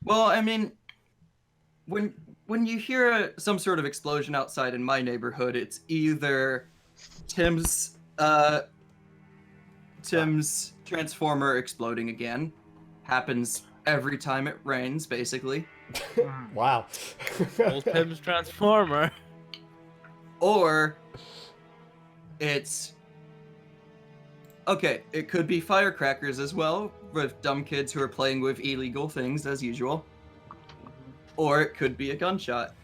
Well, I mean, when when you hear some sort of explosion outside in my neighborhood, it's either Tim's Tim's transformer exploding again. Happens every time it rains, basically. Wow. Old Tim's Transformer. Or it's okay, it could be firecrackers as well, with dumb kids who are playing with illegal things as usual. Or it could be a gunshot.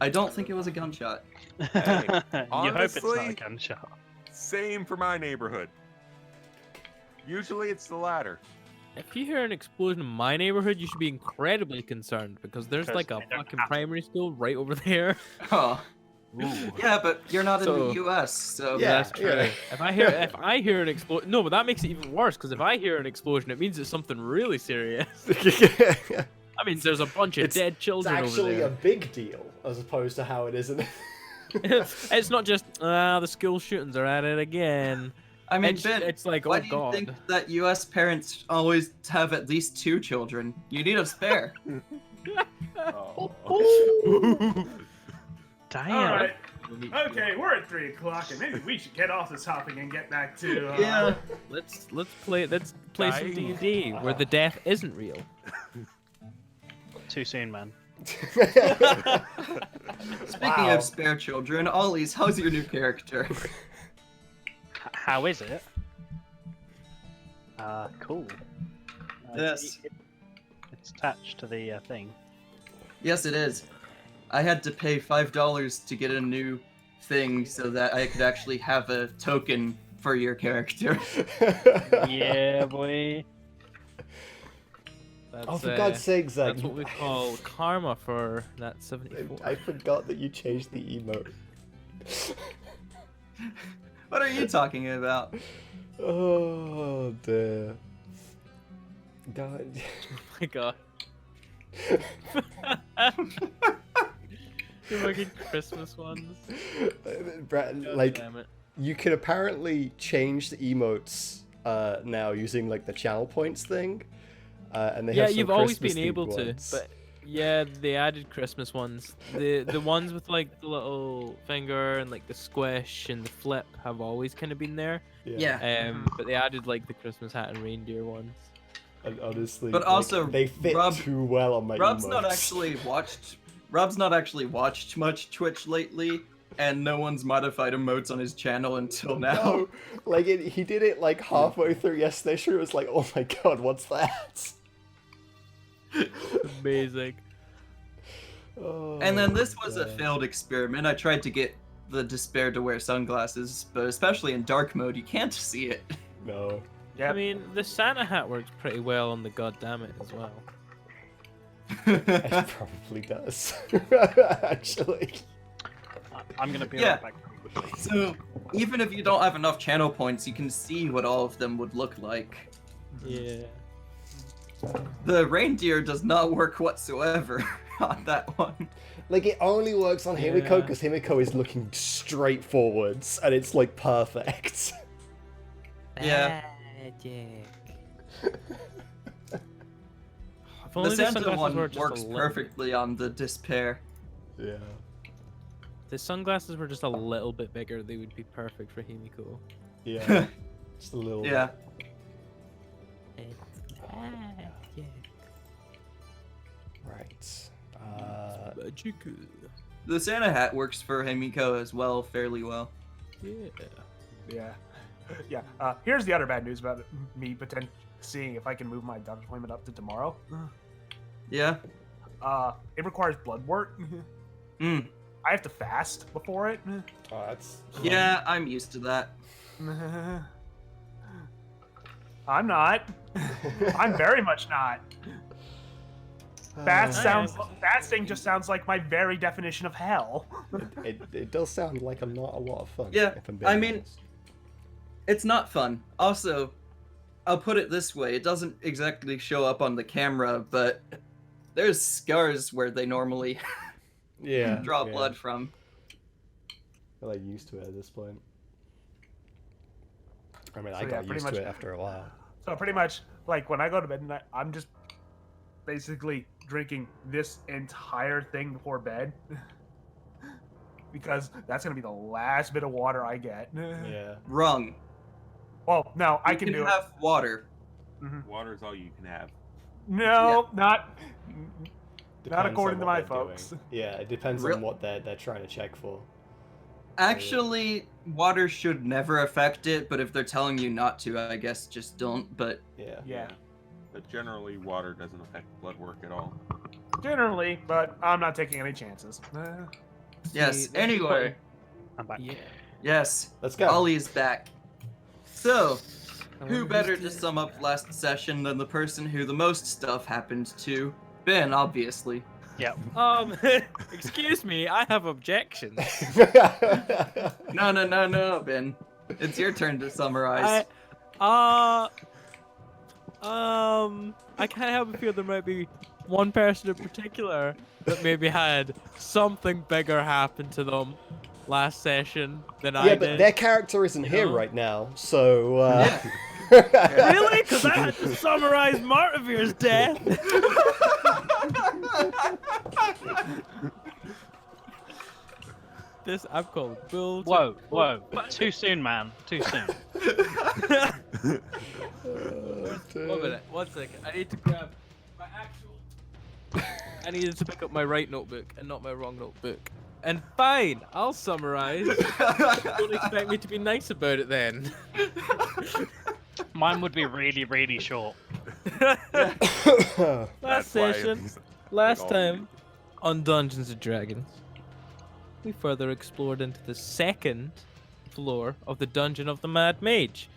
I don't think it was a gunshot. Hey, You hope it's not honestly, a gunshot. same for my neighborhood. Usually it's the latter. If you hear an explosion in my neighborhood, you should be incredibly concerned because there's Because like a they don't fucking have to. primary school right over there. Oh. Ooh. Yeah, but you're not in So- the US, so Yeah. That's true. If I hear an explosion, no, but that makes it even worse because if I hear an explosion, it means it's something really serious. That means there's a bunch of dead It's children over actually there. a big deal, as opposed to how it isn't. It's not just the school shootings are at it again. I mean, It's, Ben, it's like, why oh do you god. think that US parents always have at least 2 children? You need a spare. Damn. All right. Okay, we're at 3 o'clock, and maybe we should get off this topic and get back to. Yeah. Let's play some Dying. D&D where the death isn't real. Too soon, man. Speaking of spare children, Ollie's, how's your new character? How is it? Cool. Yes. It's attached to the thing. Yes, it is. I had to pay $5 to get a new thing so that I could actually have a token for your character. Yeah, boy. That's, Oh, for God's sake, Zach. That's what we call karma for that 74. I forgot that you changed the emote. What are you talking about? Oh, dear. God. Oh my god. The fucking Christmas ones. Brad, God like, damn it. you can apparently change the emotes now using, like, the channel points thing. And they Yeah, have some you've always Christmas been able themed to, ones. but yeah, they added Christmas ones. The ones with like the little finger and like the squish and the flip have always kind of been there. Yeah. But they added like the Christmas hat and reindeer ones. And honestly, But like, also, they fit Rob- too well on my Rob's emotes. not actually watched much Twitch lately, and no one's modified emotes on his channel until now. No, like he did it like halfway through yesterday. Sure, it was like, oh my god, what's that? Amazing. Oh, And then this was a God. failed experiment. I tried to get the Despair to wear sunglasses, but especially in dark mode, you can't see it. No. I mean, the Santa hat works pretty well on the goddammit as well. It probably does. Actually. I'm gonna be Yeah. right back pretty quickly. So, even if you don't have enough channel points, you can see what all of them would look like. Yeah. The reindeer does not work whatsoever on that one. Like, it only works on Himiko Yeah. because Himiko is looking straight forwards, and it's like perfect. Yeah. If The only Santa sunglasses one were just works a little- perfectly on the Despair. Yeah. The sunglasses were just a little bit bigger, they would be perfect for Himiko. Yeah. Just a little. Yeah. Right. Magic. The Santa hat works for Himiko as well, fairly well. Yeah. Yeah. Here's the other bad news about me potentially seeing if I can move my doctor's appointment up to tomorrow. Yeah. It requires blood work. Mm. I have to fast before it. Oh, that's. Yeah, I'm used to that. I'm not. I'm very much not. Fasting just sounds like my very definition of hell. It does sound like not a lot of fun. Yeah, if I'm being I mean- honest. It's not fun. Also, I'll put it this way, it doesn't exactly show up on the camera, but there's scars where they normally yeah, draw yeah. blood from. I'm like used to it at this point. I mean, I So, yeah, got pretty used much- to it after a while. So pretty much, like when I go to bed at night, I'm just basically drinking this entire thing before bed. Because that's going to be the last bit of water I get. Yeah. Wrong. Well, no, I You can do have water. it. Mhm. Water is all you can have. No, not Depends according on to what my they're doing. folks. Yeah, it depends Real- on what they're trying to check for. Actually, water should never affect it, but if they're telling you not to, I guess just don't. But Yeah. Yeah, But generally, water doesn't affect blood work at all. generally, but I'm not taking any chances. yes, See, anyway. I'm back. Yeah. Yes, Let's go. Ollie's back. So, I who wonder better who's to the- sum up last session than the person who the most stuff happened to? Ben, obviously. Excuse me, I have objections. No, Ben. It's your turn to summarize. I can't help but feel there might be one person in particular that maybe had something bigger happen to them last session than I Yeah, did. but their character isn't here know? right now, so. Really? Because I had to summarize Martivir's death. This I've called bull. Whoa, whoa. Too soon, man. Too soon. One minute, 1 second. I need to grab my actual. I needed to pick up my right notebook and not my wrong notebook. And fine, I'll summarize. Don't expect me to be nice about it then. Mine would be really, really short. Last That's why session, it's last all- time on Dungeons and Dragons, we further explored into the second floor of the Dungeon of the Mad Mage,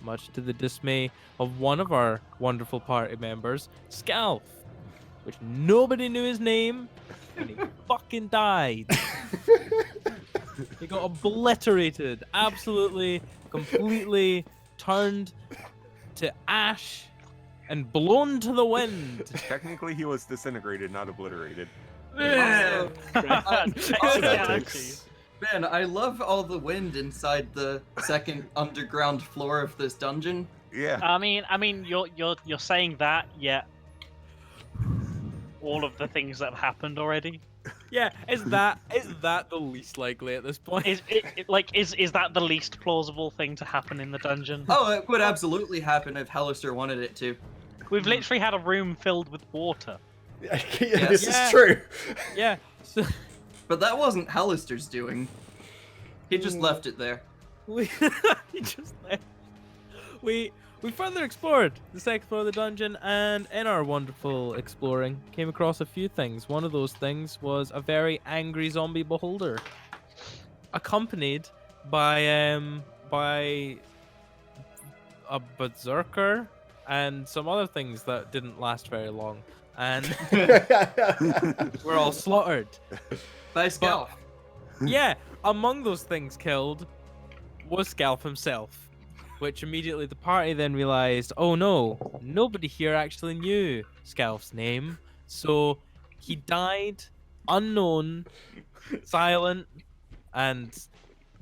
much to the dismay of one of our wonderful party members, Scalf, which nobody knew his name, and he fucking died. He got obliterated, absolutely, completely turned to ash and blown to the wind. Technically, he was disintegrated, not obliterated. Also, Technicalities. Ben, I love all the wind inside the second underground floor of this dungeon. Yeah. I mean, you're saying that, yet all of the things that have happened already. Yeah, is that the least likely at this point? Is that the least plausible thing to happen in the dungeon? Oh, it would absolutely happen if Hellister wanted it to. We've literally had a room filled with water. Yeah, this Yeah. is true. Yeah. So But that wasn't Hellister's doing. He just left it there. we he just left. We further explored the second floor of the dungeon, and in our wonderful exploring, came across a few things. One of those things was a very angry zombie beholder, accompanied by a berserker and some other things that didn't last very long, and we're all slaughtered. By Scalf. Yeah, among those things killed was Scalf himself, which immediately the party then realized, oh no, nobody here actually knew Scalf's name, so he died unknown, silent, and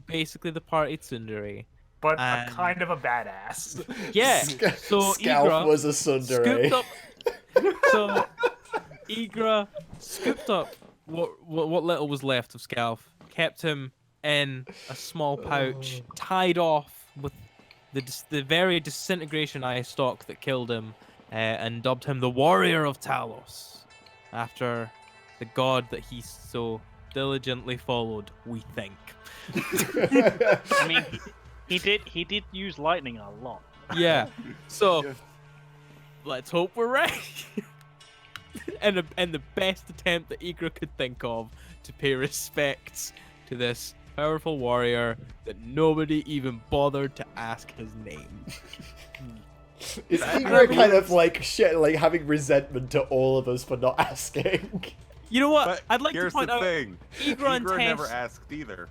basically the party tsundere. But And- a kind of a badass. Yeah, so Scalp Igra was a tsundere. scooped up. So Igra scooped up what little was left of Scalf, kept him in a small pouch, tied off with the very disintegration eye stalk that killed him, and dubbed him the Warrior of Talos, after the god that he so diligently followed. We think. I mean, he did use lightning a lot. Yeah. So let's hope we're right. and the best attempt that Igra could think of to pay respects to this powerful warrior that nobody even bothered to ask his name. Is Igra kind of like shit, like having resentment to all of us for not asking? You know what? But I'd like to here's point the out thing. Igra and never Tess, asked either.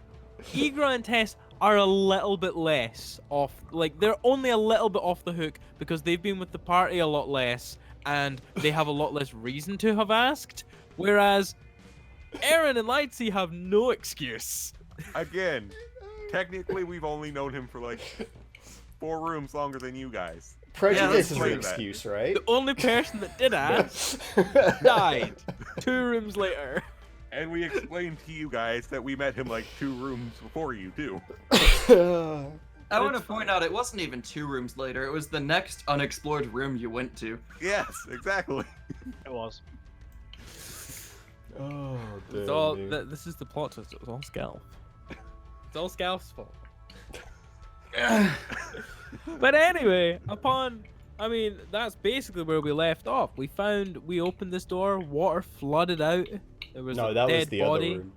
Igra and Tess are a little bit less off. Like, they're only a little bit off the hook because they've been with the party a lot less and they have a lot less reason to have asked. Whereas Aaron and Lightsey have no excuse. Again, technically we've only known him for like 4 rooms longer than you guys. Prejudice is play an that. excuse, right? The only person that did ask died 2 rooms later. And we explained to you guys that we met him like 2 rooms before you, too. I want to point out it wasn't even 2 rooms later. It was the next unexplored room you went to. Yes, exactly. It was. Oh, It's all, this is the plot twist. It was all Scalp. It's all Scalp's fault. But anyway, that's basically where we left off. We opened this door, water flooded out. There was No, a that dead was the body. other room.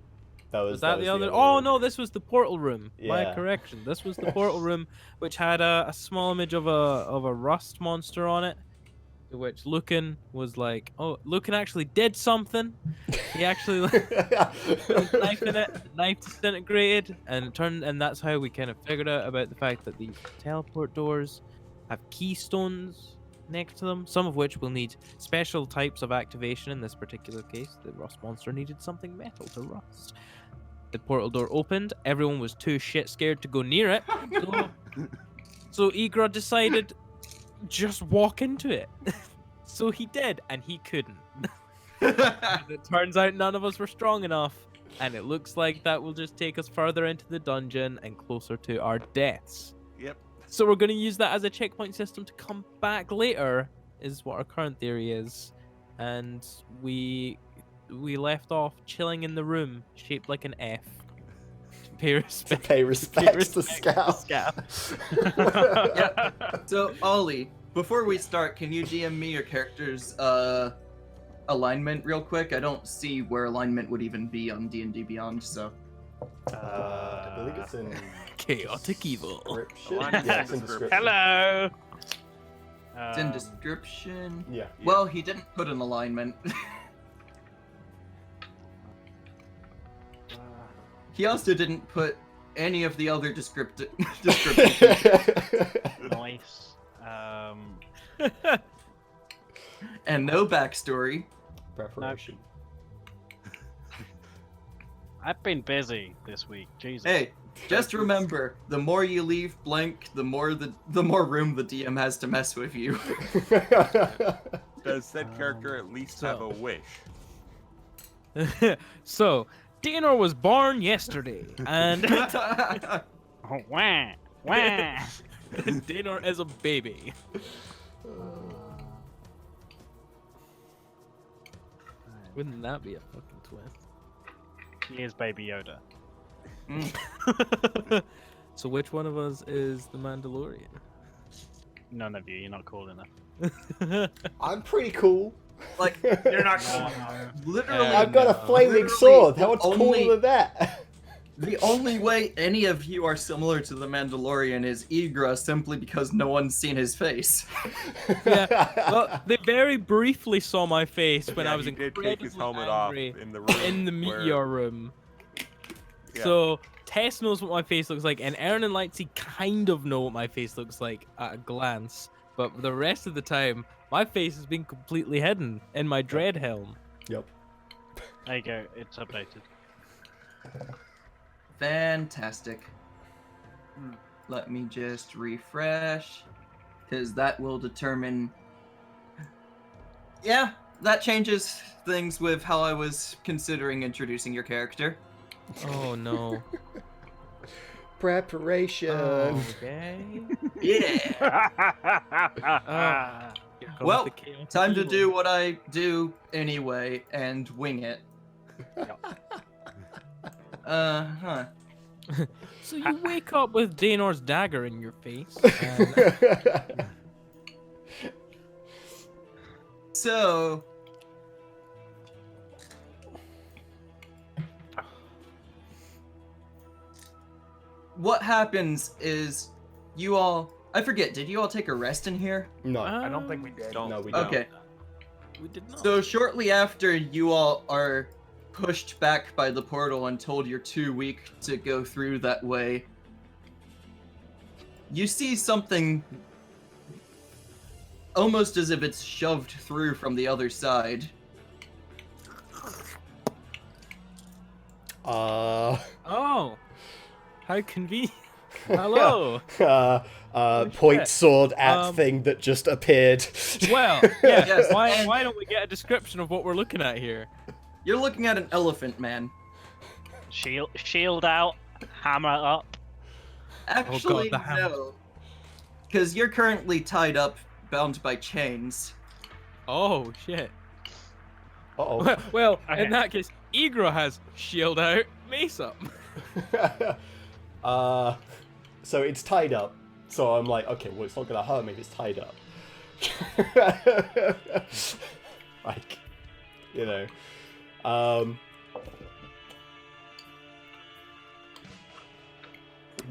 That Was that the other? room. Oh no, this was the portal room. My Yeah. correction. This was the portal room, which had a small image of a rust monster on it. To which Lucan was like, "Oh, Lucan actually did something. He actually was knifing it. The knife disintegrated, and that's how we kind of figured out about the fact that these teleport doors have keystones next to them, some of which will need special types of activation. In this particular case, the rust monster needed something metal to rust. The portal door opened. Everyone was too shit scared to go near it. So Igra decided just walk into it. So he did, and he couldn't. And it turns out none of us were strong enough, and it looks like that will just take us further into the dungeon and closer to our deaths. Yep. So we're going to use that as a checkpoint system to come back later, is what our current theory is. And we left off chilling in the room, shaped like an F. To pay respect. Pay respects to Scout. Yeah. So, Ollie, before we start, can you DM me your character's alignment real quick? I don't see where alignment would even be on D&D Beyond, so... I believe it's in Chaotic evil. description. Alignment Yeah, it's in description. description. Hello. It's in description. Yeah. Well, he didn't put an alignment. He also didn't put any of the other descriptions. Nice. And no backstory. Preparation. I've been busy this week. Jesus. Hey, just remember, the more you leave blank, the more room the DM has to mess with you. Does said character at least have a wish? So, Danor was born yesterday, and Oh, wah, wah. Danor is a baby. Wouldn't that be a fucking twist? He is Baby Yoda. So which one of us is the Mandalorian? None of you. You're not cool enough. I'm pretty cool. Like, You're not cool. literally, I've got a flaming Literally, sword. How much only- cooler than that? the only way any of you are similar to the Mandalorian is Igra, simply because no one's seen his face. Yeah, well, they very briefly saw my face when Yeah, I was he did incredibly take his helmet angry off in the room. in the where- meteor room. Yeah. So Tess knows what my face looks like, and Aaron and Lightsey kind of know what my face looks like at a glance. But the rest of the time, my face has been completely hidden in my dread helm. Yep. There you go. It's updated. Fantastic. Let me just refresh, because that will determine... Yeah, that changes things with how I was considering introducing your character. Oh no. Preparation. Okay. Yeah! Here comes Well, the chaotic Time to evil. do what I do anyway, and wing it. Huh. So you wake up with Danor's dagger in your face. And... So... What happens is you all... I forget, did you all take a rest in here? No. I don't think we did. Don't. No, we don't. Okay. We did not. So shortly after you all are pushed back by the portal and told you're too weak to go through that way, you see something almost as if it's shoved through from the other side. Oh, how convenient. Hello. point shit. sword at thing that just appeared. Well, yeah. Yes, and- Why don't we get a description of what we're looking at here? You're looking at an elephant man. Shield out, hammer up. Actually, the hammer. no. Because you're currently tied up, bound by chains. Oh shit. Uh-oh. Well, Okay. in that case, Igro has shield out, mace up. So it's tied up. So I'm like, okay, well, it's not gonna hurt me if it's tied up. Like, you know.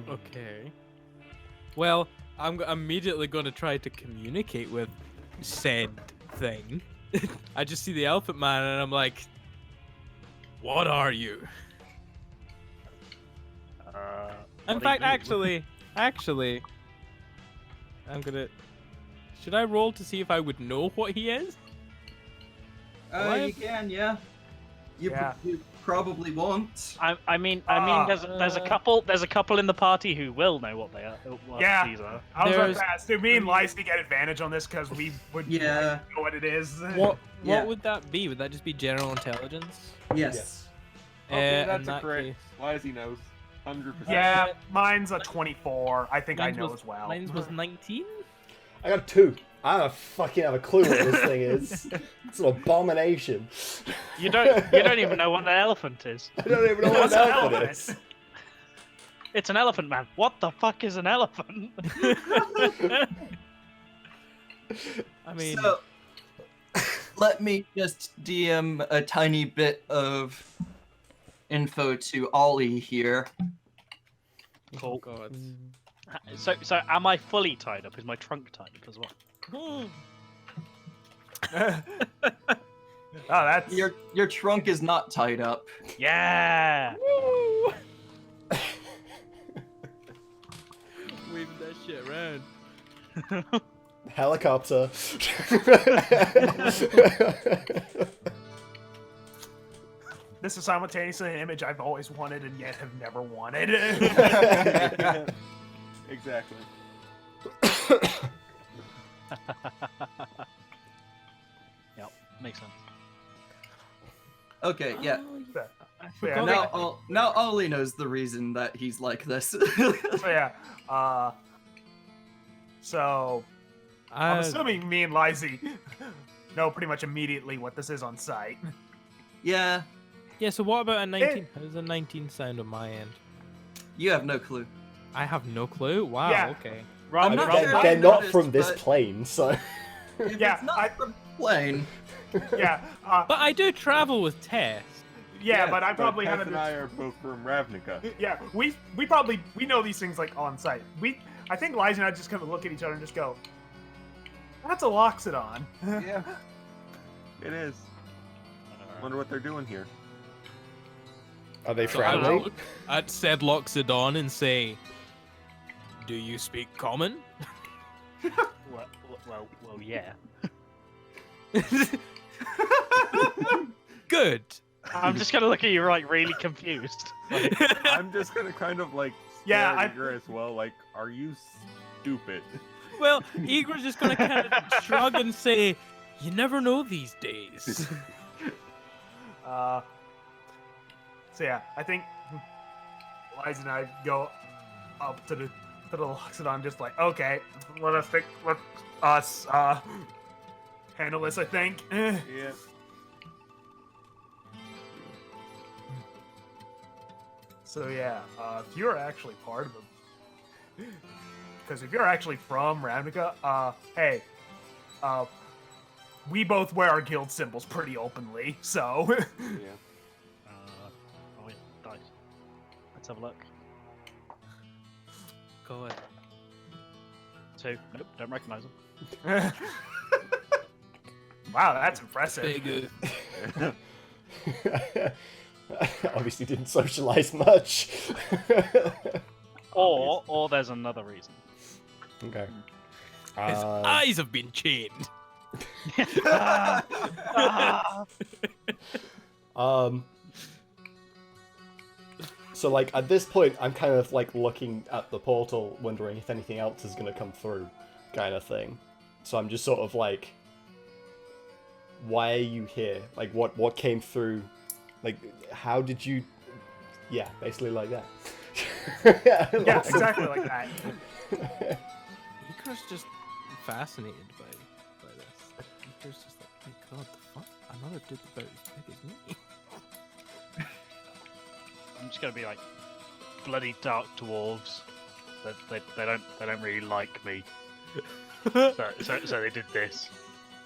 Okay. Well, I'm immediately going to try to communicate with said thing. I just see the elephant man and I'm like, what are you? In fact, actually, I'm gonna. Should I roll to see if I would know what he is? You can, yeah. You probably won't. I mean, there's a couple in the party who will know what they are. What Yeah. these are. I was There's- about to ask, do me and Lysy get advantage on this because we would Yeah. know what it is? What Yeah. would that be? Would that just be general intelligence? Yes. Okay, In that's a that crit. case- Lizy knows. 100%. Yeah, mine's a 24. I think I Mine's know was- as well. Mine was 19. I got 2. I don't fucking have a clue what this thing is. It's an abomination. You don't even know what an elephant is. I don't even know what What's an an elephant elephant? is. It's an elephant, man. What the fuck is an elephant? I mean, So, let me just DM a tiny bit of info to Ollie here. oh god. So am I fully tied up? Is my trunk tied up as well? Oh, that's Your trunk is not tied up. Yeah. Waving that shit around. Helicopter. this is simultaneously an image I've always wanted and yet have never wanted. Exactly. Yep, makes sense. Okay, yeah. Yeah, Now Ollie knows the reason that he's like this. so yeah. So I'm Uh, assuming me and Lysy know pretty much immediately what this is on site. Yeah, yeah, so what about a 19? How does a 19 sound on my end? you have no clue. I have no clue. Wow, Yeah. okay. Right, I'm not right, sure they're I they're not noticed, from this but- plane, so. If Yeah, it's not I- from plane. Yeah, But I do travel with Tess. yeah, but I But probably Tess haven't. and I are both from Ravnica. Yeah, we probably know these things like on site. I think Lysy and I just kind of look at each other and just go, "That's a Loxodon." Yeah. It is. Wonder what they're doing here. Are they So I friendly? look at said Loxodon and say, do you speak common? well, yeah. Good. I'm just gonna look at you like really confused. I'm just gonna kind of like Yeah, stare I- at Igor as well. Like, are you stupid? Well, Igor's just gonna kind of shrug and say, you never know these days. So yeah, I think Lysy and I go up to the Loxodon, just like, okay, let us handle this. I think. Yeah. So yeah, if you're actually part of them, because if you're actually from Ravnica, hey, we both wear our guild symbols pretty openly, so. Yeah. Oh yeah, dice. Let's have a look. Go ahead. 2. Nope, don't recognize them. Wow, that's impressive. Big, Obviously didn't socialize much. Or there's another reason. Okay. his eyes have been chained. So like at this point, I'm kind of like looking at the portal, wondering if anything else is gonna come through, kind of thing. So I'm just sort of like, why are you here? Like what came through? Like how did you? Yeah, basically like that. Yeah, exactly like that. Icarus just fascinated by this. Icarus just like, my god, the fuck? Another dude about as big as me. I'm just gonna be like, bloody dark dwarves. They don't really like me. So they did this.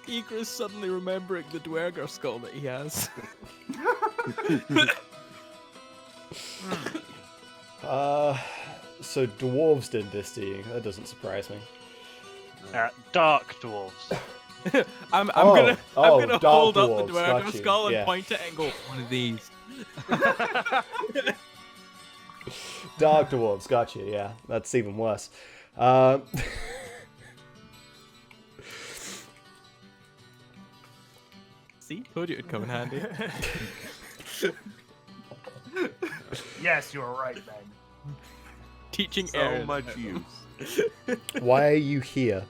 Icarus suddenly remembering the Dwerger skull that he has. So dwarves did this to you. That doesn't surprise me. Dark dwarves. I'm gonna dark hold up dwarves, the got Dwerger you, skull and yeah. point it and go, one of these. Dark dwarves, got you. Yeah, that's even worse. See, told you it'd come in handy. Yes, you were right, Ben. Teaching So Aaron. much use. Why are you here?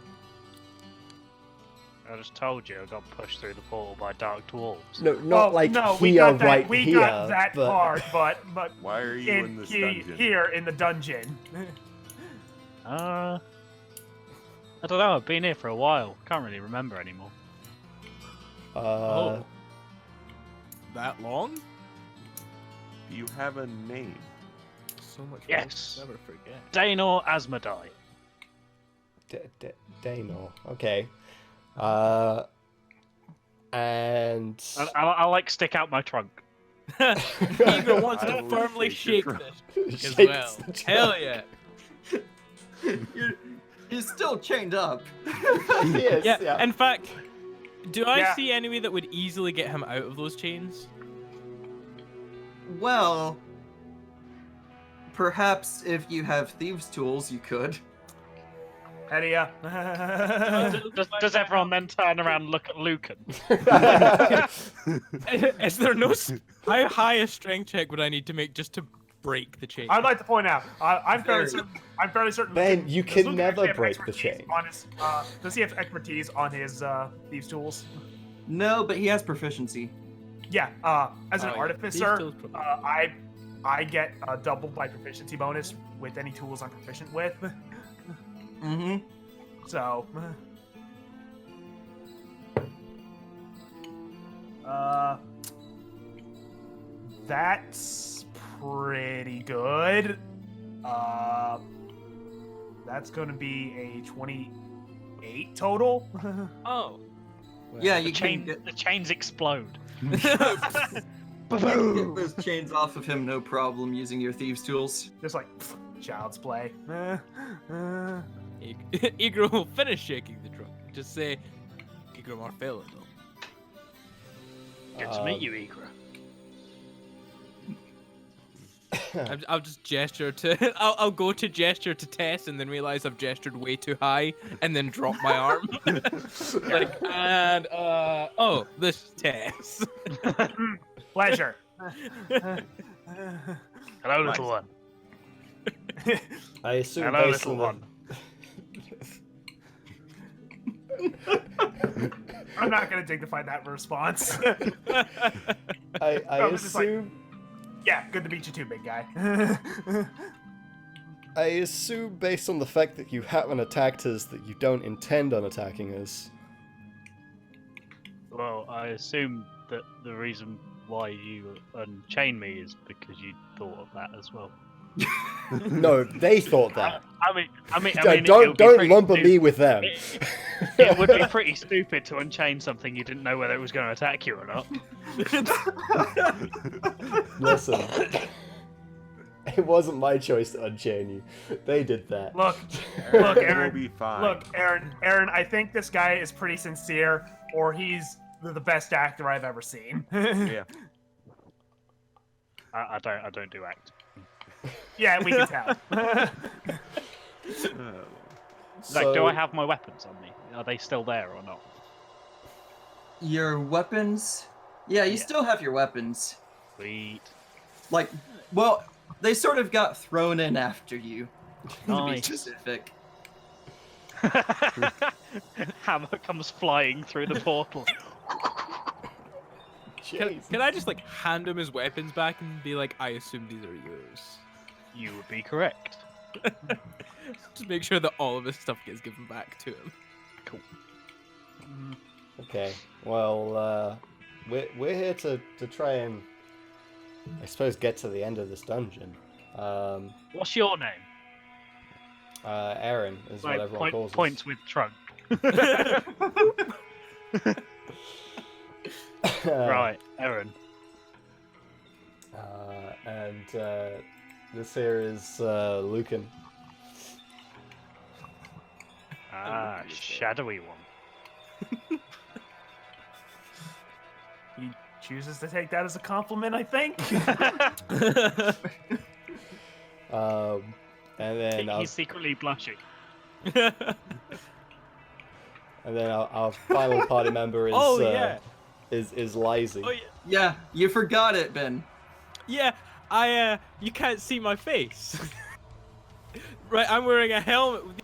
I just told you I got pushed through the portal by dark dwarves. No, not like we here, got that, right we here. got that but... part, but Why are you in this dungeon? here in the dungeon. I don't know. I've been here for a while. Can't really remember anymore. Oh. That long? Do you have a name? So much Yes. Never forget. Dainor Asmodai. Dano. Okay. And I like stick out my trunk. Igor wants I to will firmly shake shake your this as Shakes well. the trunk. Hell yeah. He's still chained up. He is, Yeah, in fact, do I Yeah. see any way that would easily get him out of those chains? Well, perhaps if you have thieves' tools, you could. Hedia. Does everyone then turn around and look at Lucan? Is there no... How high a strength check would I need to make just to break the chain? I'd like to point out, I'm fairly Very. certain. I'm fairly certain. Ben, you does can Lucan never actually have break the expertise chain. On his, does he have expertise on his thieves' tools? No, but he has proficiency. Yeah. As an Oh, yeah. artificer, Thieves' tools probably. I get a double my proficiency bonus with any tools I'm proficient with. Mm-hmm. So. That's pretty good. That's gonna be a 28 total. Oh. Yeah, you can Chain, get, the chains explode. you can get those chains off of him, no problem, using your thieves' tools. Just like child's play. Igor will finish shaking the trunk. Just say, Igor Marfelo. Good to meet you, Igra. I'll just gesture to. I'll go to gesture to Tess and then realize I've gestured way too high and then drop my arm. Oh, this is Tess. Pleasure. Hello, little one. I assume Hello, based little on one. I'm not gonna dignify that response. I I was just like- assume Yeah, good to meet you too, big guy. I assume based on the fact that you haven't attacked us that you don't intend on attacking us. Well, I assume that the reason why you unchain me is because you thought of that as well. No, they thought that. I mean, Don't lumber me with them. It would be pretty stupid to unchain something you didn't know whether it was going to attack you or not. Listen, it wasn't my choice to unchain you. They did that. Look, We'll Aaron. be fine. Look, Aaron. I think this guy is pretty sincere, or he's the best actor I've ever seen. Yeah. I don't do act. Yeah, we can tell. Like, do I have my weapons on me? Are they still there or not? Your weapons? Yeah, you Yeah. still have your weapons. Sweet. Like, well, They sort of got thrown in after you, to be Nice. specific. Hammer comes flying through the portal. Jeez. Can I just like hand him his weapons back and be like, I assume these are yours? You would be correct. Just make sure that all of his stuff gets given back to him. Okay. Well, we're here to try and, I suppose, get to the end of this dungeon. What's your name? Aaron is what Like, everyone calls us. points with trunk. Right, Aaron. And this here is Lucan. Ah, shadowy one. He chooses to take that as a compliment, I think. And then He's secretly blushing. our final party member is Oh, yeah. is Lizzie. Oh yeah. Yeah, you forgot it, Ben. Yeah, you can't see my face. Right, I'm wearing a helmet with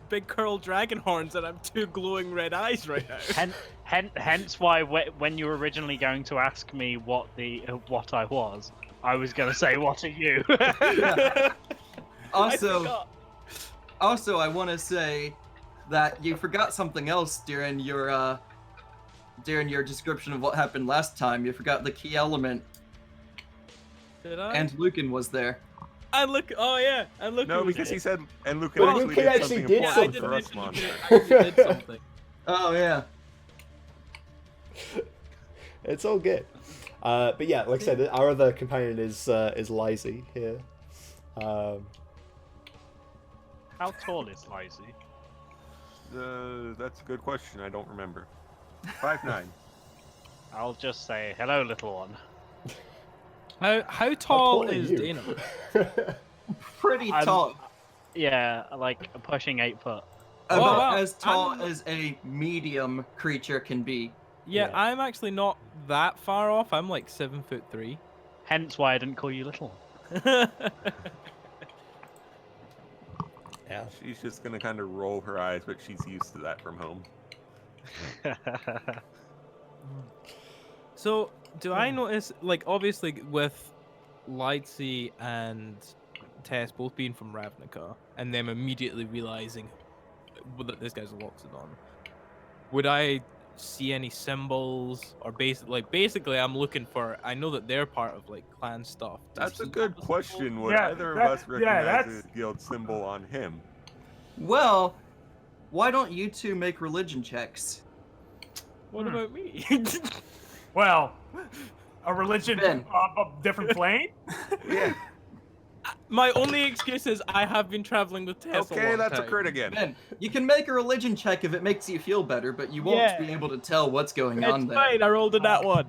big curled dragon horns and I'm two glowing red eyes right now. Hence why when you were originally going to ask me what I was going to say, what are you? Also, I want to say that you forgot something else during your description of what happened last time. You forgot the key element, Did I? and Lucan was there. Oh yeah, and look. No, because he said, and Lucan Well, actually Lucan did actually something did Yeah, I important did for us, mention Monster. Lucan actually did something. Oh yeah. It's all good. But yeah, like I said, our other companion is Lizzie here. How tall is Lizzie? That's a good question. I don't remember. 5'9". I'll just say, hello, little one. How tall are is you? Dana? Pretty I'm- tall. Yeah, like pushing 8 foot. About wow. as tall I'm- as a medium creature can be. Yeah, Yeah. I'm actually not that far off. I'm like 7'3". Hence why I didn't call you little. Yeah. She's just gonna kind of roll her eyes, but she's used to that from home. So, do I notice, like, obviously with Lightsey and Tess both being from Ravnica, and them immediately realizing that this guy's a Loxodon, would I see any symbols, or basically I'm looking for, I know that they're part of, like, clan stuff. Does That's a he good have a symbol? question. Would Yeah, either of that- us yeah, recognize that's- a guild symbol on him? Well, why don't you two make religion checks? What about me? Well, a religion Ben. of a different plane? Yeah. My only excuse is I have been traveling with Tess a Okay, long that's a time. crit again. Ben, you can make a religion check if it makes you feel better, but you won't Yeah. be able to tell what's going on It's there. fine, I rolled a nat one.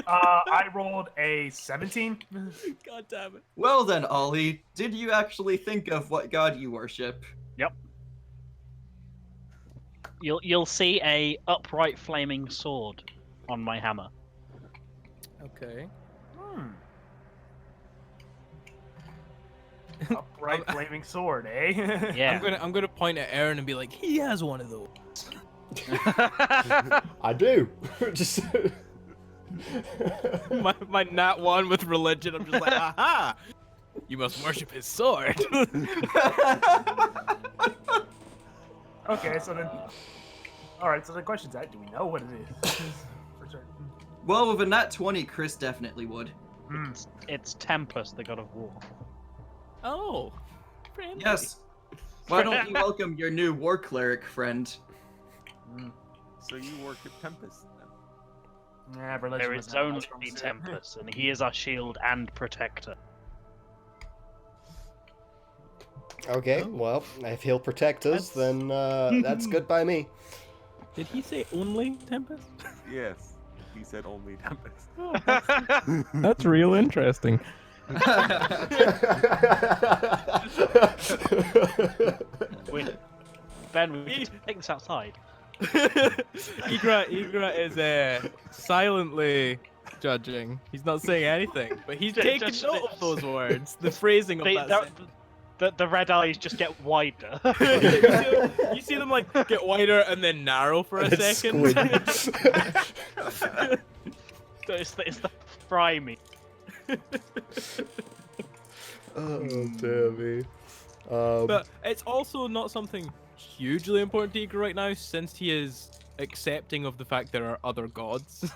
I rolled a 17. God damn it. Well then, Ollie, did you actually think of what god you worship? Yep. You'll see a upright flaming sword on my hammer. Okay. Upright flaming sword, eh? Yeah. I'm gonna point at Aaron and be like, he has one of those. I do. Just. my nat one with religion, I'm just like, aha! You must worship his sword. Okay, so then. Alright, so the question's that, do we know what it is? For certain. Well, with a nat 20, Chris definitely would. It's Tempest, the god of war. Oh. Friendly. Yes. Why don't you welcome your new war cleric friend? So you worship Tempest then? Yeah, religion There was is not only much from Sid. Tempest, and he is our shield and protector. Okay, well, if he'll protect us, then that's good by me. Did he say only Tempest? Yes. He said only Tempest. That's real interesting. Wait, Ben, we can take this outside. Igra is silently judging. He's not saying anything, but he's Ju- taking just- note of those words. The phrasing of that sentence. The red eyes just get wider. You see them like get wider and then narrow for a And it second. squints. So it's the fry me. Oh dear me. But it's also not something hugely important to Eager right now, since he is accepting of the fact there are other gods.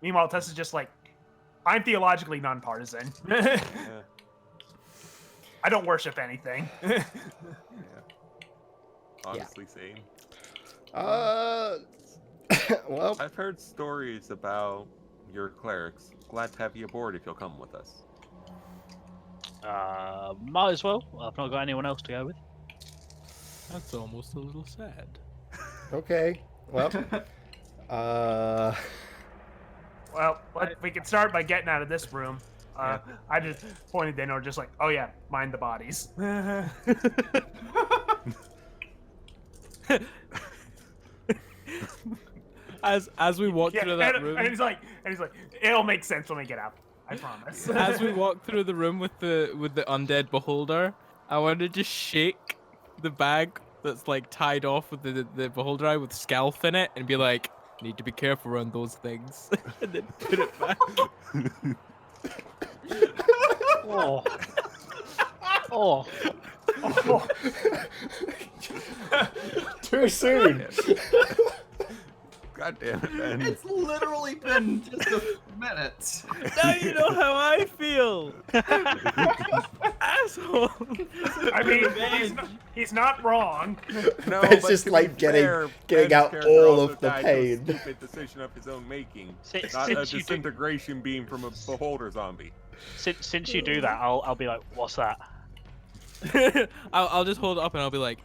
Meanwhile, Tess is just like, I'm theologically nonpartisan. Yeah. I don't worship anything. Yeah. Honestly, same. Well, I've heard stories about your clerics. Glad to have you aboard if you'll come with us. Might as well. I've not got anyone else to go with. That's almost a little sad. okay. Well, Well, we can start by getting out of this room. I just pointed in, or just like, oh yeah, mind the bodies. As we walk through that room, and he's like, it'll make sense when we get out. I promise. as we walk through the room with the undead beholder, I want to just shake the bag that's like tied off with the beholder eye with scalp in it and be like, need to be careful around those things, and then put it back. Oh. Oh. Oh, too soon. God damn it, Ben. It's literally been just a few minutes. Now you know how I feel, asshole. I mean, he's not wrong. No, Ben's but just to be like getting Ben's out character all also of the died to a pain. Stupid decision of his own making, Since- not a since you do- disintegration beam from a beholder zombie. Since you do that, I'll be like, what's that? I'll just hold it up and I'll be like,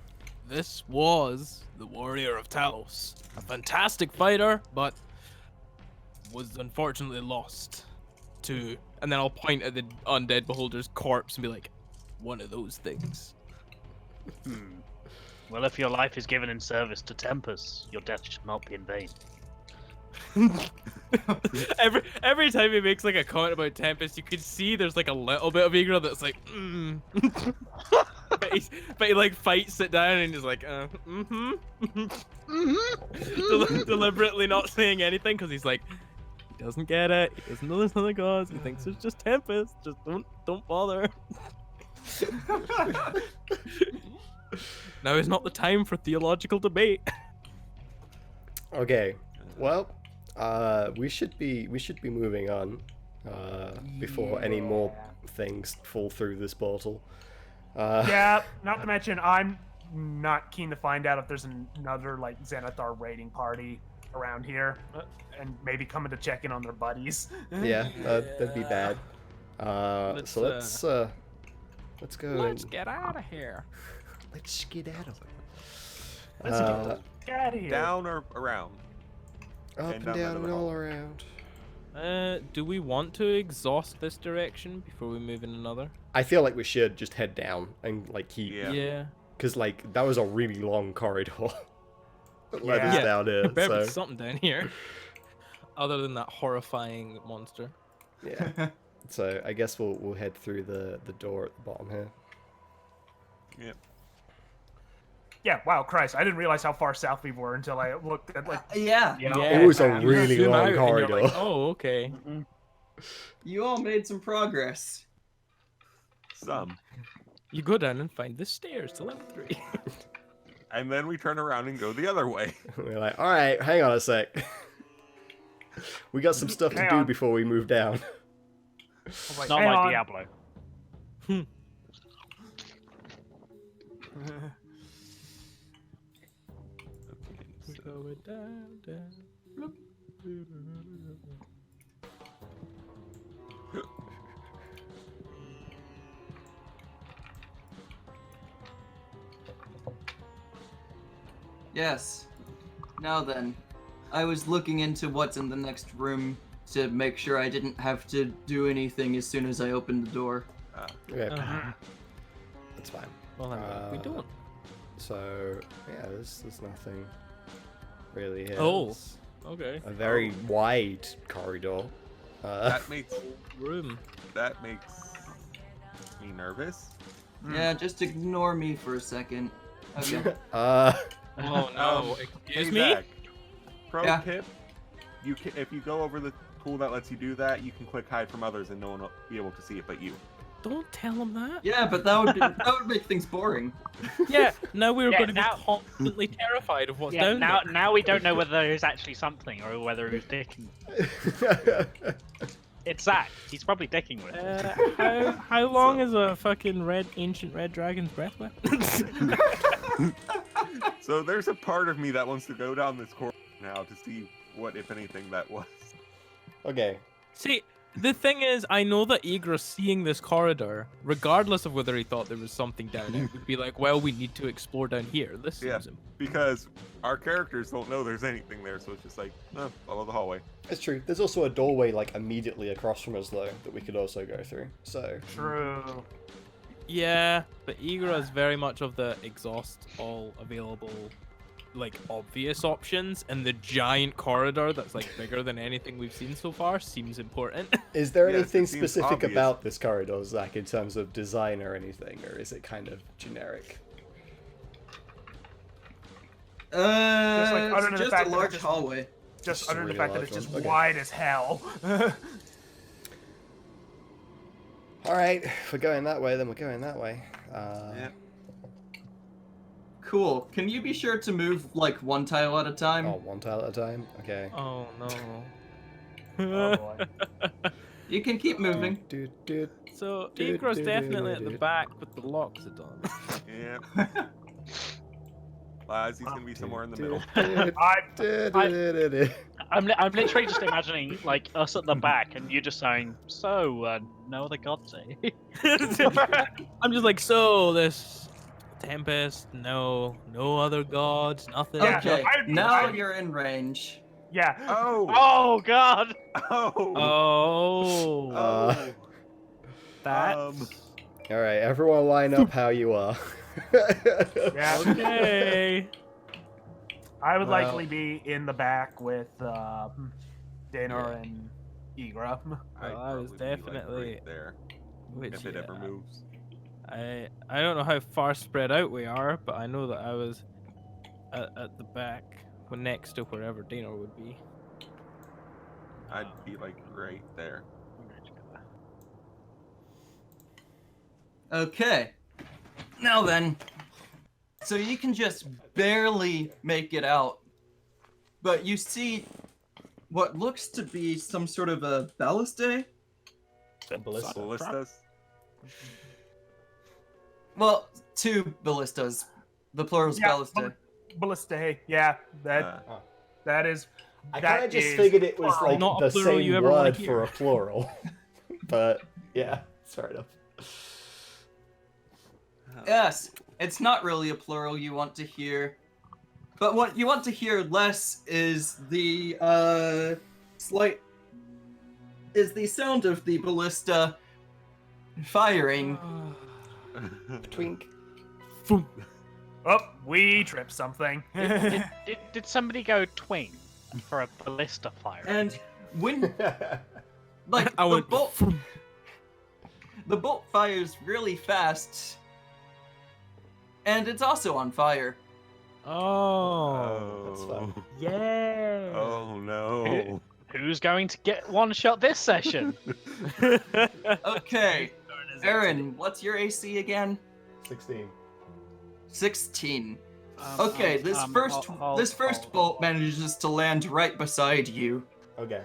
this was the Warrior of Talos, a fantastic fighter, but was unfortunately lost to. And then I'll point at the undead beholder's corpse and be like, one of those things. Well, if your life is given in service to Tempest, your death should not be in vain. every time he makes like a comment about Tempest, you can see there's like a little bit of Eager that's like, but he like fights it down and he's like, deliberately not saying anything because he's like, he doesn't get it. He doesn't know there's other gods. He thinks it's just Tempest. Just don't bother. Now is not the time for theological debate. Okay. Well, we should be moving on before any more things fall through this portal. Yeah, not to mention, I'm not keen to find out if there's another like Xanathar raiding party around here, and maybe coming to check in on their buddies. Yeah, that'd be bad. So let's go. Let's and, get out of here. let's get out of it. Let's get out of here. Down or around? Up and down down the and all hall. around. Do we want to exhaust this direction before we move in another? I feel like we should just head down and like keep, Yeah. because like that was a really long corridor that led us Yeah. down here. There better be So something down here. Other than that horrifying monster. yeah. So I guess we'll head through the door at the bottom here. Yep. Yeah, wow, Christ, I didn't realize how far south we were until I looked at like. Yeah, You know, It was a you really Zoom out long and you're corridor. like, oh, okay. you all made some progress. Some. You go down and find the stairs to level 3. And then we turn around and go the other way. We're like, all right, hang on a sec. We got some stuff to Hang do on. before we move down. I was It's like, not hang like on. Diablo. Going down. Yes. Now then, I was looking into what's in the next room to make sure I didn't have to do anything as soon as I opened the door. Okay, Uh-huh. that's fine. Well, then we Uh, don't. So yeah, there's nothing really here. Oh. It's- Okay. A very wide corridor. That makes Room. me nervous. Yeah, just ignore me for a second. Okay. Oh no! Hey, Excuse me. Zach, pro Yeah. tip: if you go over the tool that lets you do that, you can click hide from others, and no one will be able to see it but you. Don't tell him that. Yeah, but that would make things boring. Yeah. Now we're Yeah, going to be now- constantly terrified of what's Yeah, down now there. now we don't know whether there's actually something or whether he was dicking. It's Zach. He's probably dicking with it. How long is a fucking ancient red dragon's breath weapon? So there's a part of me that wants to go down this corridor now to see what, if anything, that was. Okay. See, the thing is, I know that Igra seeing this corridor, regardless of whether he thought there was something down it, would be like, well, we need to explore down here. This Yeah. seems important. Because our characters don't know there's anything there, so it's just like, follow the hallway. It's true. There's also a doorway like immediately across from us though that we could also go through. So True. Yeah, but Igra is very much of the exhaust all available, like, obvious options, and the giant corridor that's, like, bigger than anything we've seen so far seems important. is there Yes, anything it seems specific obvious. about this corridor, Zach, in terms of design or anything, or is it kind of generic? It's under the just fact a that large it's- hallway. Just Just under a the really fact that large it's just one. Okay. wide as hell. All right, if we're going that way, then we're going that way. Yeah. Cool. Can you be sure to move like one tile at a time? Oh, one tile at a time. Okay. Oh, no. Oh boy. You can keep moving. So, Igra's definitely at the back with the locks are done. Yeah. Lizzie's gonna be somewhere in the middle. I'm literally just imagining like us at the back and you just saying, "So, no other gods, eh?" I'm just like, so this Tempest, no other gods, nothing. Yeah, Okay, I'd be- now I'd be- you're in range. Yeah. Oh! Oh God! Oh! Oh, Oh! that. All right, everyone line up how you are. Yeah. Okay. I would Well- likely be in the back with Daynor and Igra. I'd I was probably be, like, definitely- right there Which, if it ever yeah, moves. I don't know how far spread out we are, but I know that I was at the back, next to wherever Daynor would be. I'd be like right there. Okay. Now then. So you can just barely make it out. But you see what looks to be some sort of a ballistae? Ballistas? Well, two ballistas. The plural's Yeah, ballistae. Ballista, yeah, that Uh, that is. I that kind of just is figured it was plural. like Not a the plural same you ever wanna word hear. for a plural. But yeah, fair enough. Yes, it's not really a plural you want to hear. But what you want to hear less is the sound of the ballista firing. Twink. Oh, we tripped something. Did somebody go twing for a ballista fire? And when like I went. the bolt fires really fast. And it's also on fire. Oh. That's fun. Yeah. Oh no. Who's going to get one shot this session? Okay. Aaron, what's your AC again? 16. 16. Okay, this first bolt manages to land right beside you. Okay.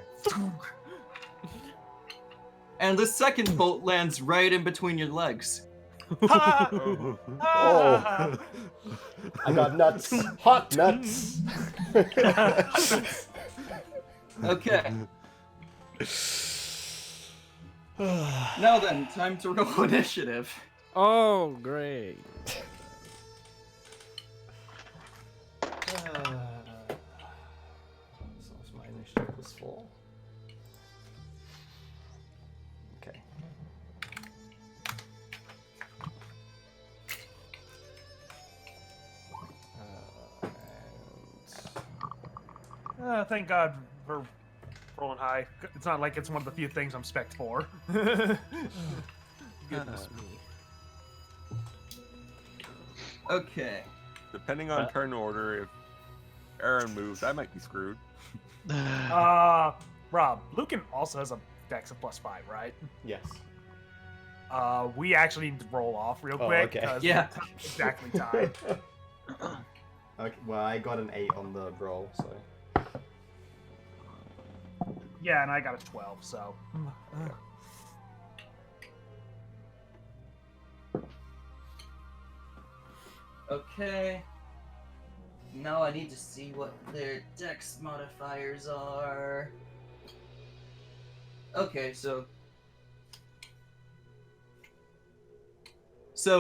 And the second bolt lands right in between your legs. Ha! Oh. Oh. I got nuts. Hot nuts. Okay. Now then, time to roll initiative. Oh, great. So my initiative was 4. Okay. Thank God for rolling high. It's not like it's one of the few things I'm spec'd for. Goodness me. Okay. Depending on turn order, if Aaron moves, I might be screwed. Rob, Lucan also has a dex of +5, right? Yes. We actually need to roll off real Oh, quick. okay. 'Cause Yeah. we're exactly tied. Okay, well, I got an 8 on the roll, so. Yeah, and I got a 12, so. Okay. Now I need to see what their dex modifiers are. Okay, so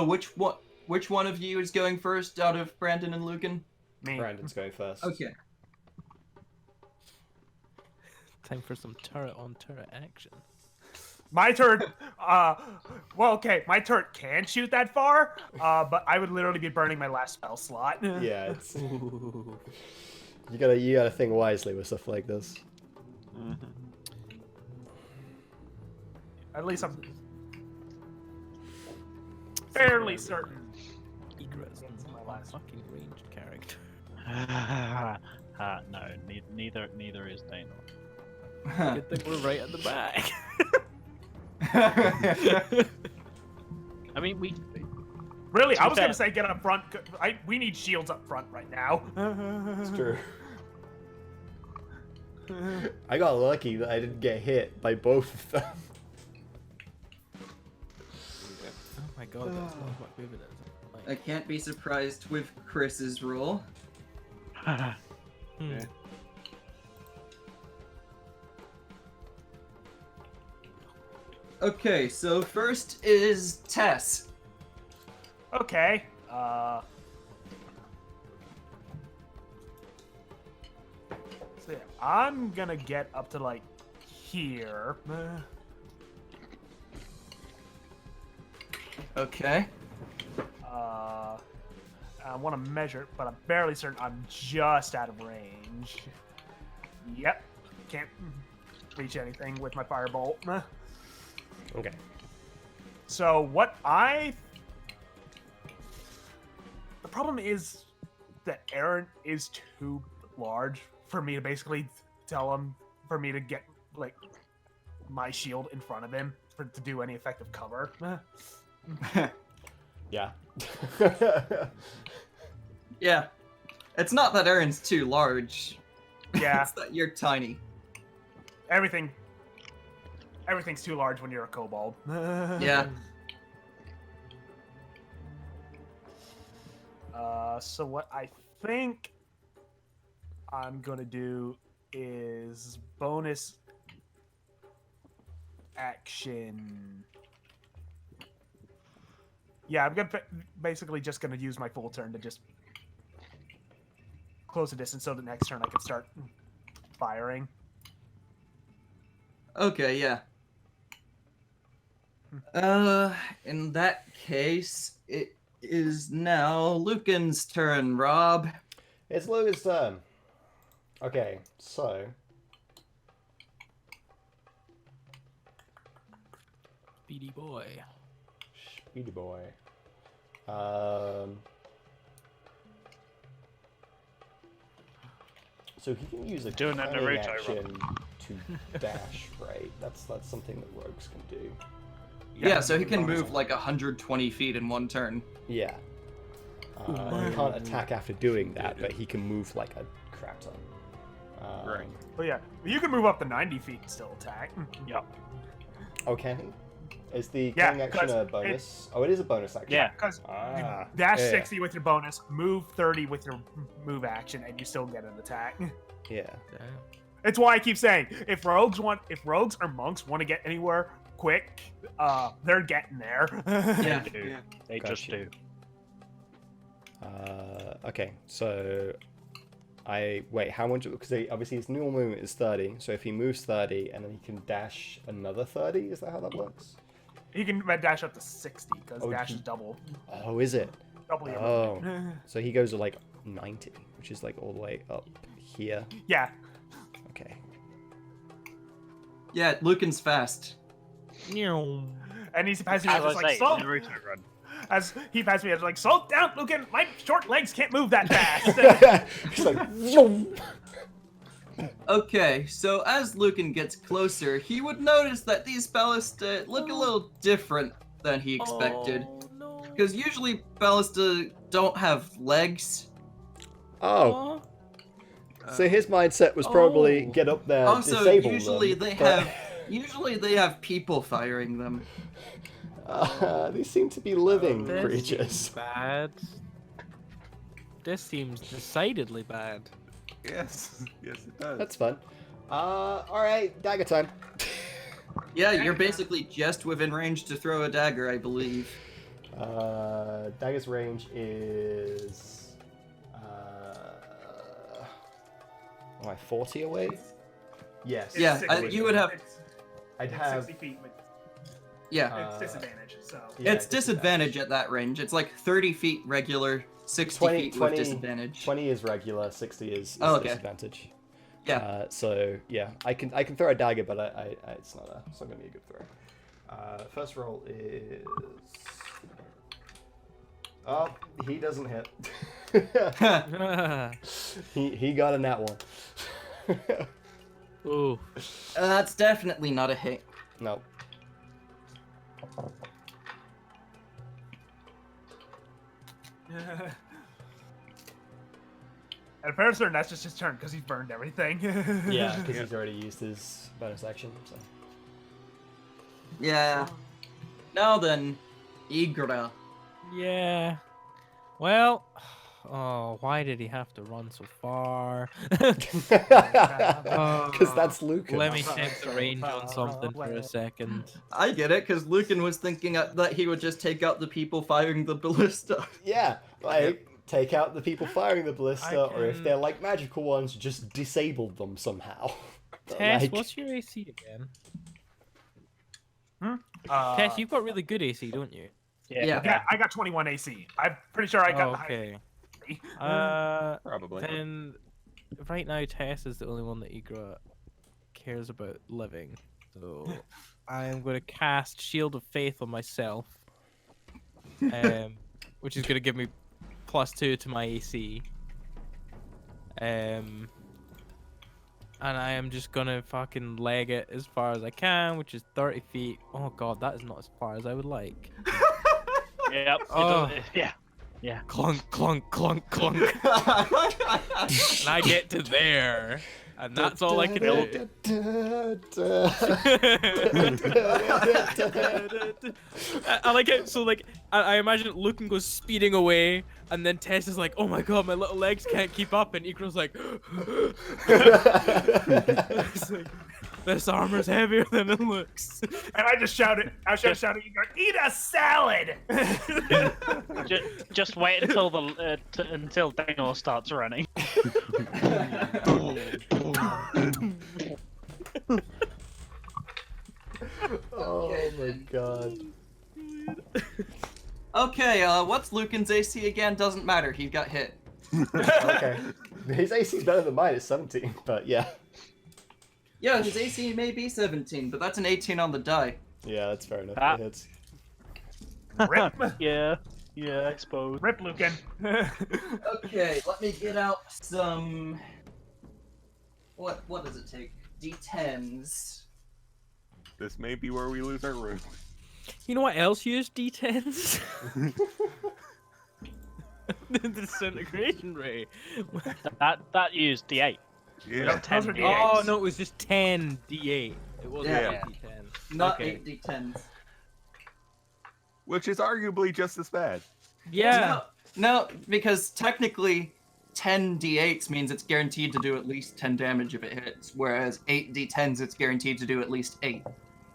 which one of you is going first out of Brandon and Lucan? Me. Brandon's going first. Okay. Time for some turret on turret action. My turret, well, okay, my turret can shoot that far, but I would literally be burning my last spell slot. Yeah, it's Ooh. you gotta think wisely with stuff like this. At least I'm fairly certain. Egress. It's my A last. fucking ranged character. No, neither is Dana. Good thing we're right at the back. I mean, we. Really, To I be was gonna fair- say get up front. We need shields up front right now. It's true. I got lucky that I didn't get hit by both of them. Oh my god, that's not what moving is. I can't be surprised with Chris's roll. Hmm. Okay, so first is Tess. Okay. So yeah, I'm gonna get up to like here. Okay. I want to measure it, but I'm barely certain I'm just out of range. Yep. Can't reach anything with my firebolt. Okay. So the problem is that Aaron is too large for me to basically tell him, for me to get like my shield in front of him to do any effective cover. Yeah. Yeah. It's not that Aaron's too large. Yeah, It's that you're tiny. everything's too large when you're a kobold. Yeah. So what I think I'm gonna do is bonus action. Yeah, I'm gonna basically just gonna use my full turn to just close the distance, so the next turn I can start firing. Okay, yeah. In that case, it is now Lucan's turn, Rob. It's Logan's turn. Okay, so Speedy boy. Speedy boy. So he can use a Doing that cunning Naruto action to dash, right? That's something that rogues can do. Yeah, so he can move like 120 feet in one turn. Yeah. He can't attack after doing that, but he can move like a crap ton. Right. But yeah, you can move up to 90 feet and still attack. Yep. Oh, can he? Is the Yeah, cunning action 'cause a bonus? Oh, it is a bonus action. Yeah. Because Ah, dash yeah, 60 with your bonus, move 30 with your move action, and you still get an attack. Yeah. Damn. It's why I keep saying if rogues or monks want to get anywhere quick, they're getting there. Yeah. They do. They just Gotcha. do. Okay, so wait. How much? Because obviously his normal movement is 30. So if he moves 30 and then he can dash another 30, is that how that works? You can dash up to 60 because Oh, dash you- is double Oh, is it? your Oh. movement. So he goes to like 90, which is like all the way up here. Yeah, Okay. Yeah, Lucan's fast. And he's passing me As I just like, say, slow. Naruto run. As he passed me, I was like, slow down, Lucan. My short legs can't move that fast. He's like, "Vroom." Okay, so as Lucan gets closer, he would notice that these ballista look a little different than he expected. Oh, no. Because usually ballista don't have legs. Oh, so his mindset was probably Oh. get up there, Also, disable usually them. they have people firing them. These seem to be living This creatures. seems bad. This seems decidedly bad. Yes, yes, it does. That's fun. Alright, dagger time. Yeah, you're basically just within range to throw a dagger, I believe. Dagger's range is... am I 40 away? Yes. Yeah, It's 60 you would have- It's I'd have... 60 feet, but Yeah, it's disadvantage. So yeah, it's disadvantage at that range. It's like 30 feet regular, 60 20 feet 20 with disadvantage. 20 is regular, 60 is Oh, okay. disadvantage. Yeah. So yeah, I can throw a dagger, but it's not gonna be a good throw. First roll is. Oh, he doesn't hit. he got a nat one. Ooh. That's definitely not a hit. No. at a fair certain, that's just his turn because he's burned everything. Yeah, because he's already used his bonus action. So. Yeah. Now then, Igra. Yeah. Well. Oh, why did he have to run so far? Because that's Lucan. Let me check the range on something for a second. I get it, because Lucan was thinking that he would just take out the people firing the ballista. Yeah, like take out the people firing the ballista, I or if can- they're like magical ones, just disable them somehow. But, Tess, like, what's your AC again? Uh, Tess, you've got really good AC, don't you? Yeah. yeah, I got 21 AC. I'm pretty sure I got the Okay. high. Probably. Then right now Tess is the only one that Igra cares about living. So I am going to cast Shield of Faith on myself, which is going to give me +2 to my AC. And I am just going to fucking leg it as far as I can, which is 30 feet. Oh god, that is not as far as I would like. Yep. Oh. Yeah. Yeah. Clunk, clunk, clunk, clunk. And I get to there. And that's all I can do. I like it. So like, I imagine Lucan goes speeding away, and then Tess is like, "Oh my god, my little legs can't keep up," and Igra's like, it's like, "This armor's heavier than it looks." And I just shouted, eat a salad! Just wait until until Daniel starts running. Oh my god. Okay, what's Lucan's AC again? Doesn't matter, he got hit. Okay. His AC is better than mine, it's 17, but yeah. Yeah, his AC may be 17, but that's an 18 on the die. Yeah, that's fair enough. Ah. It hits. Rip. Yeah. Yeah, I suppose. Rip, Lucan. Okay, let me get out some... What does it take? D10s. This may be where we lose our room. You know what else used D10s? The disintegration ray. That used D8. Yeah. 10 Those are D8s. Oh no, it was just 10 D8. It wasn't Yeah. 8 D10. Not Okay. 8 D10s. Which is arguably just as bad. Yeah. No, because technically 10 D8s means it's guaranteed to do at least 10 damage if it hits, whereas 8 D10s it's guaranteed to do at least 8.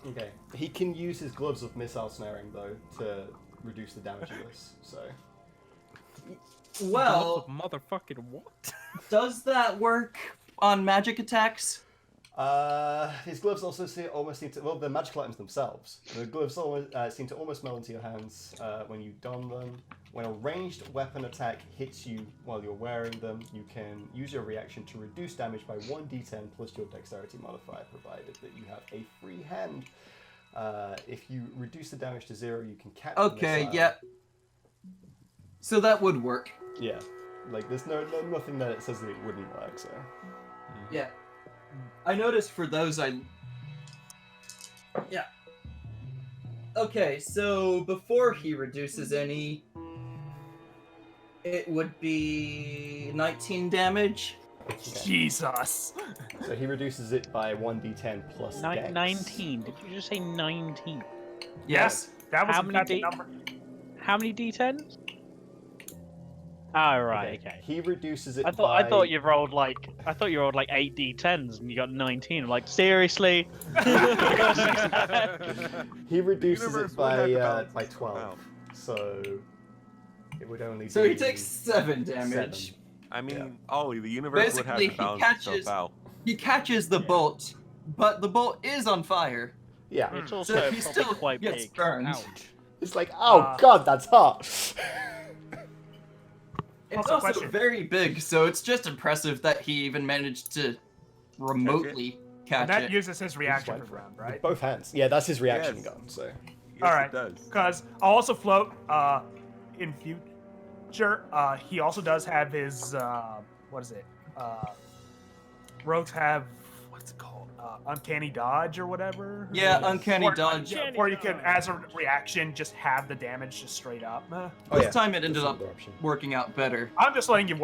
Okay. He can use his gloves of missile snaring, though, to reduce the damage of this, so... Well, Motherfucking what? does that work on magic attacks? His gloves also almost seem to. Well, they're magical items themselves. The gloves almost seem to almost melt into your hands when you don them. When a ranged weapon attack hits you while you're wearing them, you can use your reaction to reduce damage by 1d10 plus your dexterity modifier, provided that you have a free hand. If you reduce the damage to 0, you can catch. Okay, missile. yeah. So that would work. Yeah, like there's nothing that says that it wouldn't work. So. Yeah. I noticed for those Yeah. Okay, so before he reduces any, it would be 19 damage. Jesus. So he reduces it by 1d10 plus dex. 19. Did you just say 19? Yes. That was How many that's a D- number. How many d10s? Oh right, okay. He reduces it. I thought you rolled like 8 d10s and you got 19. I'm like, seriously? He reduces Universe it would have to balance by itself 12. out. So it would only So be he takes 7 damage. 7. I mean, Yeah. Ollie, the universe would have Basically, to he balance catches- itself out. He catches the bolt, but the bolt is on fire. Yeah. It's also So he probably still quite gets big. burned. Ouch. It's like, oh god, that's hot. It's Also, also question. very big, so it's just impressive that he even managed to remotely catch And that it. uses his reaction With for round, right? both hands. Yeah, that's his reaction Yes. gun. So Yes, All right. it does. Because I'll also float in future. He also does have his what is it? Rogues have what's it called? Uncanny dodge or whatever. Yeah, uncanny Or- dodge. yeah, Or you can, as a reaction, just have the damage just straight up. This time it ended That's up another option. working out better. I'm just letting you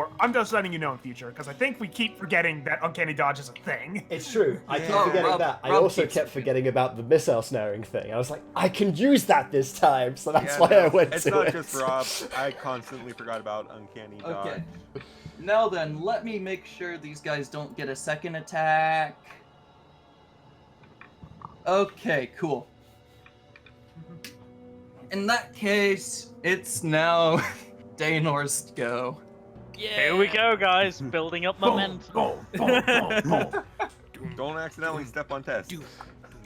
know in future because I think we keep forgetting that uncanny dodge is a thing. It's true. I kept Oh, forgetting Rob- that. I Rob also keeps kept forgetting. forgetting about the missile snaring thing. I was like, I can use that this time, so that's Yeah, why no, I went it's to not it. just Rob. I constantly forgot about uncanny dodge. Okay. Now then, let me make sure these guys don't get a second attack. Okay, cool. In that case, it's now Danor's go. Here we go, guys. Building up momentum. Don't accidentally step on Tess.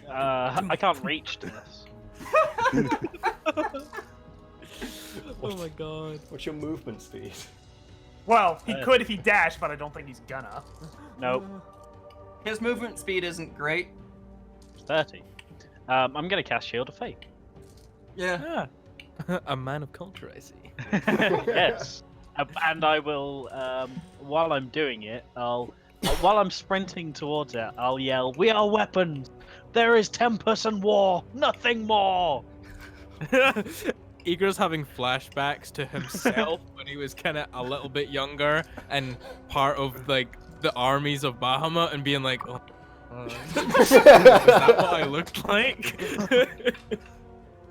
I can't reach to this. Oh my god. What's your movement speed? Well, he could if he dashed, but I don't think he's gonna. Nope. His movement speed isn't great. 30. I'm gonna cast Shield of Fate. Yeah. A man of culture, I see. Yes. And I will, while I'm doing it, while I'm sprinting towards it, I'll yell, "We are weapons! There is tempest and war, nothing more!" Igor's having flashbacks to himself when he was kind of a little bit younger and part of like the armies of Bahamut and being like, oh, is that what I looked like?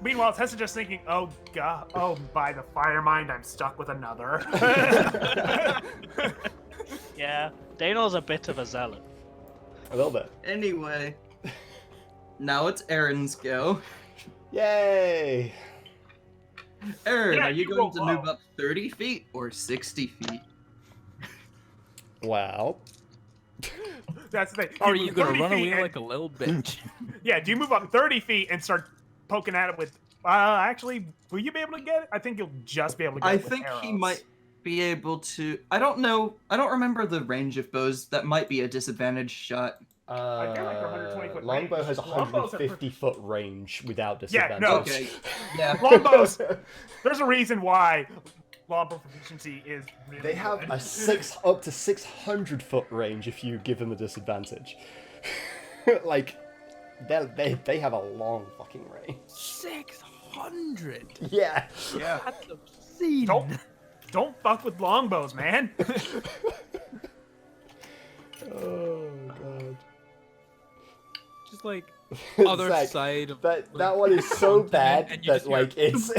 Meanwhile, Tessa just thinking, "Oh god, oh by the fire mind, I'm stuck with another." Yeah, Danor's a bit of a zealot. A little bit. Anyway, now it's Aaron's go. Yay! Aaron, Yeah, are you you going to roll move low. up 30 feet or 60 feet? Wow. That's the thing. Or are move you gonna 30 run feet away and- like a little bitch? Yeah, do you move up 30 feet and start poking at it with? Actually, will you be able to get it? I think you'll just be able to get I it with think he arrows. might be able to. I don't know. I don't remember the range of bows. That might be a disadvantaged shot. I feel like they're 120-foot Longbow range. has Longbows are 150-foot range without Yeah, disadvantage. no. Okay. Yeah. Longbows. There's a reason why longbow proficiency is. Really They have good. a up to 600-foot range if you give them a disadvantage. Like, they have a long fucking range. 600. Yeah. Yeah. That's obscene. Don't fuck with longbows, man. Oh god. Just like It's other like, side of that one is so bad and you that just hear- like it's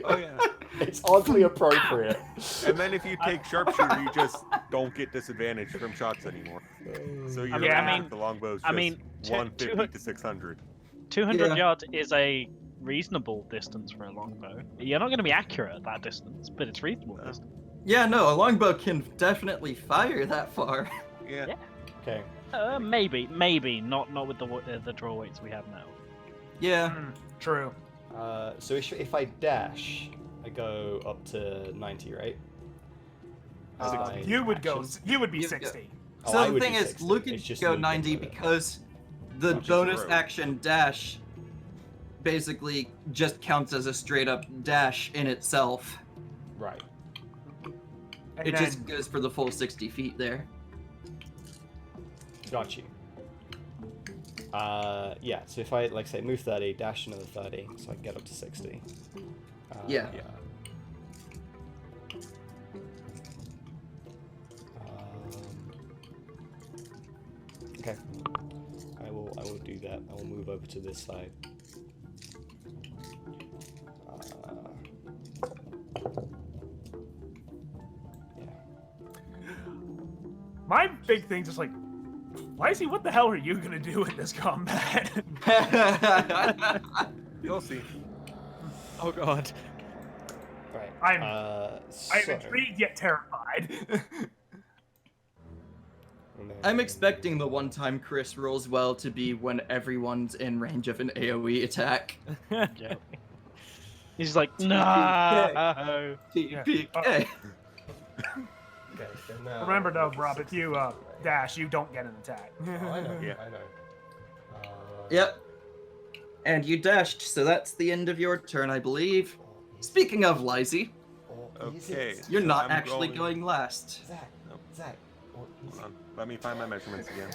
Oh yeah. it's oddly appropriate. And then if you take sharpshooter, you just don't get disadvantage from shots anymore. So you're mean- yeah, I the longbows. I mean, just 150 to 600. 200 Yeah. yards is a reasonable distance for a longbow. You're not going to be accurate at that distance, but it's reasonable distance. Yeah, no, a longbow can definitely fire that far. Yeah. Yeah. Okay. Maybe, not with the draw weights we have now. Yeah. True. So if I dash, I go up to 90, right? As my You would go. action? You would be You- 60. Oh, So I the would thing do is, 60. Luke It's can just go me 90 getting rid of it. because the Not just bonus rogue. action dash basically just counts as a straight up dash in itself. Right. And It then, just goes for the full 60 feet there. Got you. Yeah, so if I, like, say, move 30, dash another 30, so I can get up to 60. Yeah. Okay. I will do that. I will move over to this side. Yeah. my big thing just like, Lizzie, what the hell are you gonna do in this combat? You'll see. Oh god. Right. I'm so, intrigued yet terrified. and then- I'm expecting the one time Chris rolls well to be when everyone's in range of an AoE attack. Yeah. He's like, no. PvP. Oh. Hey. Okay, so now Remember though, up to Rob, if 60, you right. dash, you don't get an attack. Oh, I know. Yeah. I know. Yep. And you dashed, so that's the end of your turn, I believe. Speaking of Lizzie, Okay. you're not I'm actually going last. Zach. Nope. Zach. Hold on. Let me find my measurements again.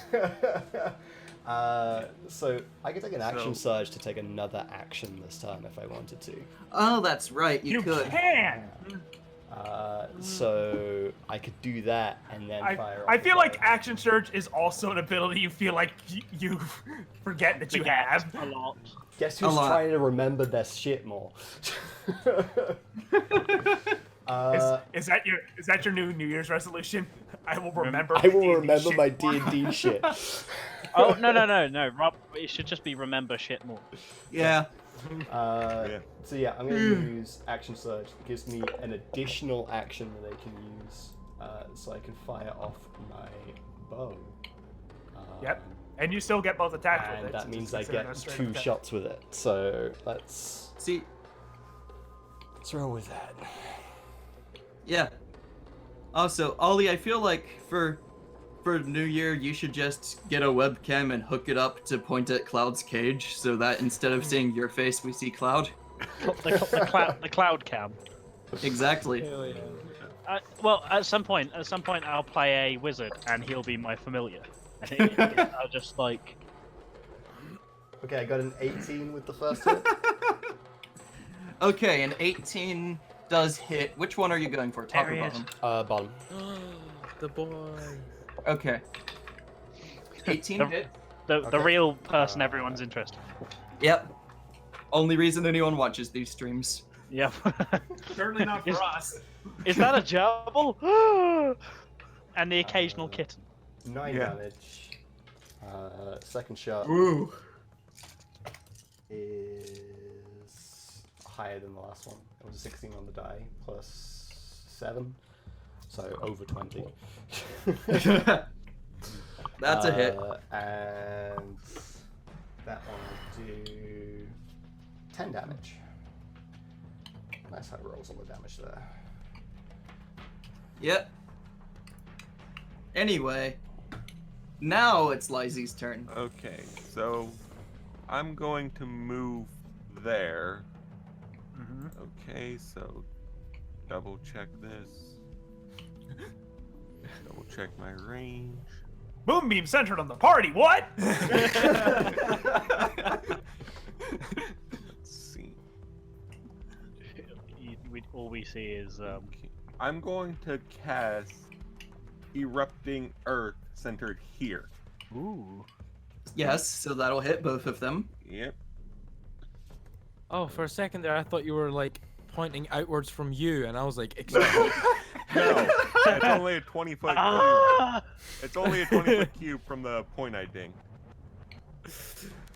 So I could take an action So- surge to take another action this turn if I wanted to. Oh, that's right, you could. can. So I could do that and then fire. I off feel a like bow. action surge is also an ability you feel like you forget that you have. a lot. Guess A who's lot. trying to remember their shit more? Is that your New Year's resolution? I will remember. I will D&D remember shit my more. D&D shit. Oh no, Rob. It should just be remember shit more. Yeah. Yeah. So yeah, I'm going to use action surge. It gives me an additional action that I can use, so I can fire off my bow. Yep. And you still get both attacks with And it. that since means it's I considered get a straight 2 attack. shots with it. So let's See, roll with that. yeah. Also, Ollie, I feel like for New Year, you should just get a webcam and hook it up to point at Cloud's cage, so that instead of seeing your face, we see Cloud. The cloud cam. Exactly. Hell yeah. Well, at some point, I'll play a wizard, and he'll be my familiar. I'll just like. Okay, I got an 18 with the first hit. Okay, an 18 does hit. Which one are you going for, top or There he is. bottom? Bottom. The boy. Okay. 18 The- hit. The Okay. real person everyone's interested. Yep. Only reason anyone watches these streams. Yep. Certainly not Is- for us. Is that a gerbil? And the occasional kitten. 9 Yeah. damage. Second shot Ooh. is higher than the last one. It was a 16 on the die, plus 7. So over 20. That's a hit. And that one will do 10 damage. Nice high rolls on the damage there. Yep. Anyway, now it's Lizzie's turn. Okay, so I'm going to move there. Mhm. Okay, so double check this. Double check my range. Moonbeam centered on the party. What? Let's see. All we see is Okay. I'm going to cast Erupting Earth centered here. ooh. Yes, so that'll hit both of them. Yep. Oh, for a second there, I thought you were like pointing outwards from you, and I was like, excuse me. No, it's only a 20-foot cube. Ah! It's only a 20-foot cube from the point I ding.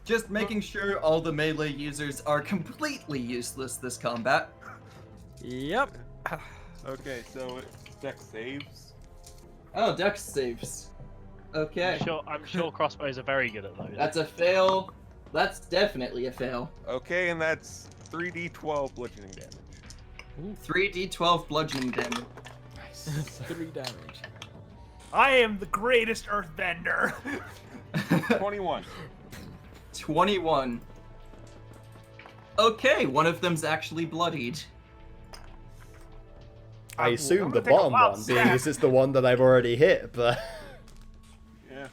Just making sure all the melee users are completely useless this combat. Yep. Okay, so deck saves. Oh, Dex saves. Okay. I'm sure crossbows are very good at those. That's a fail. That's definitely a fail. Okay, and that's 3d12 bludgeoning damage. 3d12 bludgeoning damage. Nice. 3 damage. I am the greatest earthbender. 21. 21. Okay, one of them's actually bloodied. I assume I'm the gonna take a bottom wild one, being stab. this is the one that I've already hit, but Yeah.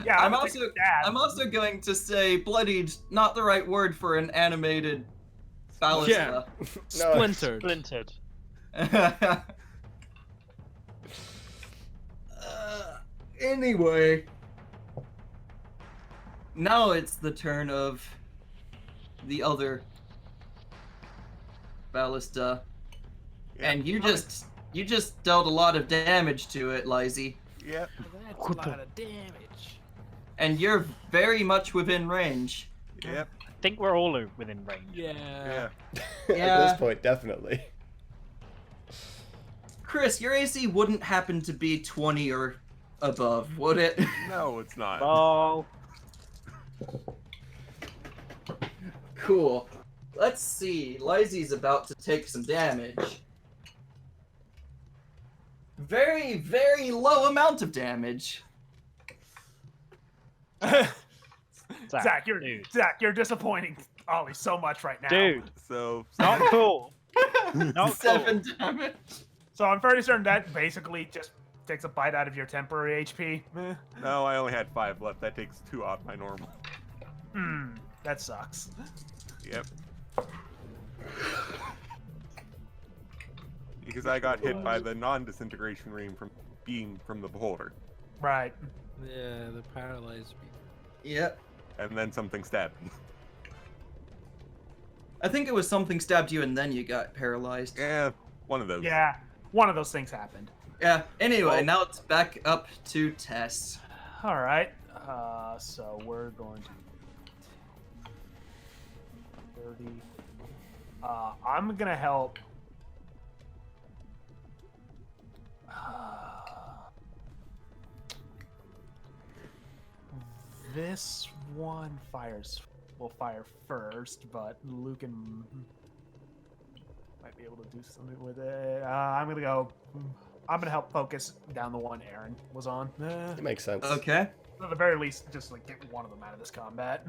Yeah, I'm gonna take also a stab. I'm also going to say bloodied, not the right word for an animated ballista. Splintered. Splintered. Anyway, now it's the turn of the other ballista, and you just dealt a lot of damage to it, Lizzie, Yep. That's a lot of damage. and you're very much within range. Yep. I think we're all within range. Yeah. at Yeah. this point, definitely. Chris, your AC wouldn't happen to be 20 or above, would it? No, it's not. Oh, Cool. Let's see. Lizzie's about to take some damage. Very, very low amount of damage. Zach, dude. you're disappointing Ollie so much right now. Dude, So, not cool. Not 7 damage. So I'm fairly certain that basically just takes a bite out of your temporary HP. no, I only had 5 left. That takes 2 off my normal. That sucks. Yep. Because I got hit by the non-disintegration beam from the beholder, Right. Yeah, the paralyzed people. Yep. and then something stabbed me. I think it was something stabbed you and then you got paralyzed. Yeah, one of those. Yeah, one of those things happened. Yeah, anyway, Well- now it's back up to Tess. All right. So we're going to 30. I'm gonna help. This one will fire first, but Lucan might be able to do something with it. I'm gonna help focus down the one Aaron was on. It makes sense. Okay. At the very least, just like get one of them out of this combat.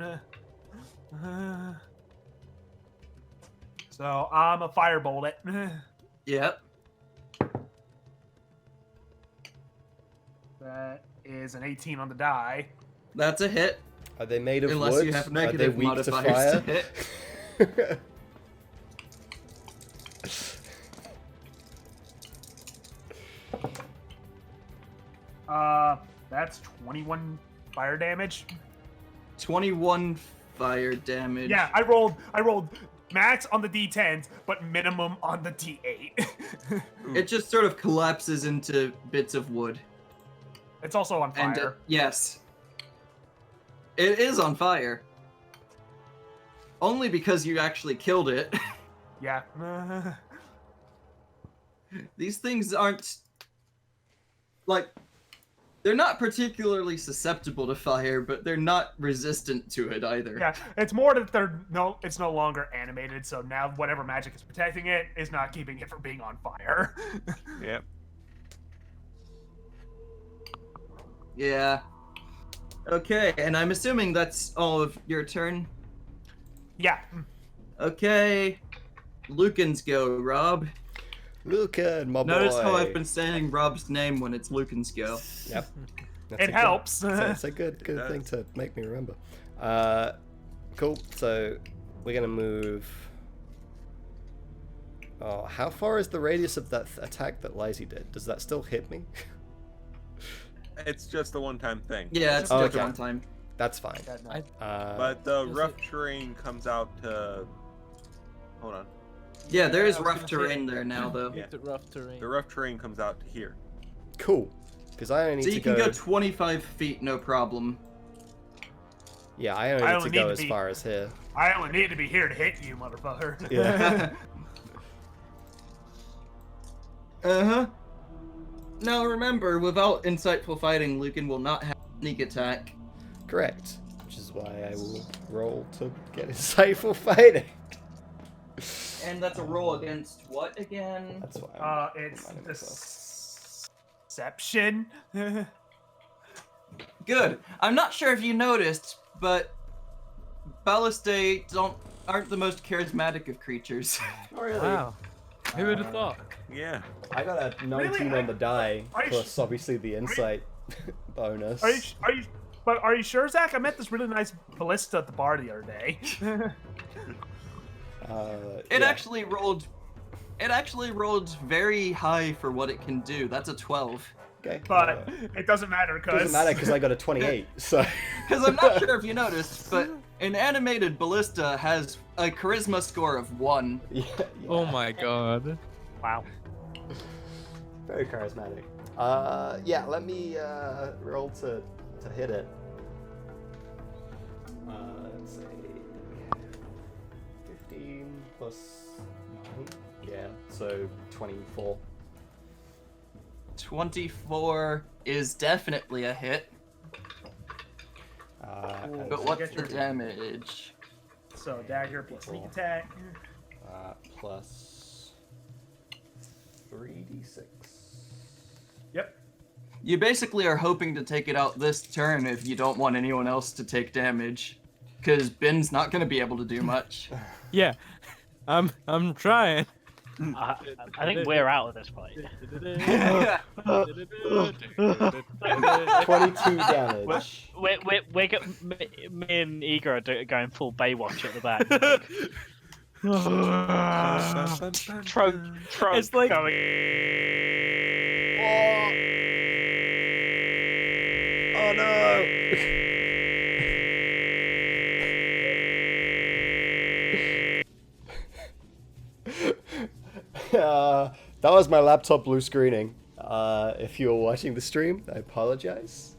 So I'm a firebolt it. Yep. That is an 18 on the die. That's a hit. Are they made of Unless wood? you have Are they negative weak to modifiers to fire? hit. That's 21 fire damage. 21 fire damage. Yeah, I rolled max on the D10s, but minimum on the D8. It just sort of collapses into bits of wood. It's also on And fire. yes. It is on fire. Only because you actually killed it. Yeah. These things aren't like they're not particularly susceptible to fire, but they're not resistant to it either. Yeah, it's more that it's no longer animated, so now whatever magic is protecting it is not keeping it from being on fire. Yep. Yeah. Okay, and I'm assuming that's all of your turn. Yeah. Okay. Lucan's go, Rob. Lucan, my boy. Notice how I've been saying Rob's name when it's Lucan's go. Yep. That's It a good- helps. It's a good thing to make me remember. Cool. So we're gonna move. Oh, how far is the radius of that attack that Lizzie did? Does that still hit me? It's just a one-time thing. Yeah, it's Oh, just okay. one time. That's fine. But the Is rough it- terrain comes out to. Hold on. Yeah, there is I was rough gonna say- terrain there now, though. Yeah. The rough terrain. The rough terrain comes out to here. Cool. Because I only So need you to can go 25 feet, no problem. Yeah, I only I need only to go need to as be- far as here. I only need to be here to hit you, motherfucker. Yeah. Uh-huh. Now remember, without insightful fighting, Lucan will not have sneak attack. Correct. Which is why I will roll to get insightful fighting. And that's a roll against what again? That's why It's reminding myself. deception. Good. I'm not sure if you noticed, but Ballistae aren't the most charismatic of creatures. Oh, really? Wow. Who would have thought? Yeah. I got a 19 Really? on the die, Are you plus obviously the insight bonus. Are you sure, Zach? I met this really nice ballista at the bar the other day. It yeah. actually rolled very high for what it can do. That's a 12. Okay. But it doesn't matter because doesn't matter because I got a 28. So. Because I'm not sure if you noticed, but an animated ballista has a charisma score of 1. Yeah, Oh my god. Wow. Very charismatic. Yeah, let me roll to hit it. Let's say 15 plus 9. Yeah, so 24. 24 is definitely a hit. And But so what's get the your- damage? So dagger plus sneak attack. plus 3d6. Yep. You basically are hoping to take it out this turn if you don't want anyone else to take damage. Because Ben's not going to be able to do much. Yeah. I'm trying. I think we're out of this fight. 22 damage. Me and Igor are going full Baywatch at the back. Trope It's like- going. Oh no! That was my laptop blue screening. If you were watching the stream, I apologize.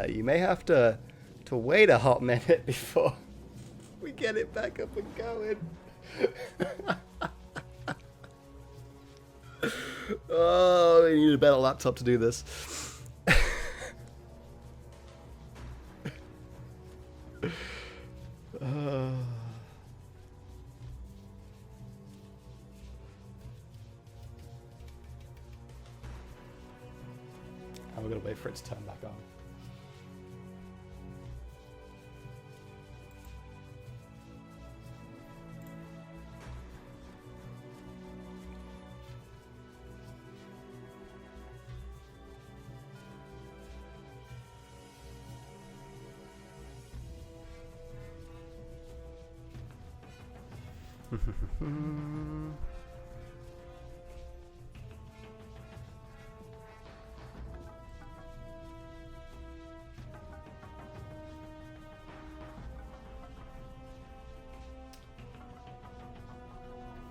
You may have to wait a hot minute before we get it back up and going. Oh, we need a better laptop to do this. I'm gonna wait for it to turn back on.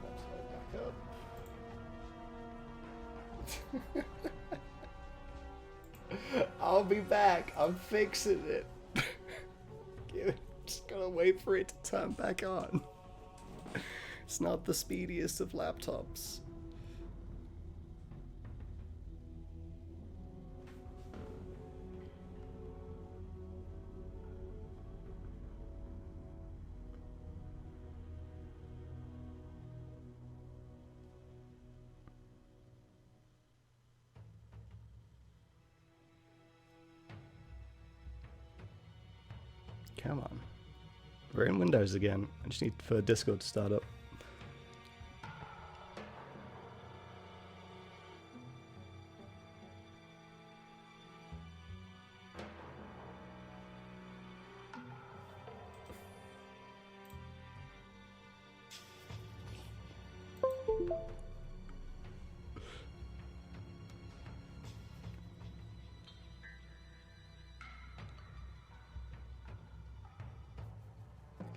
Let's load back up. I'll be back. I'm fixing it. Just gotta wait for it to turn back on. It's not the speediest of laptops. Come on. We're in Windows again. I just need for Discord to start up.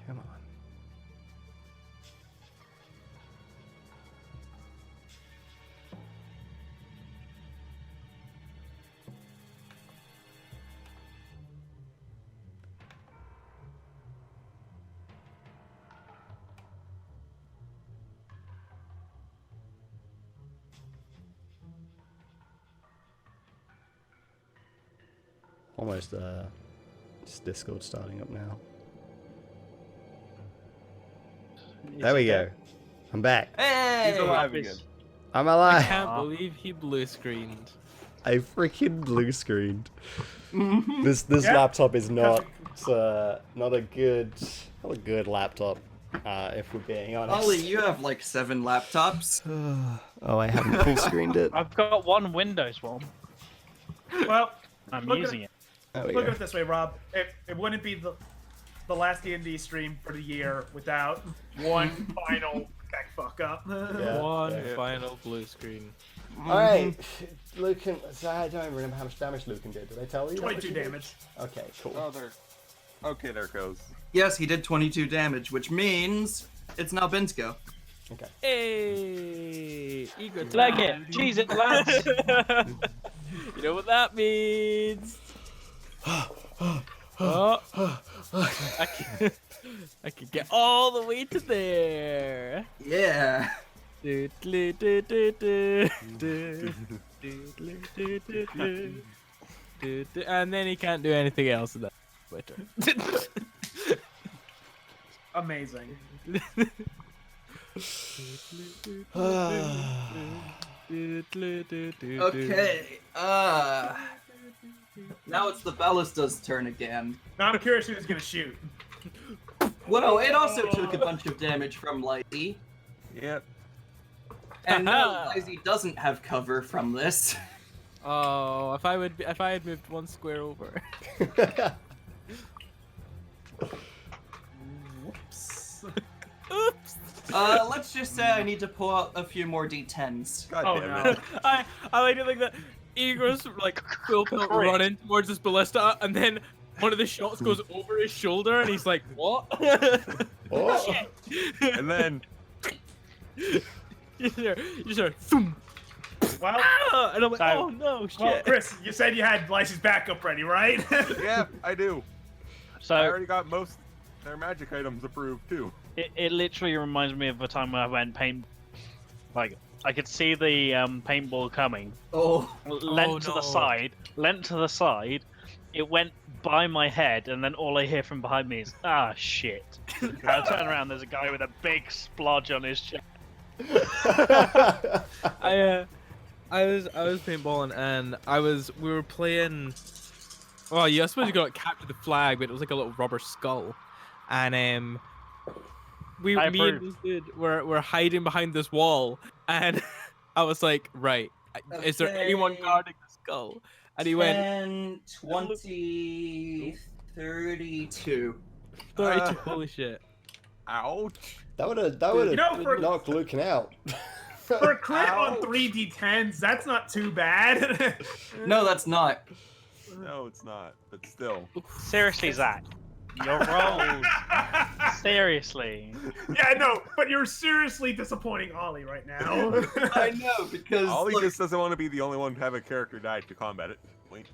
Come on. Almost just Discord starting up now. There we go. I'm back. Hey! He's alive again. I'm I alive. can't believe he blue screened. I freaking blue screened. Mhm. This Yeah. laptop is not not a good laptop. If we're being honest. Ollie, you have like 7 laptops. Oh, I haven't full screened it. I've got one Windows one. Well, I'm Look at- using it. There we look go. at it this way, Rob. It wouldn't be the last D&D stream for the year without one final tech fuck up. Yeah. One yeah. final blue screen. Alright, Lucan. So I don't remember how much damage Lucan did. Did I tell you? how much 22 he did? damage. Okay, cool. Oh, there. Okay, there it goes. Yes, he did 22 damage, which means it's now Ben's go. Okay. Hey, eager to Leg it. Cheese it, lads. You know what that means? Oh, I can get all the way to there. Yeah. Do, do, do, do, do, do, do, do, do, do, do, do. And then he can't do anything else in that. My turn. Amazing. Okay. Now it's the Ballista's turn again. Now I'm curious who's gonna shoot. Well, it also took a bunch of damage from Lighty, Yep. and now Lazy doesn't have cover from this. Oh, if I had moved one square over. Oops. Let's just say I need to pull out a few more d10s. God Oh damn no. it. I like to think that Eagles like full tilt running towards this ballista, and then one of the shots goes over his shoulder, and he's like, "What?" Oh. And then you just hear, "Thoom." Well, Ah! And I'm like, So- "Oh no, shit!" well, Chris, you said you had Lyce's backup ready, right? yeah, I do. I So already got most their magic items approved too. it literally reminds me of the time when I went paint. Like I could see the paintball coming. Oh. Leant to no. the side. It went by my head, and then all I hear from behind me is, "Ah, shit!" I turn around. There's a guy with a big splodge on his chest. I was paintballing, and we were playing. Well, yeah, I suppose you got capture the flag, but it was like a little rubber skull, and I me and approve. this dude were hiding behind this wall, and I was like, right, is there anyone Okay. guarding the skull? And he went, 10, 20, 32. 32, holy shit. Ouch. That would have You know, for- knocked Lucan out. For a crit on Ouch. 3d10s, that's not too bad. No, that's not. No, it's not. But still. Seriously, Zach, your rolls. Seriously. Yeah, no, but you're seriously disappointing Ollie right now. I know, because Ollie look, just doesn't want to be the only one to have a character die to combat it. Wait.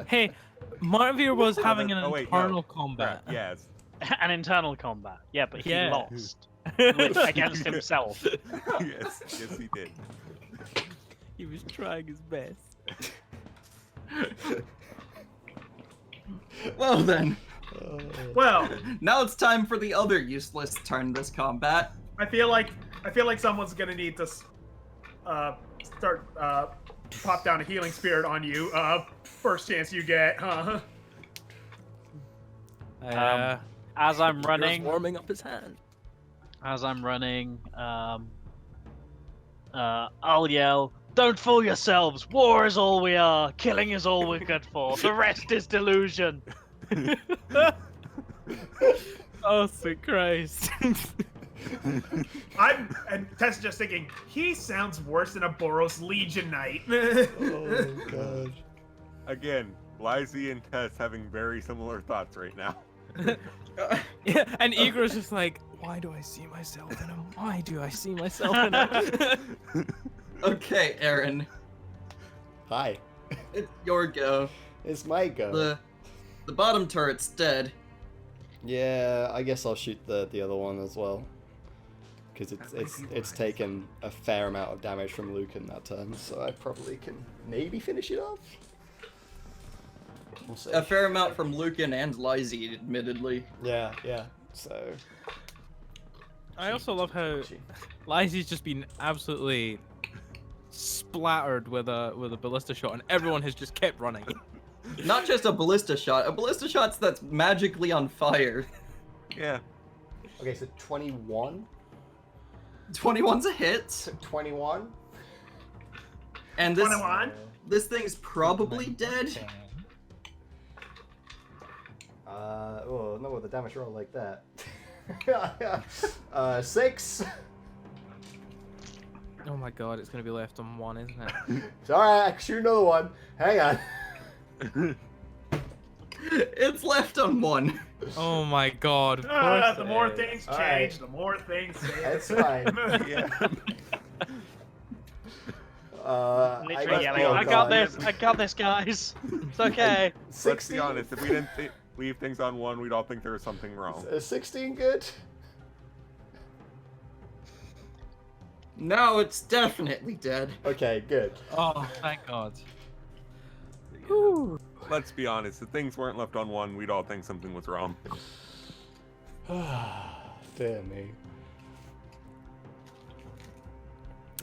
Hey, Marvir was having an Oh, wait, no. internal combat. Yes. An internal combat. Yeah, but he Yeah. lost against himself. yes. Yes, he did. He was trying his best. well then, Well, now it's time for the other useless turn this combat. I feel like someone's gonna need to start pop down a healing spirit on you. First chance you get, huh? As I'm Hero's running, warming up his hand. I'll yell, "Don't fool yourselves! War is all we are. Killing is all we're good for. The rest is delusion." Oh, sweet Christ. And Tess just thinking, he sounds worse than a Boros Legion Knight. Oh god. Again, Lizy and Tess having very similar thoughts right now. Yeah, and Igor's just like, why do I see myself in him? Why do I see myself in him? Okay, Aaron, Hi. it's your go. It's my go. The bottom turret's dead. Yeah, I guess I'll shoot the other one as well. Because it's taken a fair amount of damage from Lucan that turn, so I probably can maybe finish it off. We'll see. A fair amount from Lucan and Lizzie, admittedly. Yeah, yeah. So. I also love how Lizzie's just been absolutely splattered with a ballista shot, and everyone has just kept running. Not just a ballista shot. A ballista shot that's magically on fire. Yeah. Okay, so 21. 21's a hit. So 21. And this 21. this thing's probably dead. Oh, not with a damage roll like that. 6. Oh my god, it's gonna be left on 1, isn't it? It's alright, I can shoot another one. Hang on. It's left on 1. Oh my god. Of The course. more things All change, right. the more things change. That's fine. Yeah. Literally yelling, oh, I got God. this, I got this, guys. It's okay. Let's 16? be honest. If we didn't leave things on 1, we'd all think there was something wrong. Is 16 good? No, it's definitely dead. Okay, good. Oh, thank god. Let's be honest. If things weren't left on 1, we'd all think something was wrong. Dear me.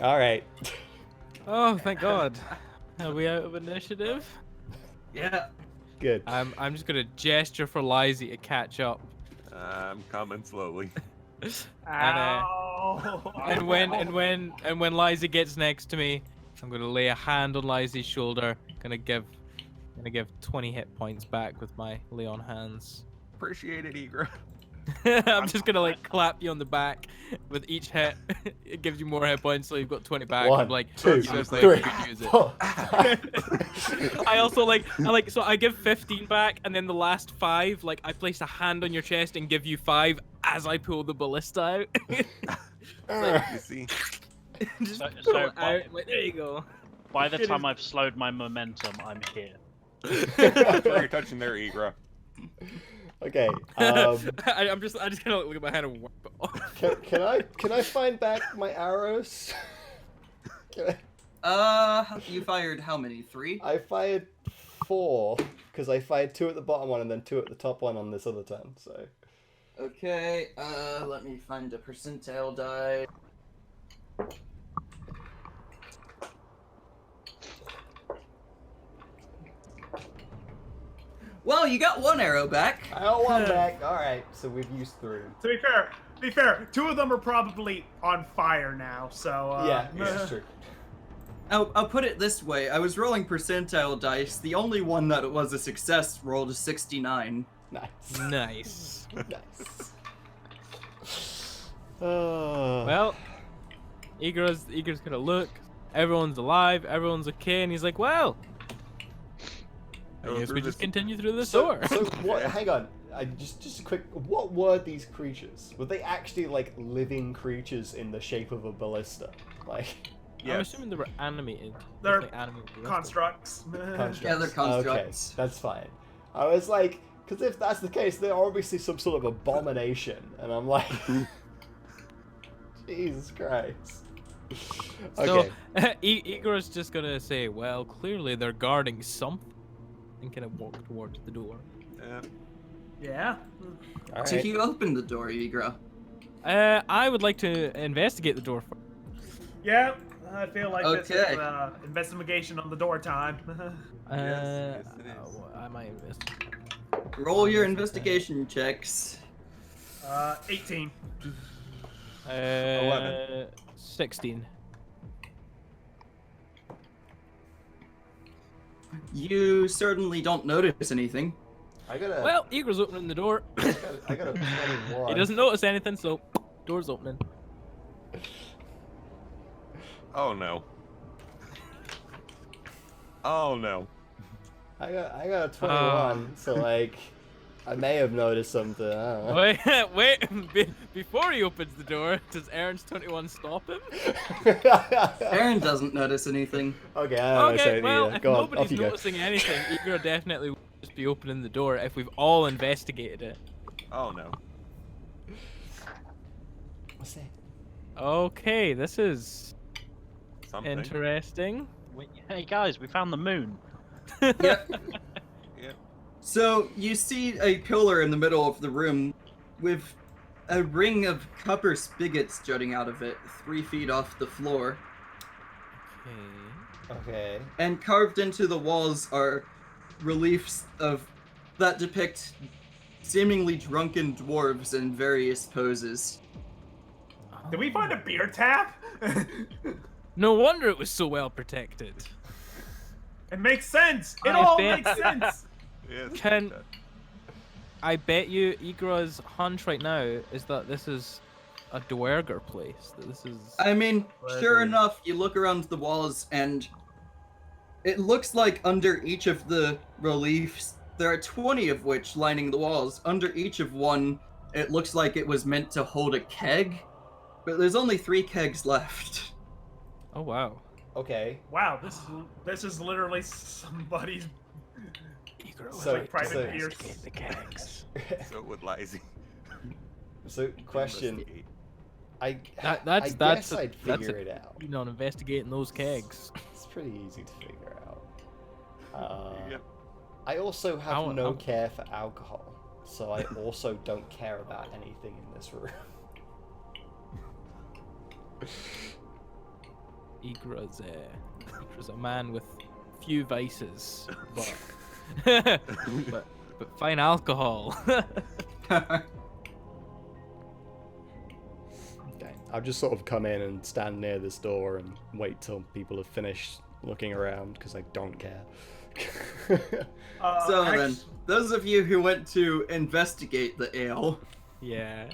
Alright. Oh, thank god. Are we out of initiative? Yeah. Good. I'm just gonna gesture for Lizzie to catch up. I'm coming slowly. Ow. And when Lizzie gets next to me, I'm gonna lay a hand on Lizzie's shoulder. Gonna give 20 hit points back with my lay on hands. Appreciate it, Egra. I'm just gonna like clap you on the back with each hit. It gives you more hit points, so you've got 20 back. 1, I'm like, 2, you just, like, 3, you can use it. 4. I also so I give 15 back, and then the last 5, like I place a hand on your chest and give you 5 as I pull the ballista out. You see? Just So- pull so it out. Like, there you go. By the time I've slowed my momentum, I'm here. That's where you're touching there, Egra. Okay. I just kind of look at my hand and wipe it off. Can I find back my arrows? Can I... You fired how many? 3? I fired 4 because I fired 2 at the bottom one and then 2 at the top one on this other turn. So. Okay, let me find a percentile die. Well, you got 1 arrow back. I got 1 back. All right. So we've used 3. To be fair, 2 of them are probably on fire now. So Yeah, it's true. I'll put it this way. I was rolling percentile dice. The only one that was a success rolled a 69. Nice. Nice. Nice. Oh. Well, Eager's gonna look. Everyone's alive. Everyone's okay, and he's like, "Well, I Go guess through we this- just continue through the So, door." so what? Hang on. Just a quick. What were these creatures? Were they actually like living creatures in the shape of a ballista? Like I'm Yes. assuming they were animated. They're Definitely animated. constructs. constructs? Yeah, they're constructs. Okay, that's fine. I was like, because if that's the case, they're obviously some sort of abomination, and I'm like, Jesus Christ. Okay. So Igor's just gonna say, "Well, clearly they're guarding something," and kind of walk towards the door. Yeah. All So right. you opened the door, Igra. I would like to investigate the door first. Yeah. I feel like this is Okay. investigation on the door time. Yes, it is. I might investigate. Roll your investigation checks. 18. 11. 16. You certainly don't notice anything. I got a. Well, Igor's opening the door. I got a 21. He doesn't notice anything, so door's opening. Oh no. Oh no. I got a 21. So like, I may have noticed something. I don't know. Wait. Before he opens the door, does Aaron's 21 stop him? Aaron doesn't notice anything. Okay, I don't know. Okay, well, if Go on, nobody's off you go. noticing anything, Igor definitely will just be opening the door if we've all investigated it. Oh no. What's that? Okay, this is Something. interesting. Hey guys, we found the moon. Yep. Yeah. So you see a pillar in the middle of the room with a ring of copper spigots jutting out of it, 3 feet off the floor. Okay. Okay. And carved into the walls are reliefs that depict seemingly drunken dwarves in various poses. Did we find a beer tap? No wonder it was so well protected. It makes sense. It I all bet- makes sense. Yes. Can I bet you Igra's hunch right now is that this is a Dwerger place. That this is. I mean, sure Whatever. enough, you look around the walls and it looks like under each of the reliefs, there are 20 of which lining the walls. Under each of one, it looks like it was meant to hold a keg, but there's only 3 kegs left. Oh wow. Okay. Wow, this is literally somebody's Igra So- like private so- beer. the kegs. So would Lizzie. So, question. Investigate. I That's guess I'd that's figure it out. You know, investigating those kegs. It's pretty easy to figure out. Yep. I also have I'll- no I'll- care for alcohol, so I also don't care about anything in this room. Igra's a man with few vices, but but fine alcohol. Okay. I'll just sort of come in and stand near this door and wait till people have finished looking around because I don't care. So Ax- then, those of you who went to investigate the ale, Yeah.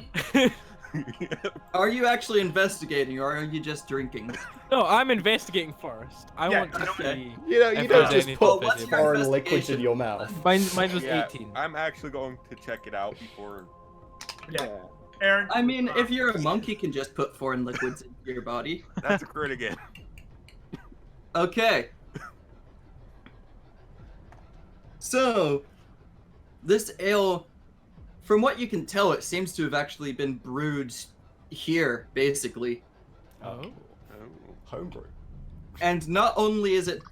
are you actually investigating or are you just drinking? No, I'm investigating first. I Yeah, want to okay. see. You know, If you there's don't just anything put what's your foreign liquids in investigation? your mouth. Mine was Yeah, 18. I'm actually going to check it out before. Yeah. Aaron. I mean, if you're a monk, you can just put foreign liquids into your body. That's a crit again. Okay. So, this ale, from what you can tell, it seems to have actually been brewed here, basically. Oh. Oh. Homebrew. And not only is it,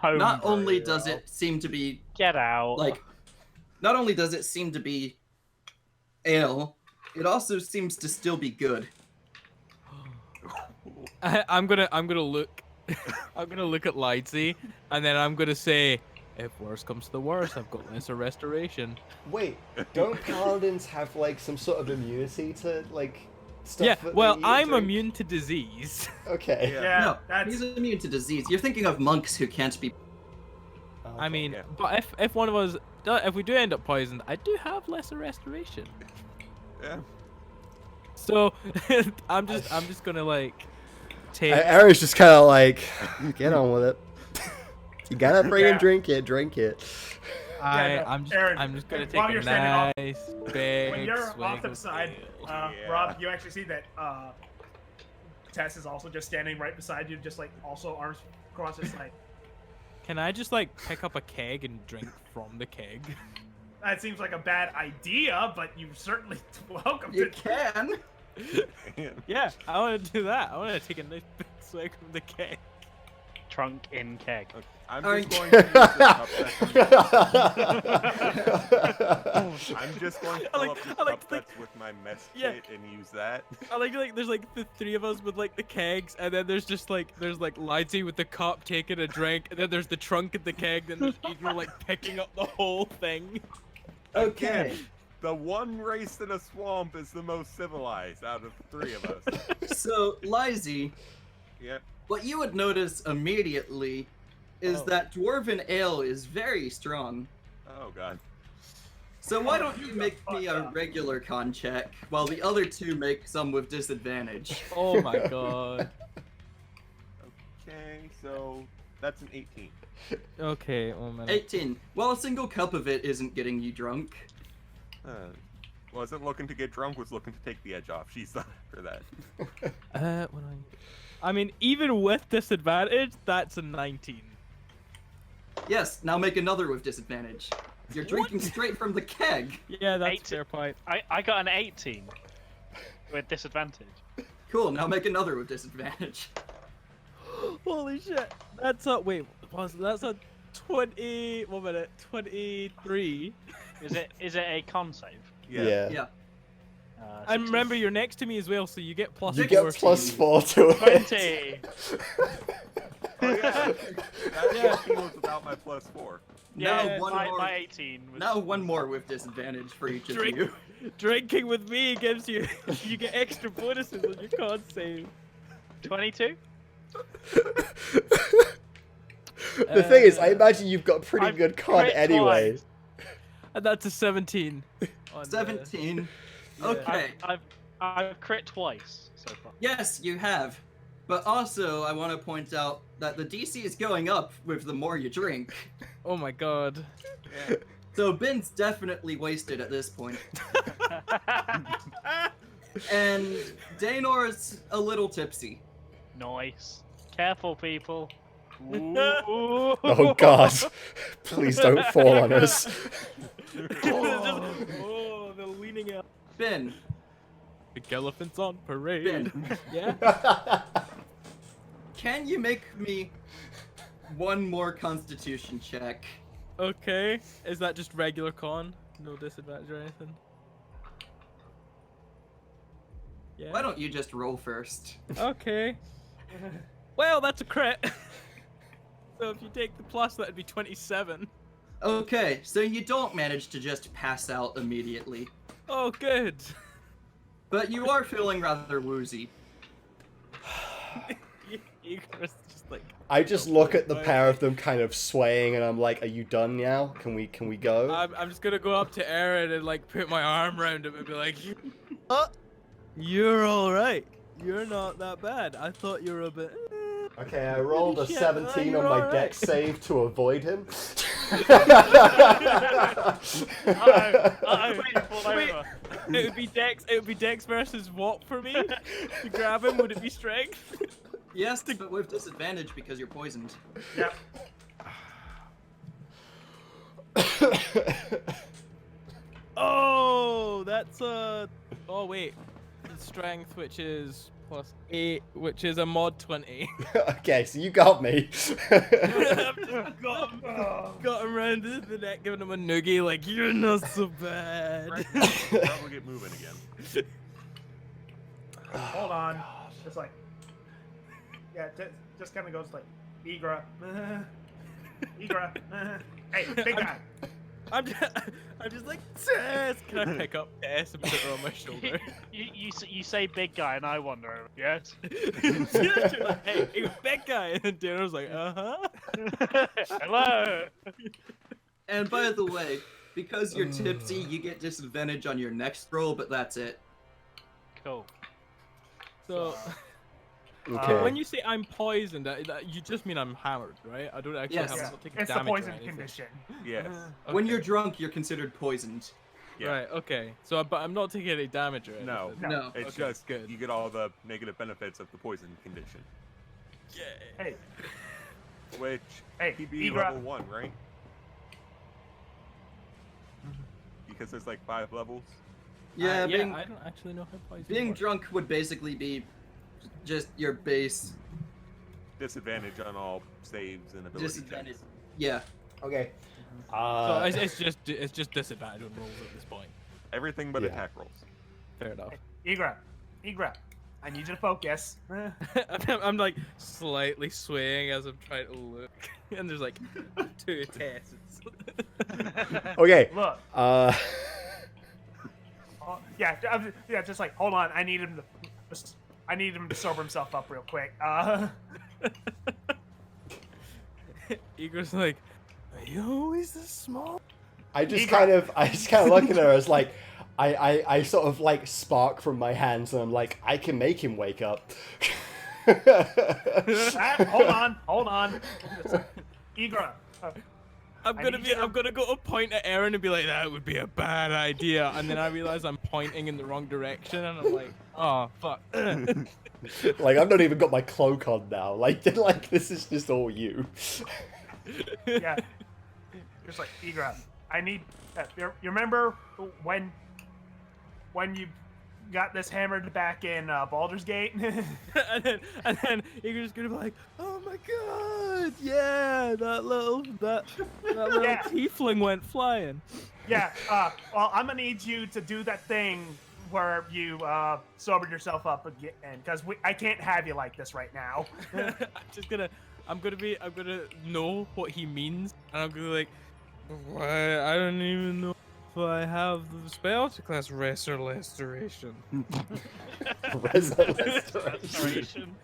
not only Homebrew. does it seem to be Get out. like, not only does it seem to be ale, it also seems to still be good. I'm gonna look. I'm gonna look at Lightsy, and then I'm gonna say, if worse comes to the worst, I've got lesser restoration. Wait, don't paladins have like some sort of immunity to like stuff? Yeah. that Well, they eat I'm during- immune to disease. Okay. Yeah. Yeah, No, that's he's immune to disease. You're thinking of monks who can't be. I mean, Yeah. but if one of us, if we do end up poisoned, I do have lesser restoration. Yeah. So I'm just gonna like take. Aaron's just kind of like, get on with it. You gotta Yeah. drink it. Yeah, no, Aaron, I'm just gonna and take while a you're standing off- nice big when you're swig off to the of side, ale. Yeah. Rob, you actually see that Tess is also just standing right beside you, just like also arms crossed, just like Can I just like pick up a keg and drink from the keg? that seems like a bad idea, but you certainly welcome You to. can. Yeah, I want to do that. I want to take a nice big swig from the keg. Trunk in keg. I'm Alright. just going to use the cup I'm just going to I fill like- up this I like cup to think- that's with my mess Yeah. kit and use that. I like there's like the 3 of us with like the kegs, and then there's Lightsy with the cup taking a drink, and then there's the trunk at the keg, then there's Igor like picking up the whole thing. Okay. Again, the one race in a swamp is the most civilized out of the 3 of us. So, Lizzie, Yep. what you would notice immediately is Oh. that dwarven ale is very strong. Oh god. So why Oh, don't you you got make me a fucked up. regular con check, while the other 2 make some with disadvantage. Oh my god. Okay, so that's an 18. Okay, 1 minute. 18. Well, a single cup of it isn't getting you drunk. Wasn't looking to get drunk, was looking to take the edge off. She's not for that. What do I mean, even with disadvantage, that's a 19. Yes, now make another with disadvantage. You're drinking straight from the keg. Yeah, that's 18. fair point. I got an 18 with disadvantage. Cool, now make another with disadvantage. Holy shit. That's a wait. That's a 20. 1 minute. 23. Is it a con save? Yeah. Yeah. And remember, you're next to me as well, so you get plus You 4. get +4 to it. 20. Oh yeah. That 18 was without my +4. Now Yeah, one more. my 18. Was... Now one more with disadvantage for each of Drink. you. Drinking with me gives you you get extra bonuses on your con save. 22. The thing is, I imagine you've got pretty I've good con crit anyway. twice. And that's a 17. on the- 17. Yeah. Okay. I've crit twice so far. Yes, you have. But also, I want to point out that the DC is going up with the more you drink. Oh my god. So Ben's definitely wasted at this point. And Danor's a little tipsy. Nice. Careful, people. Ooh. Oh god. Please don't fall on us. Oh, they're leaning out. Ben, Big elephants on parade. Ben, Yeah. can you make me one more Constitution check? Okay. Is that just regular con? No disadvantage or anything? Yeah. Why don't you just roll first? Okay. Well, that's a crit. So if you take the plus, that'd be 27. Okay, so you don't manage to just pass out immediately. Oh, good. But you are feeling rather woozy. Igor's just like. I just look at the pair of them kind of swaying and I'm like, are you done now? Can we go? I'm just gonna go up to Aaron and like put my arm around him and be like, you're alright. You're not that bad. I thought you were a bit. Okay, I rolled a Shit, 17 you're on my alright. dex save to avoid him. Wait, It would be Dex. It would be Dex versus what for me? To grab him, would it be strength? Yes, but with disadvantage because you're poisoned. Yep. Oh, that's a. Oh wait, it's strength, which is +8, which is a mod 20. Okay, so you got me. I've just got him round the neck, giving him a noogie, like you're not so bad. Probably get moving again. Hold on. Just like. Yeah, just kind of goes like, Igra. Igra. Hey, big guy. I'm just like, Tess! Can I pick up Tess and put her on my shoulder? you say big guy and I wonder. Yes. You're like, hey, big guy! And Daryl's like, uh-huh. Hello. And by the way, because you're tipsy, you get disadvantage on your next roll, but that's it. Cool. So, Okay. when you say I'm poisoned, you just mean I'm hammered, right? I don't actually Yes. have Yeah, to take it's the damage or poison anything. condition. Yes. When Okay. you're drunk, you're considered poisoned. Yeah. Right, okay. So, but I'm not taking any damage or anything. No. No. It's Okay, just good. you get all the negative benefits of the poison condition. Yeah. Hey, Which Hey, PB Igra. level 1, right? Because there's like 5 levels. Yeah, being, I don't actually know how poison being works. drunk would basically be just your base Disadvantage on all saves and ability disadvantage. checks. Yeah. Okay. So it's just disadvantage on rolls at this point. Everything but Yeah. attack rolls. Fair enough. Igra. I need you to focus. I'm like slightly swaying as I'm trying to look, and there's like 2 tests. Okay. Look. Uh, Yeah, just like, hold on. I need him to sober himself up real quick. Igor's like, are you always this small? I just kind of look at her as like, I sort of like spark from my hands and I'm like, I can make him wake up. Hold on. Igra. I'm I gonna need you to- I'm gonna go to point at Aaron and be like, that would be a bad idea, and then I realize I'm pointing in the wrong direction, and I'm like, oh fuck. Like I've not even got my cloak on now. Like this is just all you. Yeah. Just like, Igra. I need. You remember when you got this hammered back in Baldur's Gate. and then you're just gonna be like, oh my god, yeah, that little Yeah. tiefling went flying. Yeah. Well, I'm gonna need you to do that thing where you sobered yourself up again, because I can't have you like this right now. I'm gonna know what he means, and I'm gonna be like, why? I don't even know if I have the spell to class Restoration. Restoration.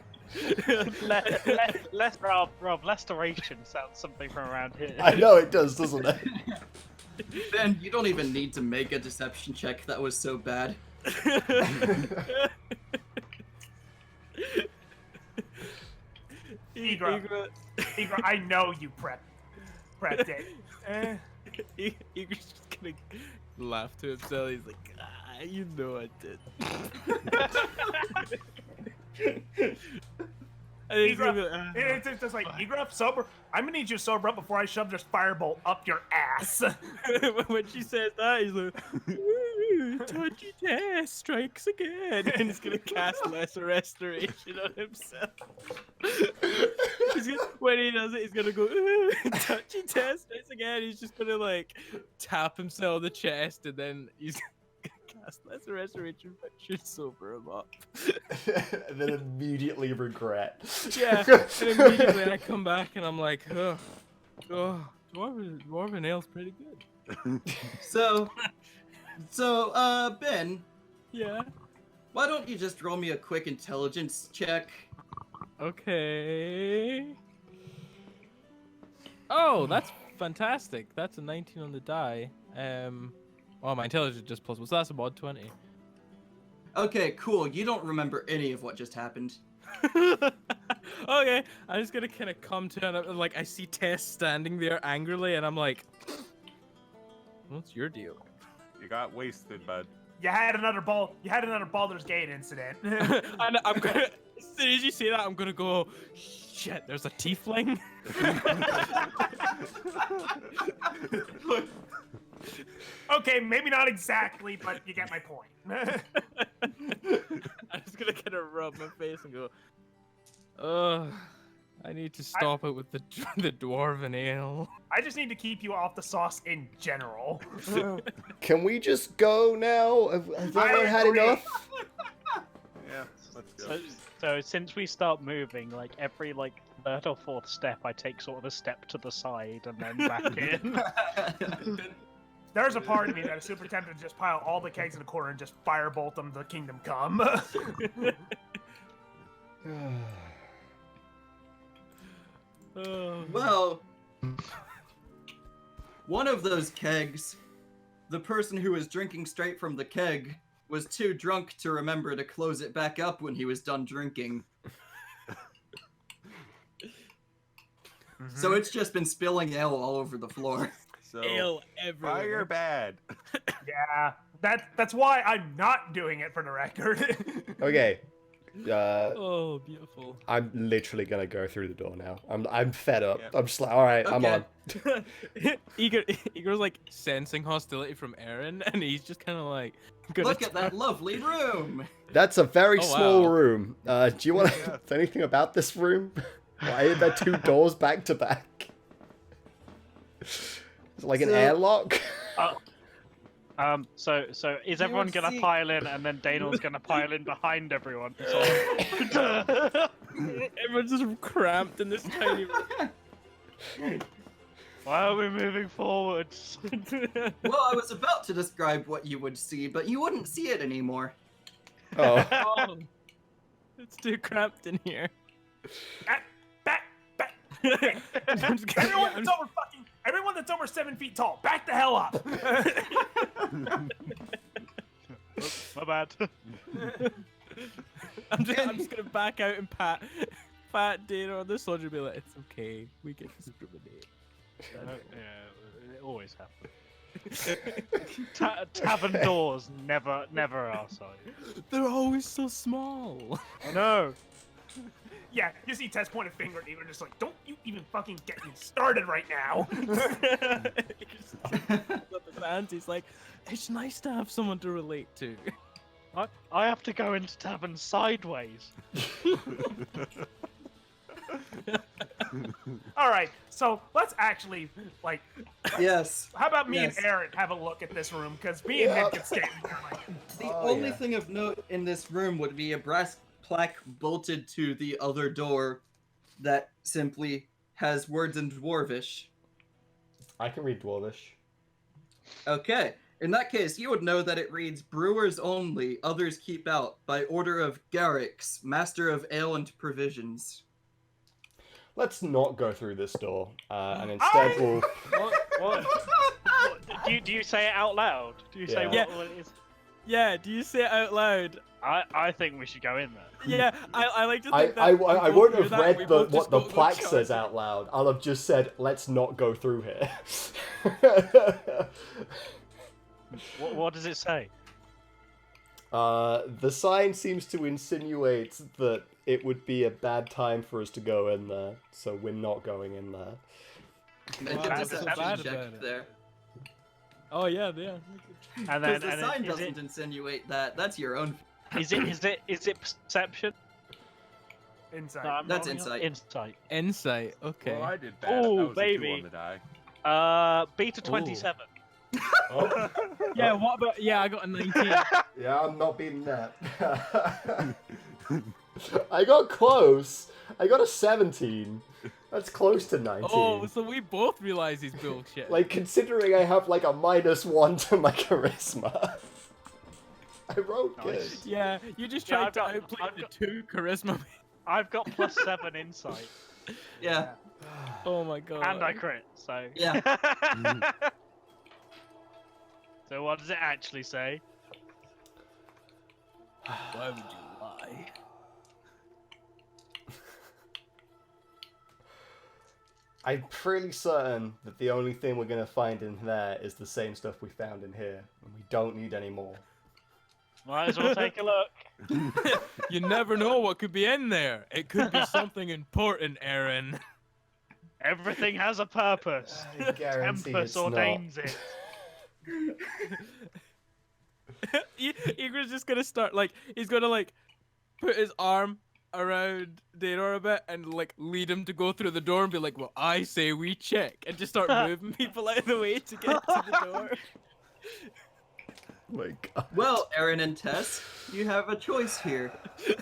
Rob, Restoration sounds something from around here. I know it does, doesn't it? Ben, you don't even need to make a deception check. That was so bad. Igra, I know you prepped it. Igor's just gonna laugh to himself. He's like, you know I did. Igra, it's just like, Igra, sober. I'm gonna need you to sober up before I shove this firebolt up your ass. When she says that, he's like, "Ooh, touchy test strikes again," and he's gonna cast Lesser Restoration on himself. When he does it, he's gonna go, "Ooh, touchy test strikes again." He's just gonna like tap himself on the chest, and then he's gonna cast Lesser Restoration, but should sober him up. And then immediately regret. Yeah, and immediately I come back and I'm like, Dwarven Ale's pretty good. So, Ben, Yeah. why don't you just roll me a quick intelligence check? Okay. Oh, that's fantastic. That's a 19 on the die. Oh, my intelligence just plus, so that's a mod 20. Okay, cool. You don't remember any of what just happened. Okay, I'm just gonna kind of come to, and like I see Tess standing there angrily, and I'm like, "What's your deal?" You got wasted, bud. You had another Baldur's Gate incident. And I'm gonna, as soon as you say that, I'm gonna go, "Shit, there's a tiefling." Okay, maybe not exactly, but you get my point. I'm just gonna kind of rub my face and go, I need to stop it with the dwarven ale. I just need to keep you off the sauce in general. Can we just go now? Have everyone had agree. enough? Yeah, let's go. So since we start moving, like every like third or fourth step, I take sort of a step to the side and then back in. There's a part of me that is super tempted to just pile all the kegs in the corner and just firebolt them to Kingdom Come. Well, one of those kegs, the person who was drinking straight from the keg was too drunk to remember to close it back up when he was done drinking. So it's just been spilling ale all over the floor. So, Ale everywhere. fire bad. Yeah, that's why I'm not doing it for the record. Okay. Oh, beautiful. I'm literally gonna go through the door now. I'm fed up. Yeah. I'm just like, all right, I'm Okay. on. Igor's like sensing hostility from Aaron, and he's just kind of like, gonna Look at that lovely room. That's a very Oh, small wow. room. Do you want to Yeah. say anything about this room? Why are there two doors back to back? Is it like an So- airlock? So is You everyone would gonna see- pile in, and then Daniel's gonna pile in behind everyone? So... Everyone's just cramped in this tiny room. Why are we moving forwards? Well, I was about to describe what you would see, but you wouldn't see it anymore. Oh. Oh, it's too cramped in here. Back. I'm just gonna- Everyone that's over 7 feet tall, back the hell up. Oops, my bad. I'm just gonna back out and pat Dana on the shoulder and be like, it's okay, we can discriminate. Yeah, it always happens. Tavern doors never are sorry. They're always so small. I know. Yeah, you see Tess point a finger at you and just like, don't you even fucking get me started right now. He's like, it's nice to have someone to relate to. I have to go into tavern sideways. All right, so let's actually like. Yes. How about me Yes. and Aaron have a look at this room? Because me and him can stand here like. The Oh, only yeah. thing of note in this room would be a brass plaque bolted to the other door that simply has words in Dwarvish. I can read Dwarvish. Okay. In that case, you would know that it reads Brewers only, others keep out, by order of Garrix, Master of Ale and Provisions. Let's not go through this door, and instead we'll. What? Do you say it out loud? Do you say Yeah. what it is? Yeah, do you say it out loud? I think we should go in there. Yeah, I like to I, think I, that. I we won't both have hear that, read we the, both what just the go plaque charge says it. out loud. I'll have just said, let's not go through here. What does it say? The sign seems to insinuate that it would be a bad time for us to go in there, so we're not going in there. Make Wow, a what's so deception bad check about it? there. Oh yeah, yeah. And Because then the and sign is doesn't insinuate that. That's your own. is it perception? Inside. No, I'm That's rolling on- insight. Insight. Okay. Well, I did that. Ooh, that was a 2 baby. on the die. Beta 27. Oh. Yeah. What about? Yeah, I got a 19. Yeah, I'm not beating that. I got close. I got a 17. That's close to 19. Oh, so we both realize he's bullshit. Like, considering I have, like, a -1 to my charisma. I rolled good. Nice. Yeah, you just Yeah, tried I've to got- outplay I've the got- 2 charisma. I've got +7 insight, Yeah. Oh my god. and I crit. So Yeah. So what does it actually say? Why would you lie? I'm pretty certain that the only thing we're gonna find in there is the same stuff we found in here, and we don't need any more. Might as well take a look. You never know what could be in there. It could be something important, Aaron. Everything has a purpose. I guarantee Tempest it's ordains it. Igor's just gonna start like he's gonna like put his arm around Daedor a bit and like lead him to go through the door and be like, "Well, I say we check," and just start moving people out of the way to get to the door. Oh my god. Well, Aaron and Tess, you have a choice here.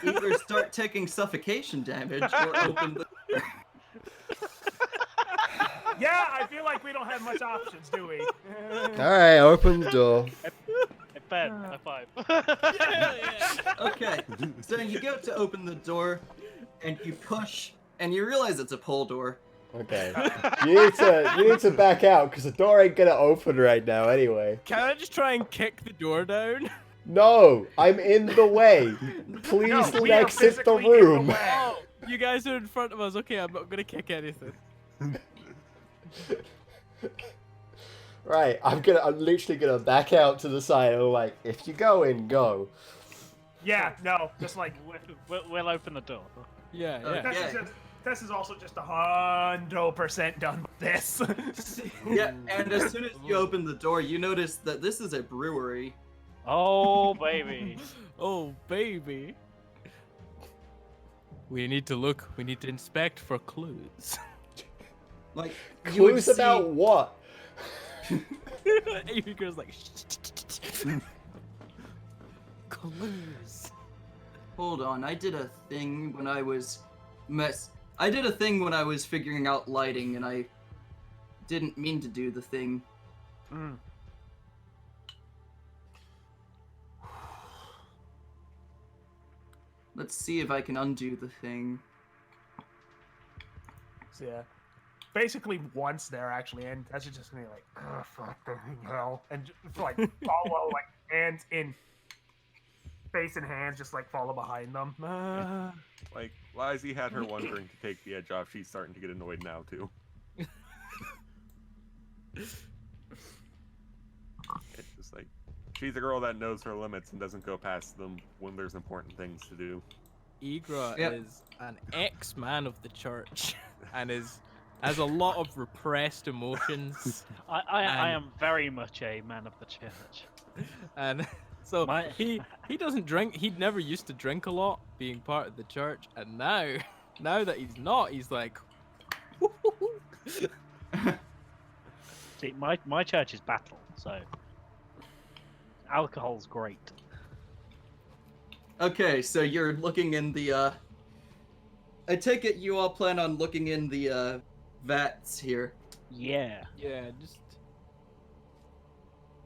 Either start taking suffocation damage or open the. Yeah, I feel like we don't have much options, do we? Alright, open the door. Hey, Ben, high five. Okay, so you go to open the door, and you push, and you realize it's a pull door. Okay. You need to back out, because the door ain't gonna open right now anyway. Can I just try and kick the door down? No! I'm in the way! Please No, we are exit the physically in the room! way. Oh, you guys are in front of us. Okay, I'm not gonna kick anything. Right, I'm literally gonna back out to the side and like, if you go in, go. Yeah, no, just like We'll open the door. Yeah, yeah. Okay. Tess is also just 100% done with this. Yeah, and as soon as you open the door, you notice that this is a brewery. Oh baby. Oh, baby. We need to look. We need to inspect for clues. Like you would Clues see- about what? Igor's like, clues. Hold on, I did a thing when I was I did a thing when I was figuring out lighting, and I didn't mean to do the thing. Mm. Let's see if I can undo the thing. So, yeah. Basically, once they're actually in, Tess is just gonna be like, oh, fuck the hell. And just, like, follow, like, hands in. Face and hands just, like, follow behind them. Like, Lizzie had her wondering to take the edge off. She's starting to get annoyed now, too. It's just like, she's a girl that knows her limits and doesn't go past them when there's important things to do. Igra Yep. is an ex-man of the church and has a lot of repressed emotions. I And- am very much a man of the church. And So My- he doesn't drink. He'd never used to drink a lot, being part of the church, and now that he's not, he's like, See, my church is battle, so alcohol's great. Okay, so you're looking in the, I take it you all plan on looking in the, vats here. Yeah. yeah, just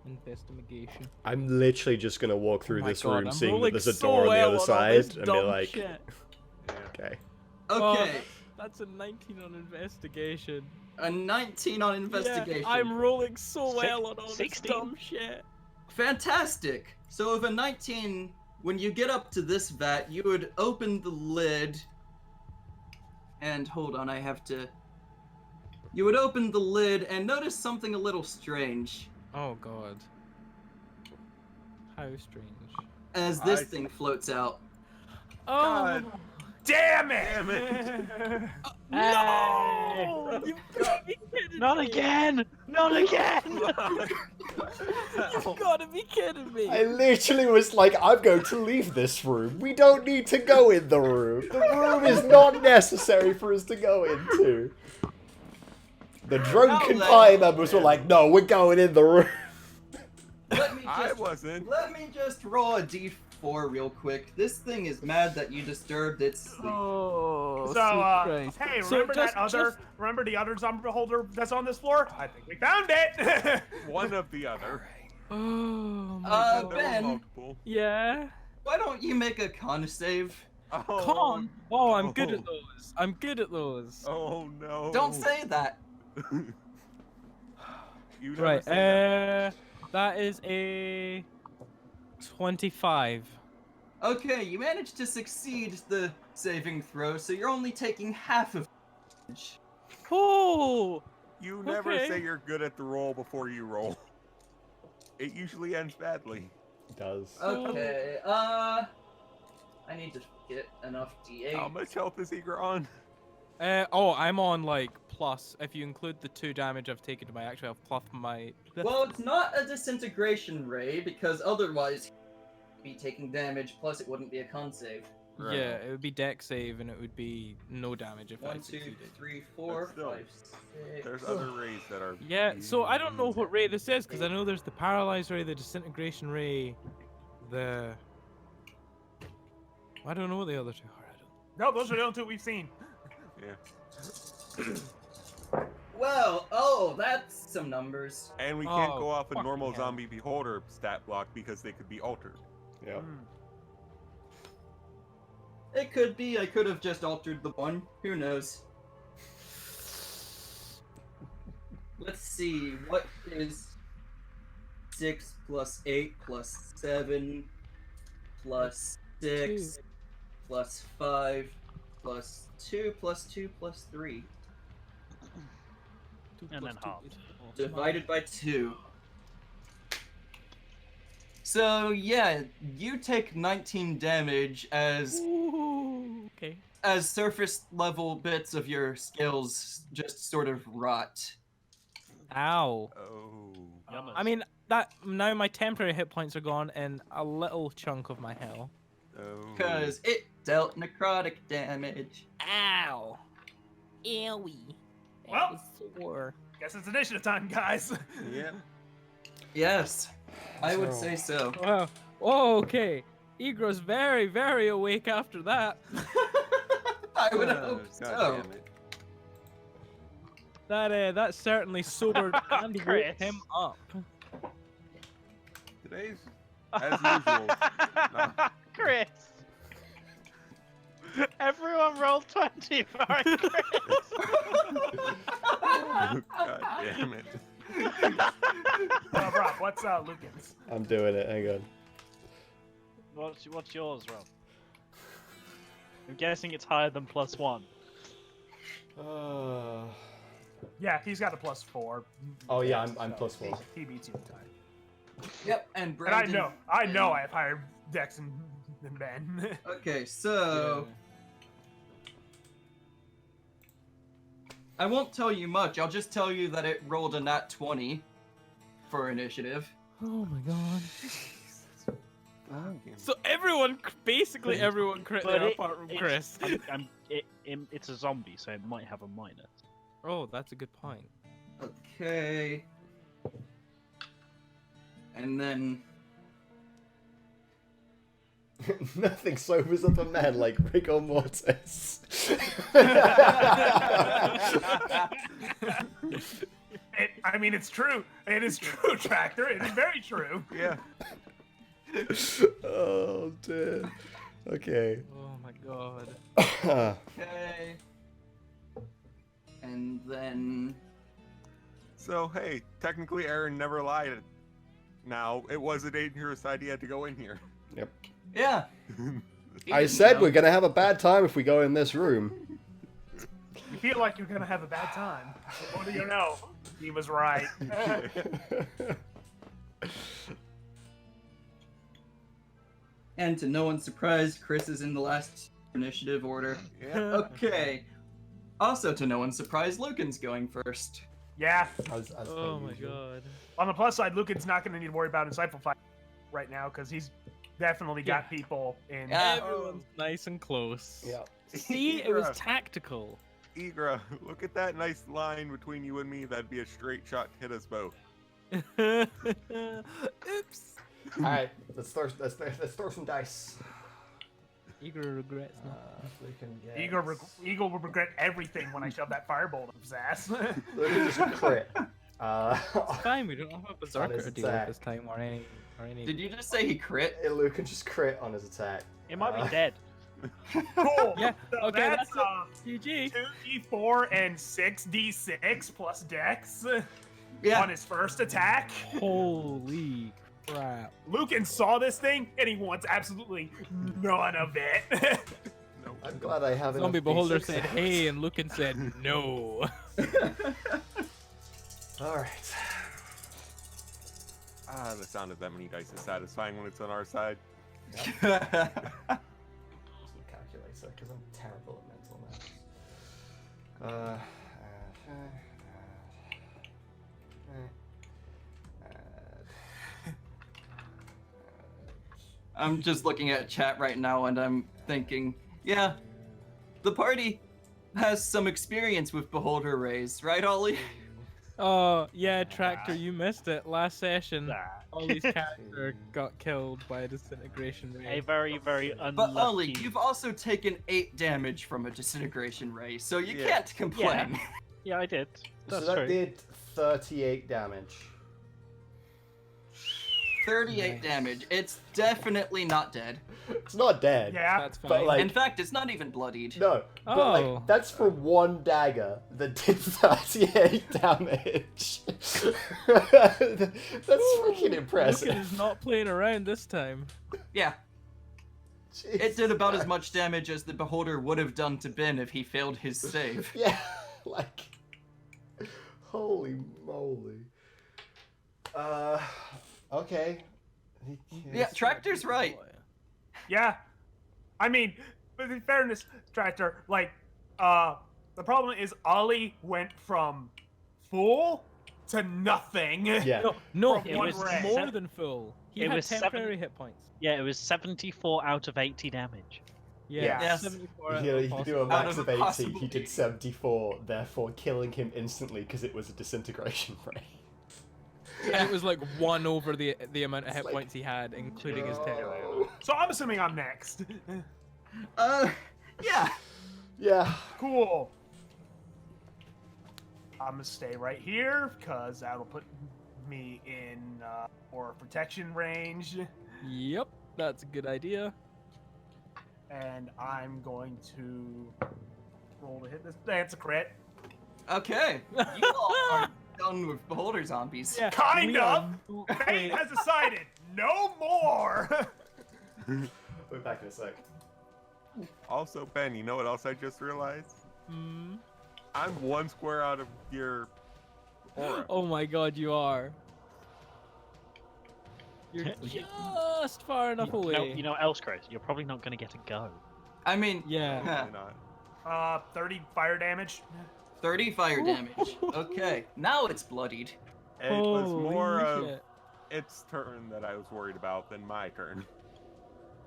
investigation. I'm literally just gonna walk through Oh my this God, room, I'm seeing that rolling there's a so door on the well other on all side, this and be dumb like, shit. okay. Okay, That's a 19 on investigation. a 19 on investigation. Yeah, I'm rolling so well on all this 16? dumb shit. Fantastic! So with a 19, when you get up to this vat, you would open the lid. And hold on, you would open the lid and notice something a little strange. Oh God. How strange. As this I- thing floats out. Oh God. Damn it! Damn it! no! You've got to be kidding Not me! again! Not again! You've got to be kidding me! I literally was like, I'm going to leave this room. We don't need to go in the room. The room is not necessary for us to go into. The drunken Now then- party members were like, no, we're going in the room. Let me I just wasn't. Let me just roll a d4 real quick. This thing is mad that you disturbed its sleep. Oh, So, sweet Christ. hey, So remember just- that other? just- Remember the other zombie beholder that's on this floor? I think we found it. One of the other. Oh my Uh, God. There were Ben. multiple. Yeah. Why don't you make a con save? Oh, Con. Oh, I'm good no. at those. I'm good at those. Oh no. Don't say that. You never Right. say that. That is a 25. Okay, you managed to succeed the saving throw, so you're only taking half of damage. Oh. You never okay. say you're good at the roll before you roll. It usually ends badly. It does. Okay, I need to get enough d8. How much health is Eager on? Oh, I'm on like plus. If you include the 2 damage I've taken to my actual health, plus my. Well, it's not a disintegration ray, because otherwise you'd be taking damage, plus it wouldn't be a con save. Right. Yeah, it would be deck save, and it would be no damage if I 1, 2, succeeded. 3, 4, But still, 5, 6. There's other rays that are. Yeah, so I don't know what ray this is because I know there's the paralyzed ray, the disintegration ray, the. I don't know what the other 2 are. I don't. No, those are the only two we've seen. Yeah. Well, oh, that's some numbers. And we can't Oh, go off a fucking normal hell. zombie beholder stat block because they could be altered. Yeah. It could be, I could have just altered the one. Who knows? Let's see, what is 6 plus 8 plus 7 plus 6 Two. plus 5 plus 2 plus 2 plus 3 And then half. divided by 2. So yeah, you take 19 damage as Ooh, okay. surface level bits of your skills just sort of rot. Ow. Oh. Yummers. I mean, that now my temporary hit points are gone and a little chunk of my health. Oh. Because it dealt necrotic damage. Ow. Ewy. Well. Sore. Guess it's initiative time, guys. Yep. Yes, I would So- say so. Wow. Oh, okay. Egro's very, very awake after that. I would Oh, hope God so. damn it. That certainly sobered and woke Chris. him up. Today's, as usual. No. Chris. Everyone roll 20 for Chris. God damn it. Rob, what's Lucan's? I'm doing it. Hang on. What's yours, Rob? I'm guessing it's higher than +1. Yeah, he's got a +4. Oh yeah, I'm +4. He beats you the time. Yep, and And Brandon. I know I have higher dex than Ben. Okay, so I won't tell you much. I'll just tell you that it rolled a nat 20 for initiative. Oh my god. So basically everyone crit But there apart from it's- Chris. it's a zombie, so it might have a minus. Oh, that's a good point. Okay. And then Nothing sobers up a man like rigor mortis. I mean, it's true. It is true, Tractor. It is very true. Yeah. Oh dear. Okay. Oh my god. okay. And then So hey, technically Aaron never lied. Now it was a dangerous idea to go in here. Yep. yeah. I said we're gonna have a bad time if we go in this room. You feel like you're gonna have a bad time. What do you know? He was right. And to no one's surprise, Chris is in the last initiative order. Yeah. Okay. Also, to no one's surprise, Lucan's going first. Yeah. As Oh per my usual. god. On the plus side, Lucan's not gonna need to worry about insightful fight right now because he's definitely got people in. Yeah. Everyone's nice and close. Yeah. See, it was Igra, tactical. Igra, look at that nice line between you and me. That'd be a straight shot to hit us both. Oops. All right. Let's throw some dice. Eager regrets not. Lucan gets... Eagle will regret everything when I shove that firebolt up his ass. Lucan just crit. It's fine, we don't have a berserker his to deal with attack. this time or any Did you just say he crit? Lucan just crit on his attack. It might be Uh, dead. Cool. Yeah, So okay, that's GG. 2d4 and 6d6 plus dex Yeah. on his first attack. Holy crap. Lucan saw this thing and he wants absolutely none of it. I'm glad I have Zombie enough Beholder D6. said hey and Lucan said no. All right. Ah, the sound of that many dice is satisfying when it's on our side. Calculator, because I'm terrible at mental math. I'm just looking at chat right now and I'm thinking, yeah, the party has some experience with Beholder Rays, right, Ollie? Oh, yeah, Tractor, you missed it. Last session, Nah. Ollie's character got killed by a disintegration A ray. very, very unlucky. But Ollie, you've also taken 8 damage from a disintegration ray, so you Yeah. can't complain. Yeah, I did. That's so that true. did 38 damage. 38 Nice. damage. It's definitely not dead. It's not dead. Yeah. That's fine. But like, In fact, it's not even bloodied. no, but Oh. like that's for one dagger that did 38 damage. That's freaking impressive. Lucan is not playing around this time. Yeah, it Jesus did about as Christ. much damage as the Beholder would have done to Ben if he failed his save. Yeah, like, holy moly. Okay. Yeah, Tractor's right. Yeah. I mean, but in fairness, Tractor, like, the problem is Ollie went from full to nothing. Yeah. No, From it one was ray. more than full. He It had was temporary hit points. Yeah, it was 74 out of 80 damage. Yeah, Yes. 74 out You of could do a possible. Out max of of 80, possible he did 80. 74, therefore killing him instantly because it was a disintegration ray. And it was like 1 over the amount of It's hit like- points he had, including his temp. So I'm assuming I'm next. Yeah. Yeah. Cool. I'm gonna stay right here because that'll put me in more protection range, Yep, that's a good idea. and I'm going to roll to hit this. That's a crit. Okay. You all are done with Beholder zombies. Yeah, Kind we of. are- Fate has decided no more. We're back in a sec. Also, Ben, you know what else I just realized? Hmm. I'm 1 square out of your aura. Oh my god, you are. You're just far enough away. You know what else, Chris? You're probably not going to get a go. I mean, Yeah. Probably not. 30 fire damage. 30 fire damage. Okay, now it's bloodied. It was Holy more of shit. its turn that I was worried about than my turn.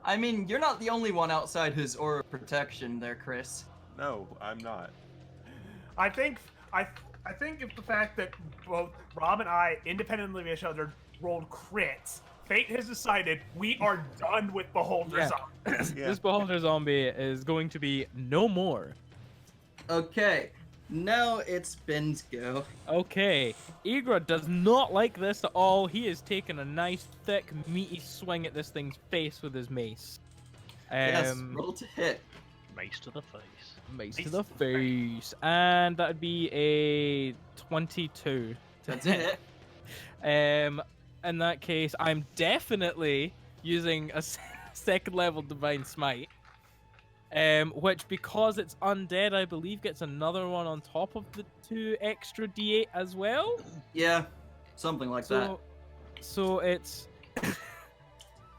I mean, you're not the only one outside his aura of protection there, Chris. No, I'm not. I think if the fact that both Rob and I, independently of each other, rolled crits, fate has decided we are done with Beholder Yeah. Zombies. Yeah. This beholder zombie is going to be no more. Okay, now it's Ben's go. Okay, Igra does not like this at all. He is taking a nice, thick, meaty swing at this thing's face with his mace. Yes, roll to hit. Mace to the face. Mace to the face. And that would be a 22. That's a hit. In that case, I'm definitely using a second level Divine Smite. Which, because it's undead, I believe gets another one on top of the 2 extra d8 as well. Yeah, something like that. So it's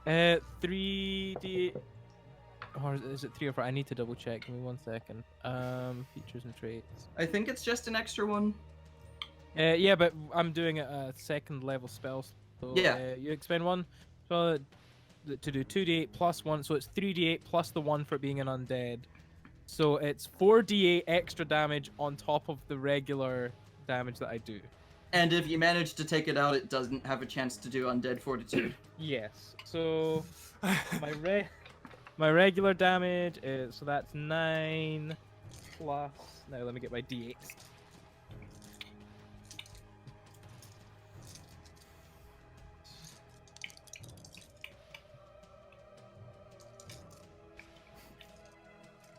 3d8. Or is it 3 or 4? I need to double check. Give me 1 second. Features and traits. I think it's just an extra one. Yeah, but I'm doing a second level spell. So, Yeah. you expend 1 so to do 2d8 plus 1, so it's 3d8 plus the 1 for it being an undead. So it's 4d8 extra damage on top of the regular damage that I do. And if you manage to take it out, it doesn't have a chance to do undead fortitude. Yes. So my regular damage is, so that's 9 plus. Now let me get my d8.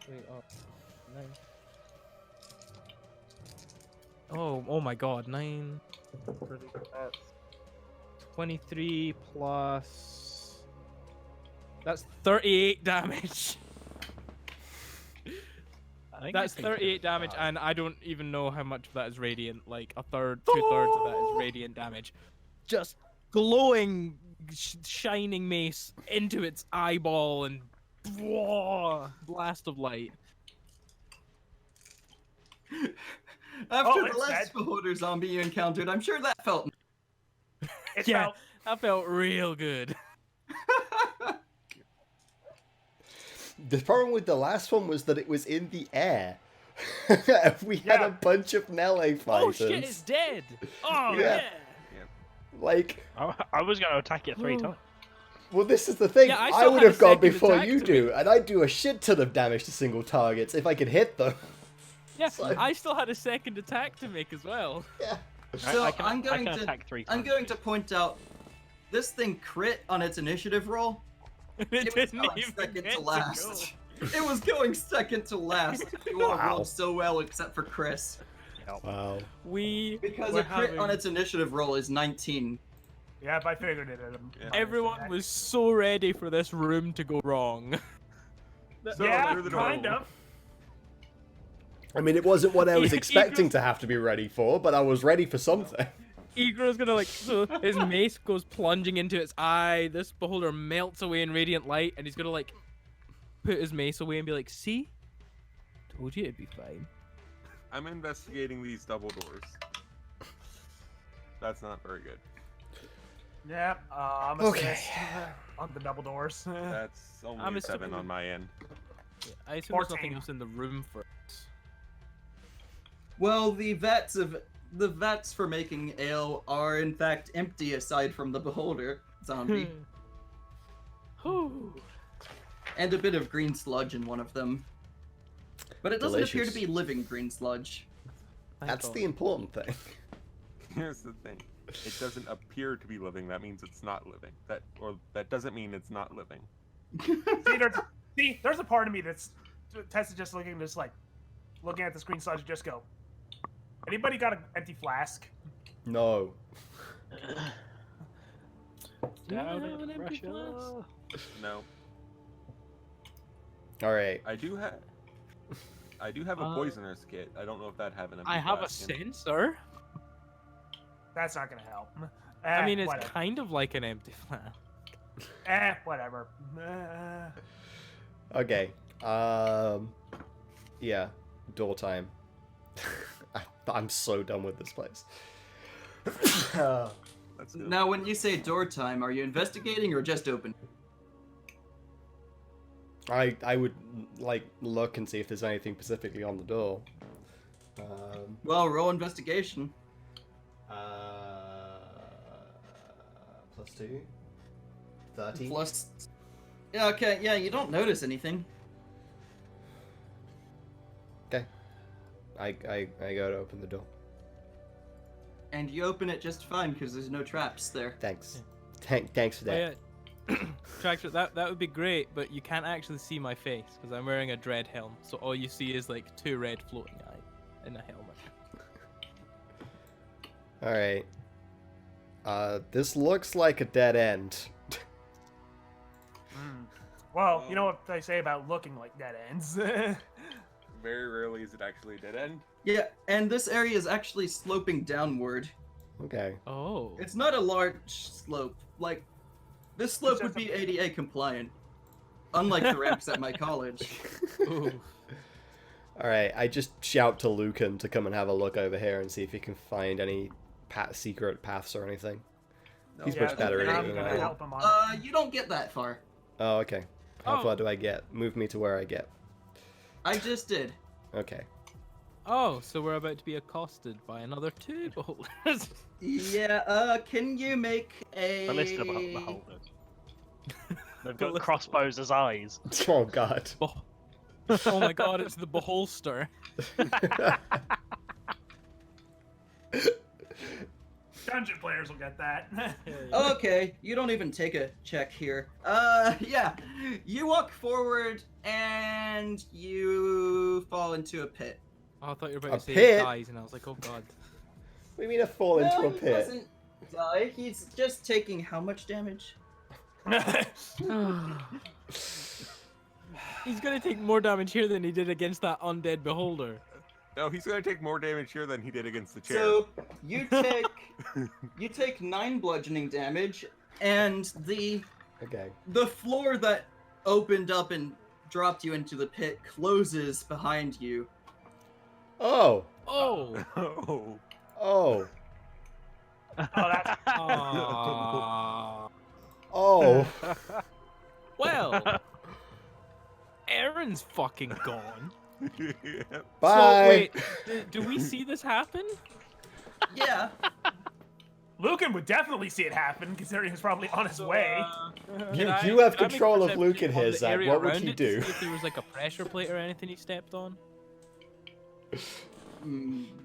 Wait, 9. Oh my god, 9. 23 plus. That's 38 damage. That's 38 damage, and I don't even know how much of that is radiant. Like a third, 2/3 of that is radiant damage. Just glowing, shining mace into its eyeball and blast of light. After the it's last beholder zombie you encountered, I'm sure that felt. It Yeah, felt- that felt real good. The problem with the last one was that it was in the air. We had Yeah. a bunch of melee Oh fighters. shit, it's dead! Oh Yeah. yeah! Like, I was going to attack it 3 Ooh. times. well, this is the thing. Yeah, I I still would had a have gone second before attack you to do, and I'd do a shit ton of damage to single targets if I could hit them. Yeah, So- I still had a second attack to make as well. Yeah. So I can I'm going I can to attack 3 times. I'm going to point out this thing crit on its initiative roll. It It was didn't going even second get to to last. go. It was going second to last. You all Wow. rolled so well except for Chris. Wow. We Because were a crit on having- its initiative roll is 19. Yeah, if I figured it at him. Yeah. Everyone was so ready for this room to go wrong. So, Yeah, through the door. kind of. I mean, it wasn't what I was Eagle- expecting to have to be ready for, but I was ready for something. Igra's gonna so his mace goes plunging into its eye. This beholder melts away in radiant light, and he's gonna like put his mace away and be like, "See, told you it'd be fine." I'm investigating these double doors. That's not very good. Yeah, I'm Okay. assist on the double doors. That's only I'm a 7 assuming- on my end. I assume there's 14. nothing else in the room for us. Well, the vats for making ale are in fact empty aside from the beholder zombie. Whew. And a bit of green sludge in one of them. But it doesn't appear to Delicious. be living green sludge. Thank That's God. the important thing. Here's the thing. It doesn't appear to be living. That means it's not living. That doesn't mean it's not living. There's a part of me that's Tessa just looking at the screen sludge and just go, anybody got an empty flask? No. Do you Down have in an empty Russia. flask? No. Alright. I do have a poisoner's kit. I don't know if that have an empty I have a flask in it. sensor. That's not gonna help. I mean, it's whatever. kind of like an empty flask. Whatever. Okay. Yeah. Door time. I'm so done with this place. That's good. Now, when you say door time, are you investigating or just open? I would like look and see if there's anything specifically on the door. Well, roll investigation. +2. 30. Plus. Yeah. Okay. Yeah. You don't notice anything. Okay. I go to open the door. And you open it just fine because there's no traps there. Thanks. Thanks for that. Oh, yeah. Tractor, that would be great, but you can't actually see my face because I'm wearing a dread helm. So all you see is like 2 red floating eyes in a helmet. All right. This looks like a dead end. Well, you know what they say about looking like dead ends. Very rarely is it actually a dead end. Yeah, and this area is actually sloping downward. Okay. Oh. It's not a large slope. Like, this slope would be just ADA compliant. Unlike the ramps at my college. Ooh. All right. I just shout to Lucan to come and have a look over here and see if he can find any secret paths or anything. He's much better at it I'm than gonna I am. help him on it. You don't get that far. Oh, okay. How Oh. far do I get? Move me to where I get. I just did. Okay. Oh, so we're about to be accosted by another 2 beholders. Yeah, can you make a... The list of beholders. They've got crossbows as eyes. Oh God. Oh my god, it's the beholster. Dungeon players will get that. Okay, you don't even take a check here. Yeah. You walk forward and you fall into a pit. Oh, I thought you were A about to say pit? he dies, and I was like, oh god. What do you mean I fall into No, a he pit? doesn't die. He's just taking how much damage? He's gonna take more damage here than he did against that undead beholder. No, he's gonna take more damage here than he did against the chair. So you take 9 bludgeoning damage, and Okay. the floor that opened up and dropped you into the pit closes behind you. Oh. Oh! Oh. Oh. Oh, that's Aw. Oh. Well, Aaron's fucking gone. Bye. So, wait, do we see this happen? Yeah. Lucan would definitely see it happen, considering he's probably on his way. You Can you have can I make a control of perception Lucan on here, the Zach. area What would around you it to do? see if there was like a pressure plate or anything he stepped on?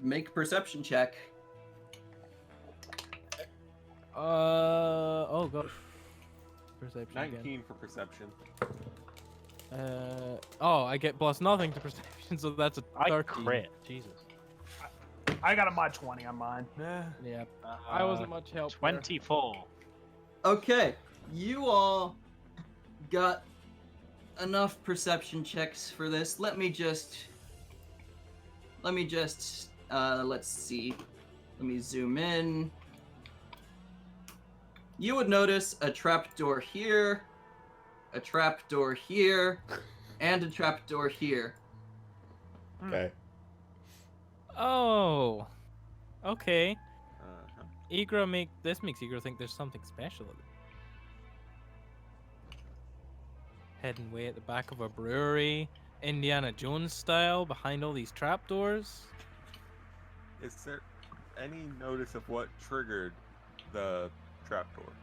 Make a perception check. Oh god. Perception again. 19 for perception. Oh, I get plus nothing to perception, so that's a 13. I crit. Jesus. I got a mod 20 on mine. Yeah. I wasn't much help. there. 24. Okay, you all got enough perception checks for this. Let's see. Let me zoom in. You would notice a trapdoor here, a trapdoor here, and a trapdoor here. Okay. Oh. Okay. Uh-huh. This makes Igra think there's something special in it. Hidden way at the back of a brewery, Indiana Jones style, behind all these trapdoors. Is there any notice of what triggered the trapdoor?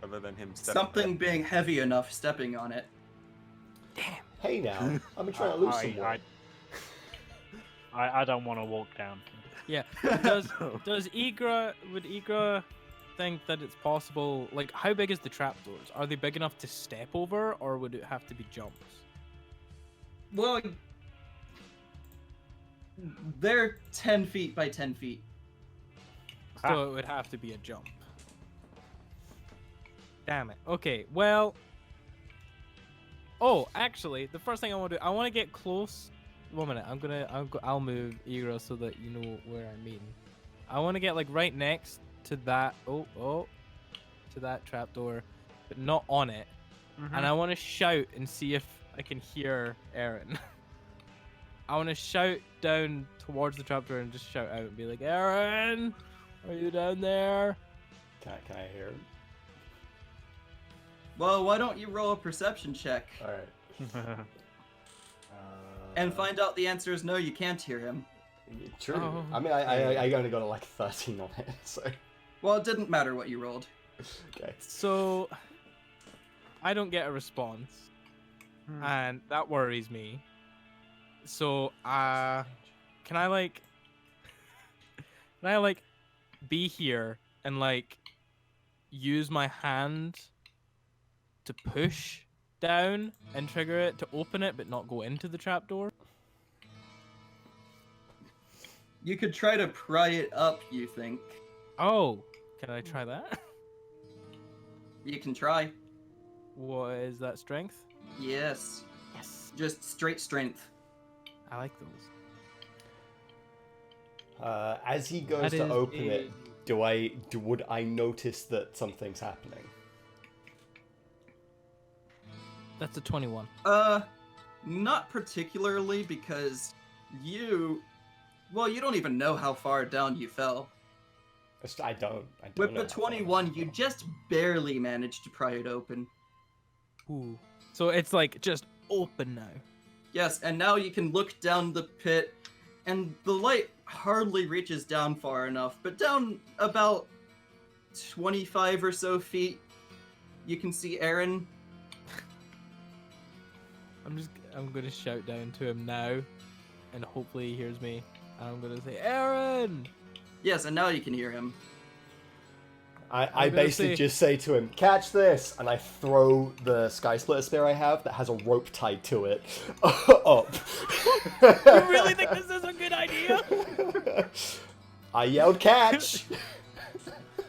Other than him stepping Something being heavy enough stepping on it. Hey now, I've been trying to lose some weight. I don't want to walk down. Yeah. Does would Igra think that it's possible, like how big is the trapdoors? Are they big enough to step over, or would it have to be jumps? Well, they're 10 feet by 10 feet. So it would have to be a jump. Damn it. Okay, well. Oh, actually, the first thing I want to do, I want to get close. 1 minute, I'll move Igra so that you know where I'm meeting. I want to get like right next to that. To that trapdoor, but not on it. And I want to shout and see if I can hear Aaron. I want to shout down towards the trapdoor and just shout out and be like, Aaron, are you down there? Can I hear him? Well, why don't you roll a perception check? All right. And find out the answer is no, you can't hear him. True. Oh. I mean, I only got like 13 on it, so. Well, it didn't matter what you rolled. Okay. So, I don't get a response, and that worries me. So, can I like be here and like use my hand to push down and trigger it to open it, but not go into the trapdoor? You could try to pry it up, you think. Oh, can I try that? You can try. What is that, strength? Yes. Yes. Just straight strength. I like those. As he goes That to is open a- it, would I notice that something's happening? That's a 21. Not particularly because you don't even know how far down you fell. I don't With know the how far 21, I'm you from. just barely managed to pry it open. Ooh. So it's like just open now. Yes, and now you can look down the pit, and the light hardly reaches down far enough, but down about 25 or so feet, you can see Aaron. I'm gonna shout down to him now, and hopefully he hears me. And I'm gonna say, Aaron! Yes, and now you can hear him. I gonna basically say- just say to him, "Catch this!" and I throw the sky splitter spear I have that has a rope tied to it up. You really think this is a good idea? I yelled, "Catch!"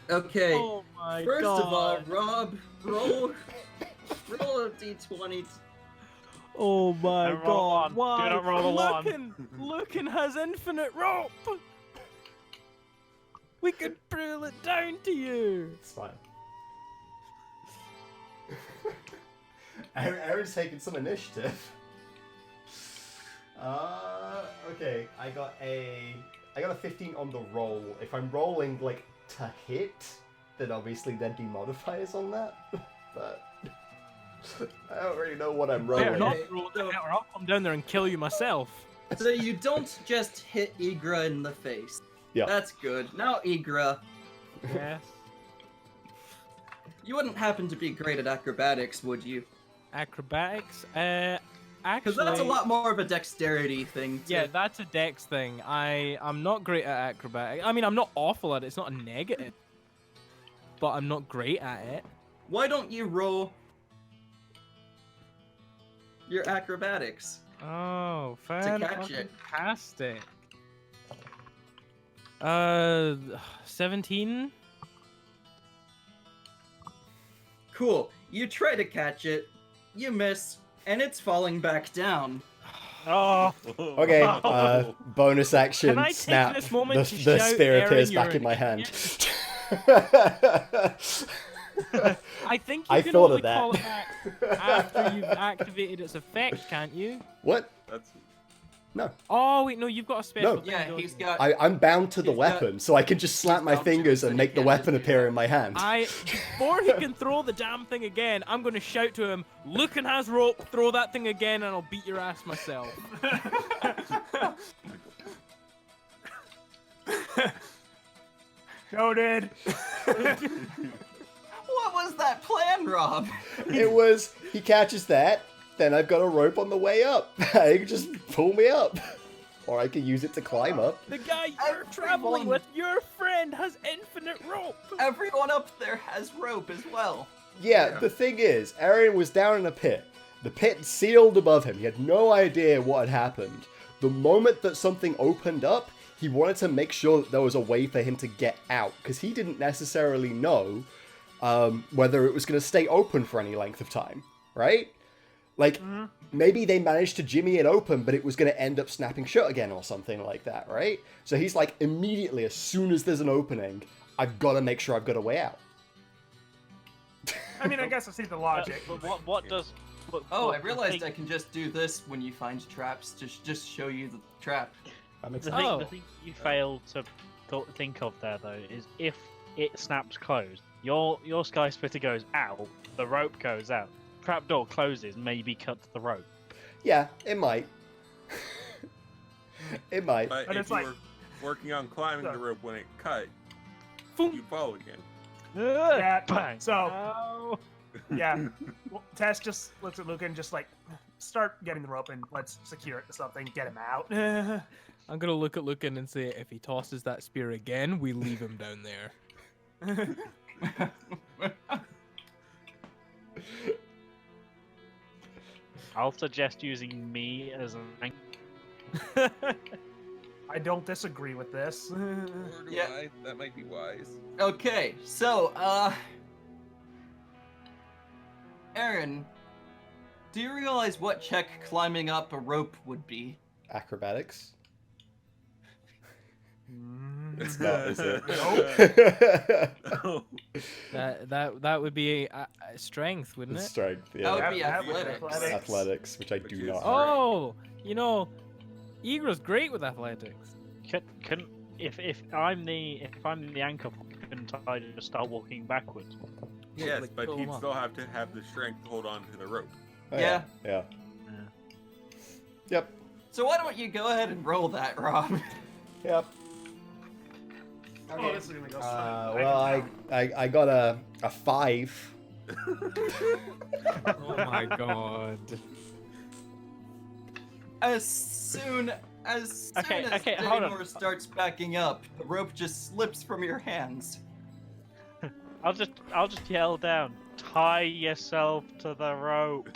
Okay, Oh my first god. of all, Rob, roll a d20. Oh my And roll god. one. Why? Do not roll a one. Lucan has infinite rope. We could pull it down to you. It's fine. Aaron's taking some initiative. Okay, I got a 15 on the roll. If I'm rolling like to hit, then obviously there'd be modifiers on that. But I don't really know what I'm Better rolling. not roll down, or I'll come down there and kill you myself. So you don't just hit Igra in the face. Yeah. That's good. Now, Igra, Yes. you wouldn't happen to be great at acrobatics, would you? Acrobatics? Because Actually... that's a lot more of a dexterity thing. Yeah, that's a dex thing. I'm not great at acrobatics. I mean, I'm not awful at it. It's not a negative. But I'm not great at it. Why don't you roll your acrobatics? Oh, catch it. fantastic. 17? Cool. You try to catch it, you miss, and it's falling back down. Oh, Okay, bonus action, Can I take snap. this moment The to the shout, spear Aaron, appears you're back in an my hand. I think you I can thought of only that. call it back after you've activated its effect, can't you? What? That's No. Oh, wait, no, you've got a special No. thing. Yeah, don't he's you? got. I'm bound to the He's got- weapon, so I can just snap my bound to it, fingers so and he make the can't weapon just do appear that. in my hand. Before he can throw the damn thing again, I'm going to shout to him, Lucan has rope, throw that thing again, and I'll beat your ass myself. Noted. What was that plan, Rob? It was, he catches that, then I've got a rope on the way up. He can just pull me up. Or I can use it to climb up. The guy you're traveling with, your friend, has infinite rope. Everyone up there has rope as well. Yeah, the thing is, Aaron was down in a pit. The pit sealed above him. He had no idea what had happened. The moment that something opened up, he wanted to make sure that there was a way for him to get out, because he didn't necessarily know whether it was going to stay open for any length of time, right? Like, maybe they managed to jimmy it open, but it was going to end up snapping shut again or something like that, right? So he's like, immediately, as soon as there's an opening, I've got to make sure I've got a way out. I mean, I guess I see the logic. but what does? Oh, I realized I can just do this when you find traps to just show you the trap. That makes The sense. thing, Oh. the thing you fail to think of there though is if it snaps closed, your sky splitter goes out, the rope goes out. trapdoor closes, maybe cuts the rope. Yeah, it might. It might. But But if it's you like- were working on climbing the rope when it cut, Boom. you fall again. Yeah, Bang. so- Ow. Yeah. Well, Tess just looks at Luca and just like, start getting the rope and let's secure it to something. Get him out. I'm gonna look at Lucan and say, if he tosses that spear again, we leave him down there. I'll suggest using me as an anchor. I don't disagree with this. Or do Yeah. I? That might be wise. Okay, so, Aaron, do you realize what check climbing up a rope would be? Acrobatics? It's not, is it? No. That would be a strength, wouldn't it? Strength, That yeah. would be That would be athletics. Athletics, which I Which do is- not have. Oh, you know, Igra's great with athletics. If I'm the anchor, couldn't I just start walking backwards? Yes, Like, but pull he'd him up. still have to have the strength to hold on to the rope. Oh, Yeah. Yeah. Yep. So why don't you go ahead and roll that, Rob? Yep. Oh, this is gonna go. Well, I got a 5. Oh my god. As soon as Okay, hold on. Daymore starts backing up, the rope just slips from your hands. I'll just yell down. Tie yourself to the rope.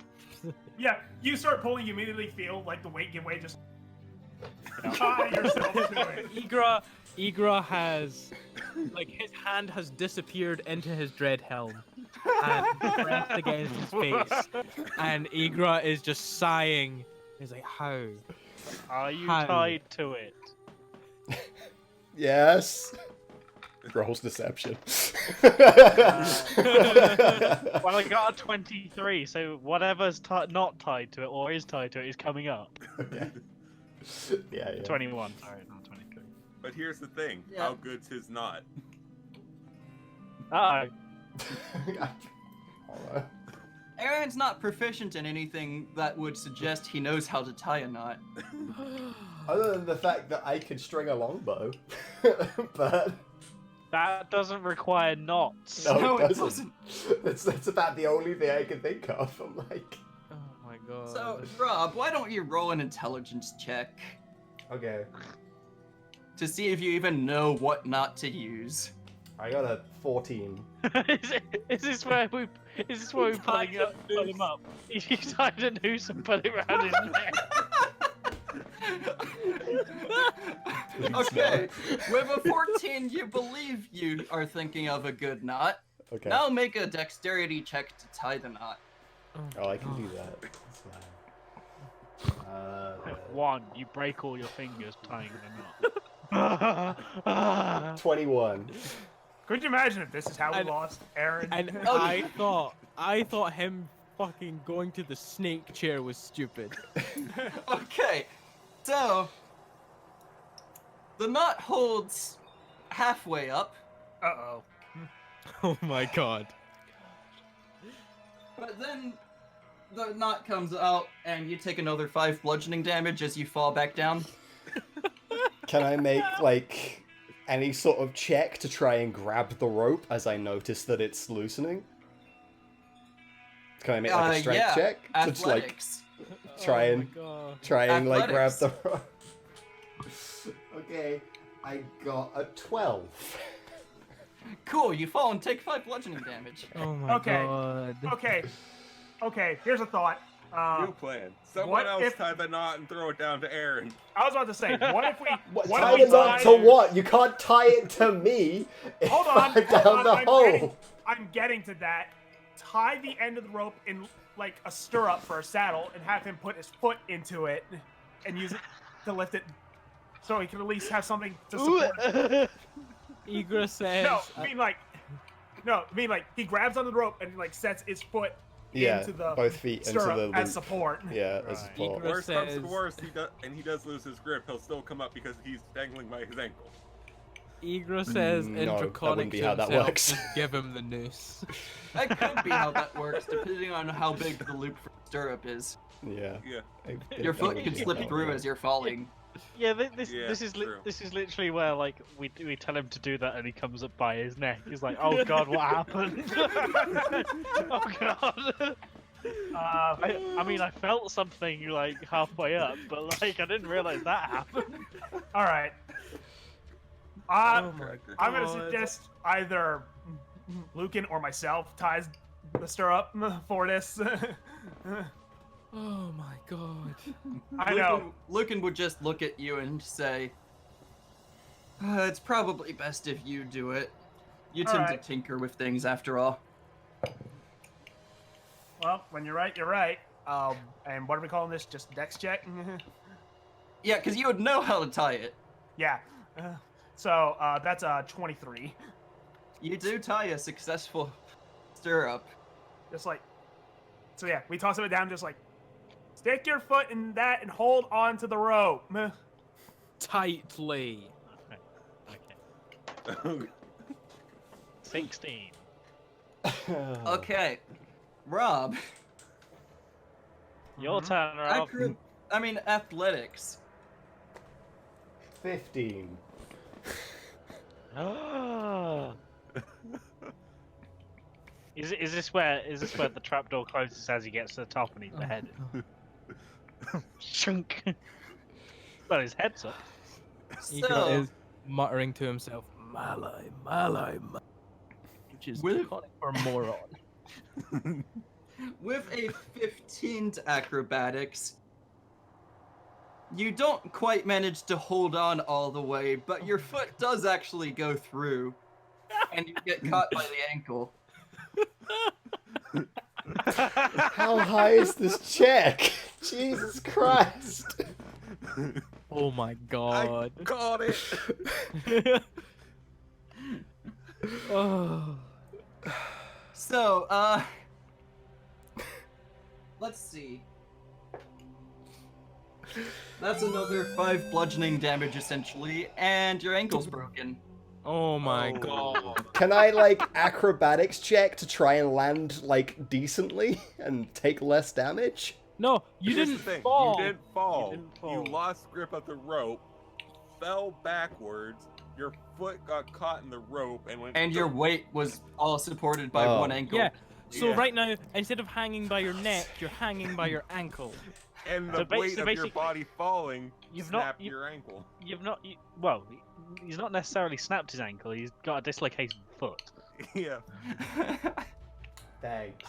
Yeah, you start pulling, you immediately feel like the weight give way, just tie yourself to it. Igra has, like, his hand has disappeared into his dread helm and pressed against his face, and Igra is just sighing. He's like, how? Are you How? tied to it? Yes. Rolls deception. Well, I got a 23, so whatever's not tied to it or is tied to it is coming up. Okay. Yeah, yeah. 21, sorry, not 23. But here's the thing: Yeah. how good's his knot? Uh-oh. Alright. Aaron's not proficient in anything that would suggest he knows how to tie a knot. Other than the fact that I can string a longbow, but That doesn't require knots. no, No, it it doesn't. That's about the only thing I can think of. I'm like, Oh my god. So, Rob, why don't you roll an intelligence check okay, to see if you even know what knot to use? I got a 14. is this where we pull him up? You tied a noose and put it around his neck. Okay, with a 14, you believe you are thinking of a good knot. Okay. Now make a dexterity check to tie the knot. Oh, I can do that. That's fine. 1, you break all your fingers tying the knot. 21. Could you imagine if this is how we And- lost Aaron? And Okay. I thought him fucking going to the snake chair was stupid. Okay, so the knot holds halfway up, Uh-oh. Oh my god. but then the knot comes out and you take another 5 bludgeoning damage as you fall back down. Can I make, like, any sort of check to try and grab the rope as I notice that it's loosening? Can I make, like, a strength yeah, check? To, like, athletics. try Oh and my god. try and, like, grab the Athletics. rope. Okay, I got a 12. Cool, you fall and take 5 bludgeoning damage. Oh my Okay. god. Okay, here's a thought. New plan. Someone what else if- tie the knot and throw it down to Aaron. I was about to say, what if we... What, what tie if we the knot tie- to what? You can't tie it to me if Hold on, I'm down the hole. I'm getting to that. Tie the end of the rope in, like, a stirrup for a saddle and have him put his foot into it and use it to lift it so he can at least have something to support it. Igra says. No, I mean like he grabs onto the rope and like sets his foot Yeah, into the both feet into stirrup the as loop. support. Yeah, as Right. support. Egret- Worst comes to says- worst, he does lose his grip. He'll still come up because he's dangling by his ankle. Igra says in No, that Draconic wouldn't be to how that himself, works. just give him the noose. That could be how that works, depending on how big the loop for stirrup is. Yeah. Yeah. Your foot could slip through as you're falling. Yeah, Yeah, this is true. this is literally where like we tell him to do that and he comes up by his neck. He's like, "Oh God, what happened? Oh God." I mean, I felt something like halfway up, but like I didn't realize that happened. All right. Oh my I'm gonna God. suggest either Lucan or myself ties the stirrup for this. Oh my God. I know. Lucan would just look at you and say, it's probably best if you do it. You tend Alright. to tinker with things after all. Well, when you're right, you're right. And what are we calling this? Just dex check? Yeah, because you would know how to tie it. Yeah. So that's a 23. You do tie a successful stirrup. Just like. So yeah, we toss it down. Just like, stick your foot in that and hold on to the rope. Tightly. Okay. 16. Okay, Rob. Your turn, Rob. Athletics. 15. Is this where the trapdoor closes as he gets to the top and he's beheaded? Shunk. Well, his head's up. Igra So, is muttering to himself, Malai, Malai, Malai. Which is With- Draconic for moron. with a 15 to acrobatics, you don't quite manage to hold on all the way, but your foot does actually go through, and you get caught by the ankle. How high is this check? Jesus Christ. Oh my God. I got it. Oh. So, let's see. That's another 5 bludgeoning damage, essentially, and your ankle's broken. Oh my Oh. God. Can I, like, acrobatics check to try and land, like, decently and take less damage? No, you Here's the didn't thing, fall. You didn't fall. You didn't fall. You lost grip of the rope, fell backwards. Your foot got caught in the rope and went. And your weight was all supported by Oh. one ankle. Yeah. So Yeah. right now, instead of hanging by your neck, you're hanging by your ankle. And the So ba- weight so of your basically, body falling you've not- snapped you- your ankle. Well, he's not necessarily snapped his ankle. He's got a dislocated foot. Yeah. Thanks.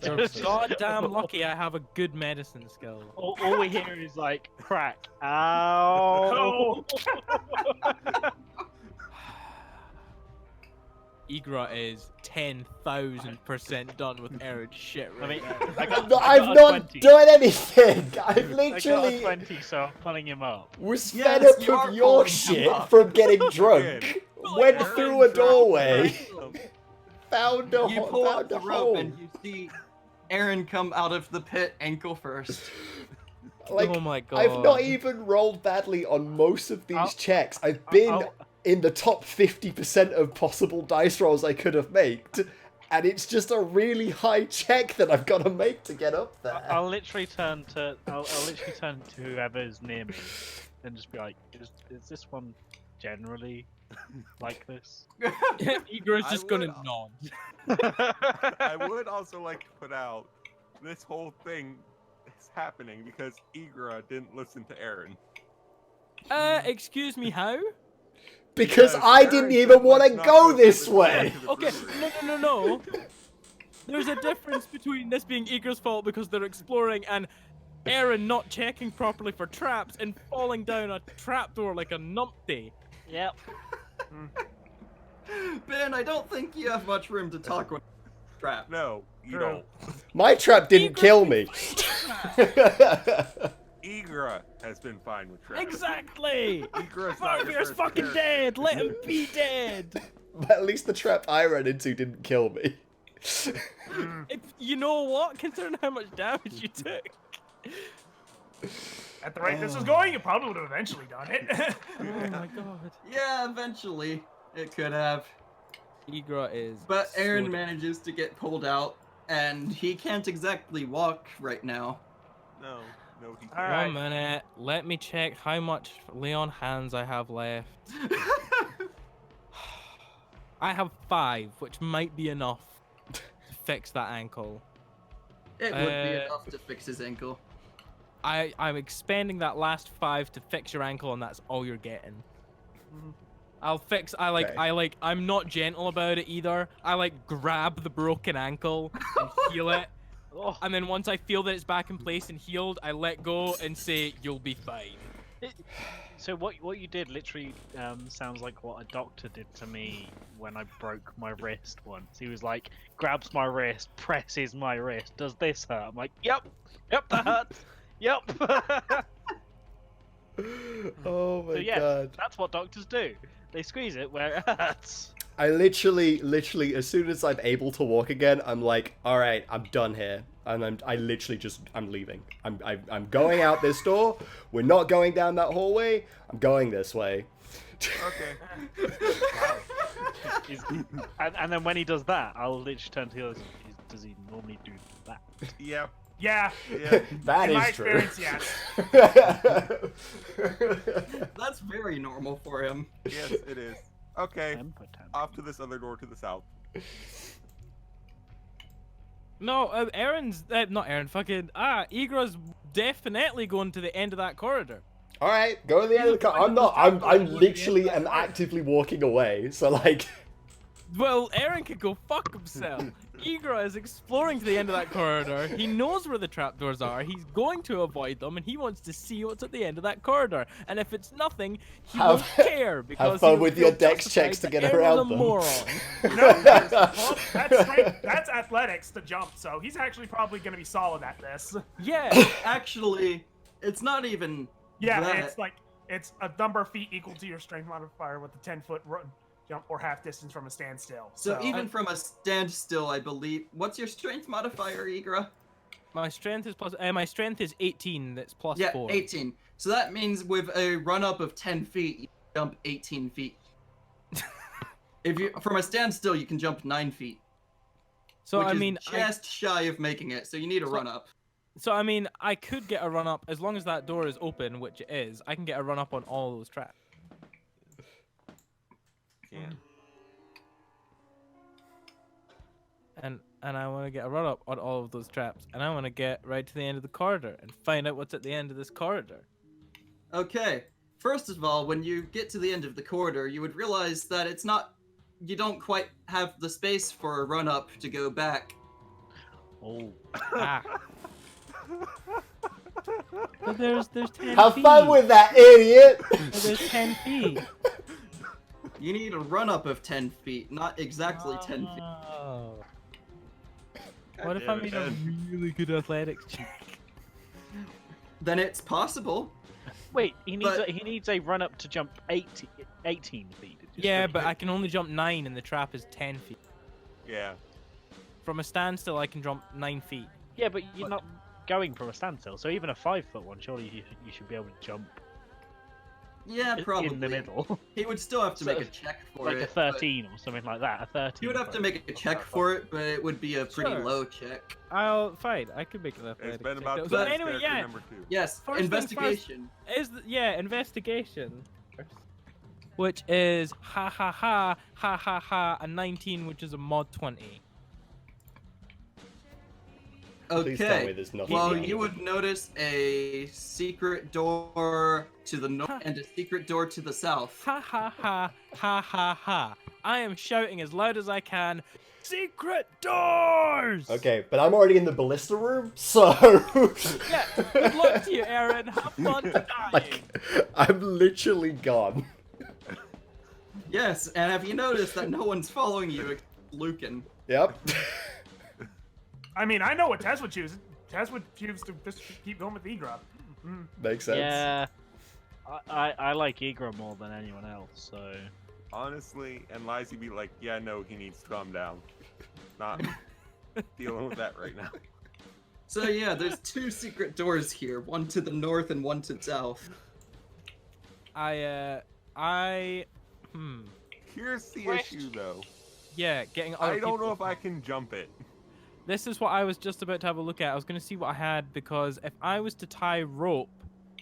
You're goddamn lucky I have a good medicine skill. All we hear is like crack. Ow! Igra is 10,000% done with Arid shit I right mean, now. I got, I've I got not a 20. done anything! I've I got a literally 20, so I'm pulling him up. was Yes, fed up you are of your pulling him shit up. from getting drunk, went Aaron through a dropped doorway, the found a, You pull found up the a rope hole. and you see Aaron come out of the pit ankle first. Like, Oh my God. I've not even rolled badly on most of these I'll- checks. I've been I'll- in the top 50% of possible dice rolls I could have made. And it's just a really high check that I've got to make to get up there. I'll literally turn to whoever's near me and just be like, is this one generally like this? Igra's I just gonna would- nod. I would also like to put out this whole thing is happening because Igra didn't listen to Aaron. Excuse me, how? Because Yes, I Aaron didn't said, even want to "Let's not go to this the- way. to the Okay, brewery." no. There's a difference between this being Igra's fault because they're exploring and Aaron not checking properly for traps and falling down a trapdoor like a numpty. Yep. Ben, I don't think you have much room to talk when trap. No, you True. don't. My trap didn't kill me. Igra has been fine with traps. Exactly! Igra's not your Farvier's first fucking character. dead! Let him be dead! But at least the trap I ran into didn't kill me. You know what? Considering how much damage you took. At the rate this is going, it probably would have eventually done it. Oh my god. Yeah, eventually it could have. Igra is. But Aaron so- manages to get pulled out, and he can't exactly walk right now. No, he can't. All right. 1 minute. Let me check how much Leon hands I have left. I have 5, which might be enough to fix that ankle. It would be Uh, enough to fix his ankle. I'm expending that last 5 to fix your ankle, and that's all you're getting. I'll fix. Okay. I'm not gentle about it either. I grab the broken ankle and heal it, Oh, and then once I feel that it's back in place and healed, I let go and say, "You'll be fine." so what you did literally sounds like what a doctor did to me when I broke my wrist once. He was like, grabs my wrist, presses my wrist. Does this hurt? I'm like, yep, that hurts. Yep. Oh my So yes, god. that's what doctors do. They squeeze it where it hurts. I literally, as soon as I'm able to walk again, I'm like, all right, I'm done here, and I'm leaving. I'm going out this door. We're not going down that hallway. I'm going this way. Okay. And then when he does that, I'll literally turn to the others. Does he normally do that? Yep. Yeah. Yeah. That In my is true. experience, yes. That's very normal for him. Yes, it is. Okay. Temper tantrum. Off to this other door to the south. No, Aaron's not Aaron. Fucking Igra's definitely going to the end of that corridor. All right, go to the end of the car. I'm not. I'm literally am actively walking away. So like. Well, Aaron could go fuck himself. Igra is exploring to the end of that corridor. He knows where the trapdoors are. He's going to avoid them, and he wants to see what's at the end of that corridor. And if it's nothing, he Have- won't care because Have fun he'll with your feel dex justified checks to that get Aaron's around a them. moron. No, that's athletics to jump, so he's actually probably going to be solid at this. Yeah. Actually, it's not even Yeah, that. it's a number of feet equal to your strength modifier with a 10-foot jump or half distance from a standstill. So even from a standstill, I believe. What's your strength modifier, Igra? My strength is 18. That's plus Yeah, 4. 18. So that means with a run up of 10 feet, you jump 18 feet. If you from a standstill, you can jump 9 feet. So which I is mean, just shy of making it. So you need a run up. I could get a run up as long as that door is open, which it is. I can get a run up on all those traps. Can. And I want to get a run up on all of those traps, and I want to get right to the end of the corridor and find out what's at the end of this corridor. Okay. First of all, when you get to the end of the corridor, you would realize that it's not. You don't quite have the space for a run up to go back. Oh. Ah. But there's 10 Have feet. fun with that, idiot. But there's 10 feet. You need a run up of 10 feet, not exactly 10 feet. Oh. What if I damn made it, a Ed. really good athletics check? Then it's possible. Wait, he needs But- he needs a run up to jump 18 feet. Did you Yeah, say? but I can only jump 9 and the trap is 10 feet. Yeah. From a standstill, I can jump 9 feet. Yeah, but you're not going from a standstill, so even a 5-foot one, surely you should be able to jump Yeah, probably. in the middle. He would still have to So, make a check for like it. a but 13 or something like that. A 13. He would have to make a check for it, but it would be a pretty Sure. low check. Fine. I could make an athletics It's been check. about But But anyway, character yeah. number 2. Yes, First things first. investigation. Investigation. Which is ha ha ha, a 19, which is a mod 20. Please tell me Okay. there's nothing. Well, wrong you with would notice a secret door to the north and a secret door to the south. Ha ha ha, ha ha ha. I am shouting as loud as I can. Secret doors! Okay, but I'm already in the ballista room, so Yeah, good luck to you, Aaron. Have fun dying. like I'm literally gone. Yes, and have you noticed that no one's following you except Lucan? Yep. I mean, I know what Tess would choose. Tess would choose to just keep going with Igra. Makes sense. Yeah. I like Igra more than anyone else, so. Honestly, and Lizzie be like, yeah, no, he needs to calm down. Not dealing with that right now. So yeah, there's 2 secret doors here, one to the north and one to the south. Here's the Question. issue, though. Yeah, getting other I don't know people- if I can jump it. This is what I was just about to have a look at. I was going to see what I had, because if I was to tie rope,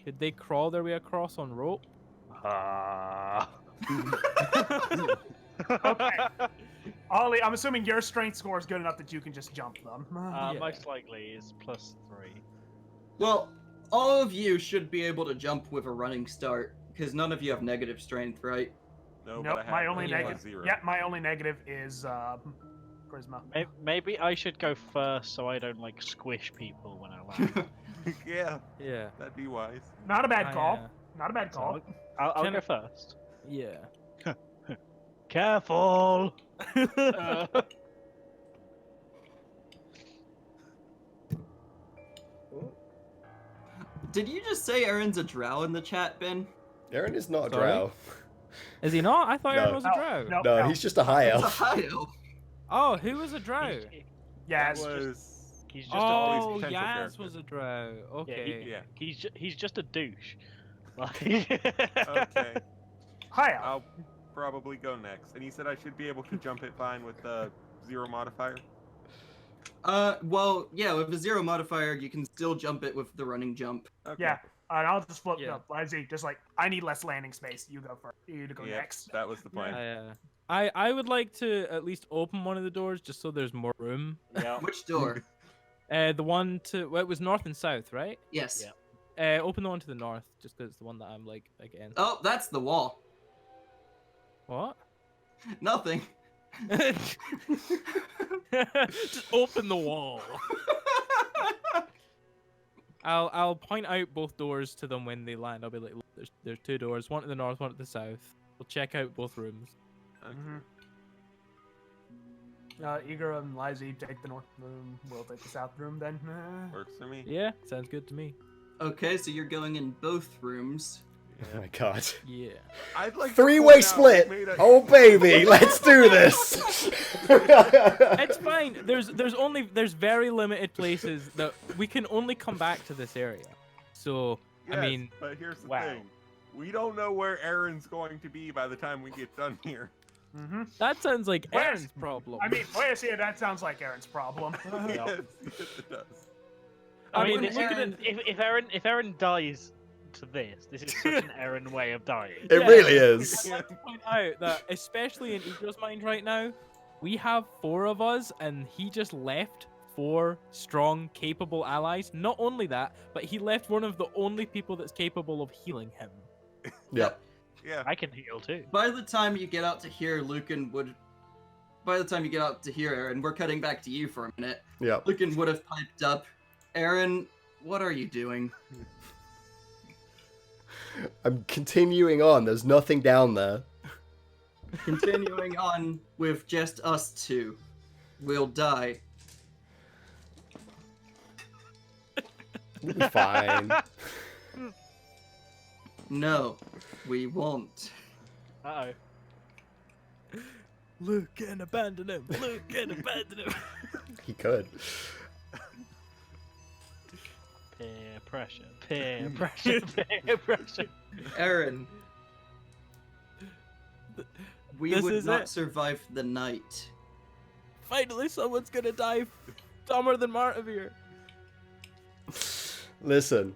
could they crawl their way across on rope? Okay. Ollie, I'm assuming your strength score is good enough that you can just jump them. Yeah. Most likely is +3. Well, all of you should be able to jump with a running start, because none of you have negative strength, right? No, Nope, but I my have only Yeah. negative. 0. Yeah, my only negative is charisma. Maybe I should go first so I don't like squish people when I land. Yeah, Yeah. that'd be wise. Not a bad I, call. Not a bad call. I'll Can go I- first. Yeah. Careful. Did you just say Aaron's a drow in the chat, Ben? Aaron is not a Sorry? drow. Is he not? I thought No. Aaron was a drow. No, No, no. he's just a high It's a elf. high elf. Oh, who was a drow? Yeah, That it's was. He's just Oh, potential Yaz character. was a drow. Okay. Yeah. he's just a douche. Like, Okay. high elf. I'll probably go next. And he said I should be able to jump it fine with the 0 modifier. Well, yeah, with a 0 modifier, you can still jump it with the running jump. Okay. Yeah, and I'll just flip Yeah. up. Isaac, just like, I need less landing space. You go first. You to go Yep, next. that was the plan. I would like to at least open one of the doors just so there's more room. yeah. Which door? The one to well, it was north and south, right? Yes. Yeah. Open the one to the north, just because it's the one that I'm like against. Oh, that's the wall. What? Nothing. Just open the wall. I'll point out both doors to them when they land. I'll be like, look, there's 2 doors, one to the north, one to the south. We'll check out both rooms. Mm-hmm. Igor and Lizy take the north room. We'll take the south room then. Works for me. Yeah, sounds good to me. Okay, so you're going in both rooms. Oh my god. Yeah. I'd like to Three-way point out split! we made a- Oh baby, let's do this! It's fine. There's very limited places that we can only come back to this area. So Yes, I mean, but here's the Wow. thing. We don't know where Aaron's going to be by the time we get done here. Mm-hmm. that sounds like Where's- Aaron's problem. I mean, wait a second, that sounds like Aaron's problem. Yes, it does. I mean, mean, look at Aaron- if Aaron dies to this is such an Aaron way of dying. It Yeah. really is. I'd like to point out that, especially in Ego's mind right now, we have 4 of us, and he just left 4 strong, capable allies. Not only that, but he left one of the only people that's capable of healing him. Yep. Yeah. I can heal too. By the time you get out to here, Lucan would. By the time you get out to here, Aaron, we're cutting back to you for a minute. Yep. Lucan would have piped up. Aaron, what are you doing? I'm continuing on. There's nothing down there. Continuing on with just us 2. We'll die. Fine. No, we won't. Uh oh. Luke, and abandon him. Luke, and abandon him. He could. Peer pressure. Peer pressure. Peer pressure. Aaron, we This would is not it. survive the night. Finally, someone's gonna die dumber than Martivir. Listen.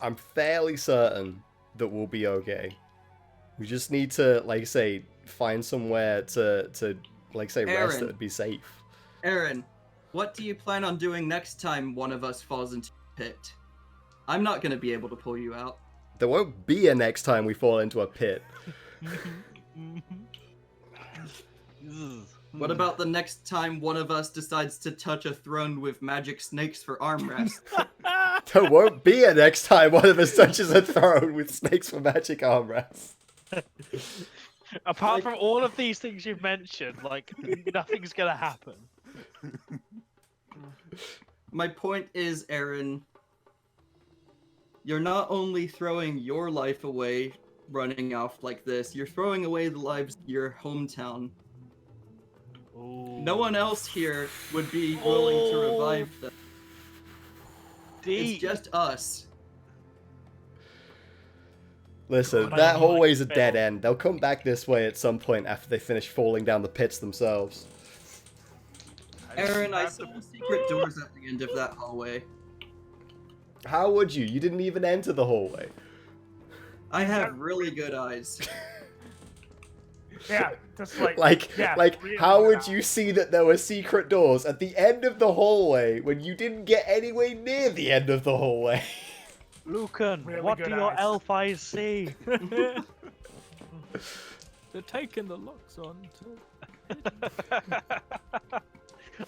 I'm fairly certain that we'll be okay. We just need to, like say, find somewhere to like say, rest Aaron. that would be safe. Aaron, what do you plan on doing next time one of us falls into a pit? I'm not going to be able to pull you out. There won't be a next time we fall into a pit. What about the next time one of us decides to touch a throne with magic snakes for armrest? There won't be a next time one of us touches a throne with snakes for magic armrests. Apart Like- from all of these things you've mentioned, like nothing's gonna happen. My point is, Aaron, you're not only throwing your life away running off like this, you're throwing away the lives of your hometown. No one else here would be willing to revive them. Deep. It's just us. Listen, God, I that like hallway's a dead Phil. end. They'll come back this way at some point after they finish falling down the pits themselves. Aaron, I have saw to- secret doors at the end of that hallway. How would you? You didn't even enter the hallway. I have really good eyes. Yeah, just like really How good would eyes. you see that there were secret doors at the end of the hallway when you didn't get anywhere near the end of the hallway? Lucan, Really what good do your eyes. elf eyes see? They're taking the locks on too.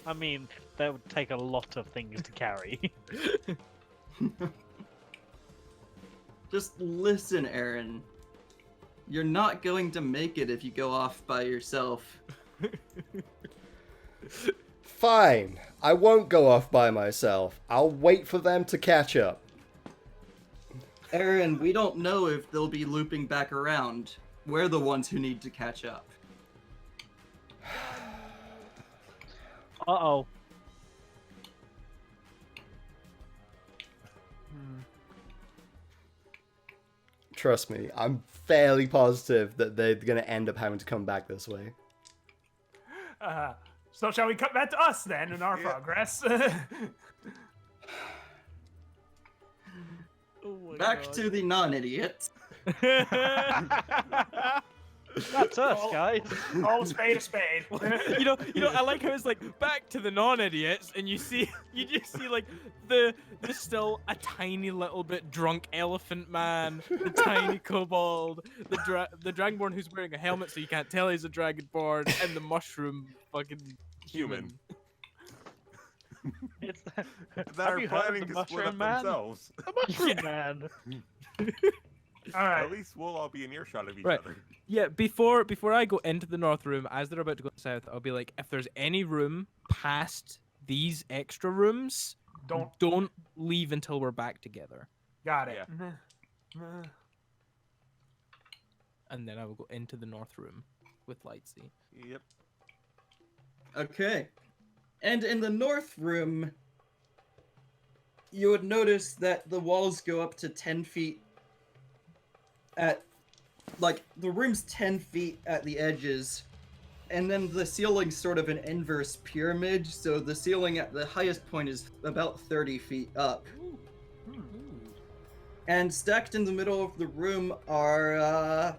I mean, that would take a lot of things to carry. Just listen, Aaron. You're not going to make it if you go off by yourself. Fine. I won't go off by myself. I'll wait for them to catch up. Aaron, we don't know if they'll be looping back around. We're the ones who need to catch up. Uh-oh. Trust me, I'm fairly positive that they're going to end up having to come back this way. So shall we cut back to us then in our Yeah. progress? Back to the non-idiots. That's us, guys. Call a spade a spade. I like how it's like back to the non-idiots, and you just see like there's still a tiny little bit drunk elephant man, the tiny kobold, the dragonborn who's wearing a helmet so you can't tell he's a dragonborn, and the mushroom fucking human. It's That Have are you heard of planning the to split up mushroom man? themselves. the mushroom man. All right. At least we'll all be in earshot of each Right. other. Yeah, before I go into the north room, as they're about to go south, I'll be like, if there's any room past these extra rooms, don't leave until we're back together. Got it. And then I will go into the north room with Lightsey. Yep. Okay. And in the north room, you would notice that the walls go up to 10 feet at, like, the room's 10 feet at the edges, and then the ceiling's sort of an inverse pyramid, so the ceiling at the highest point is about 30 feet up. And stacked in the middle of the room are,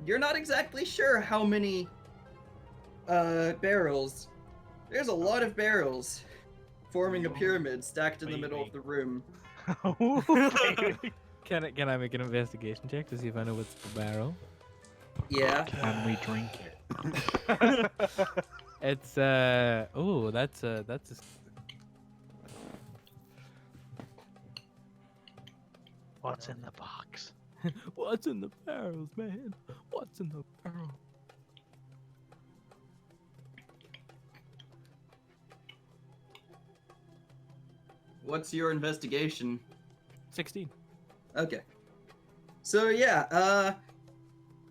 you're not exactly sure how many, barrels. There's a lot of barrels forming a pyramid stacked in the middle of the room. Okay. Can I make an investigation check to see if I know what's the barrel? Yeah. Can we drink it? It's that's a What's in the box? what's in the barrels, man? What's in the barrel? What's your investigation? 16. Okay. So yeah,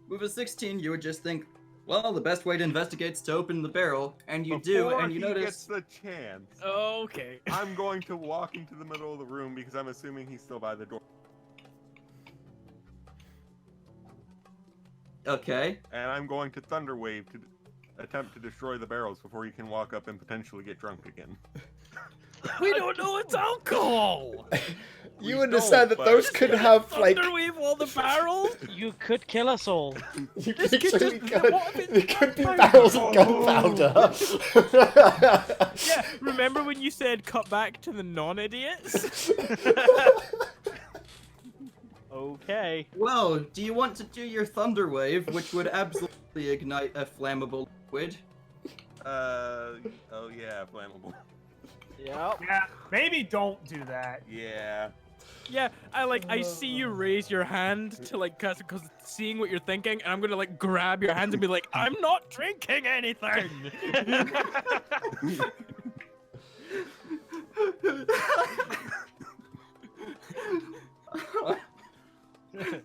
with a 16, you would just think, well, the best way to investigate is to open the barrel, and you do, Before and you he notice. gets the chance, Okay. I'm going to walk into the middle of the room because I'm assuming he's still by the door. Okay. And I'm going to Thunder Wave to attempt to destroy the barrels before he can walk up and potentially get drunk again. We don't know it's alcohol. You We understand don't, that but- those could have, like... Thunderwave all the barrels. You could kill us all. You This could could actually just- could. what if It could be it's barrels of gunpowder. Yeah, remember when you said cut back to the non-idiots? Okay. Well, do you want to do your thunder wave, which would absolutely ignite a flammable liquid? Oh yeah, flammable. Yep. Yeah, maybe don't do that. Yeah. Yeah, I see you raise your hand to like cause seeing what you're thinking, and I'm gonna like grab your hands and be like, I'm not drinking anything.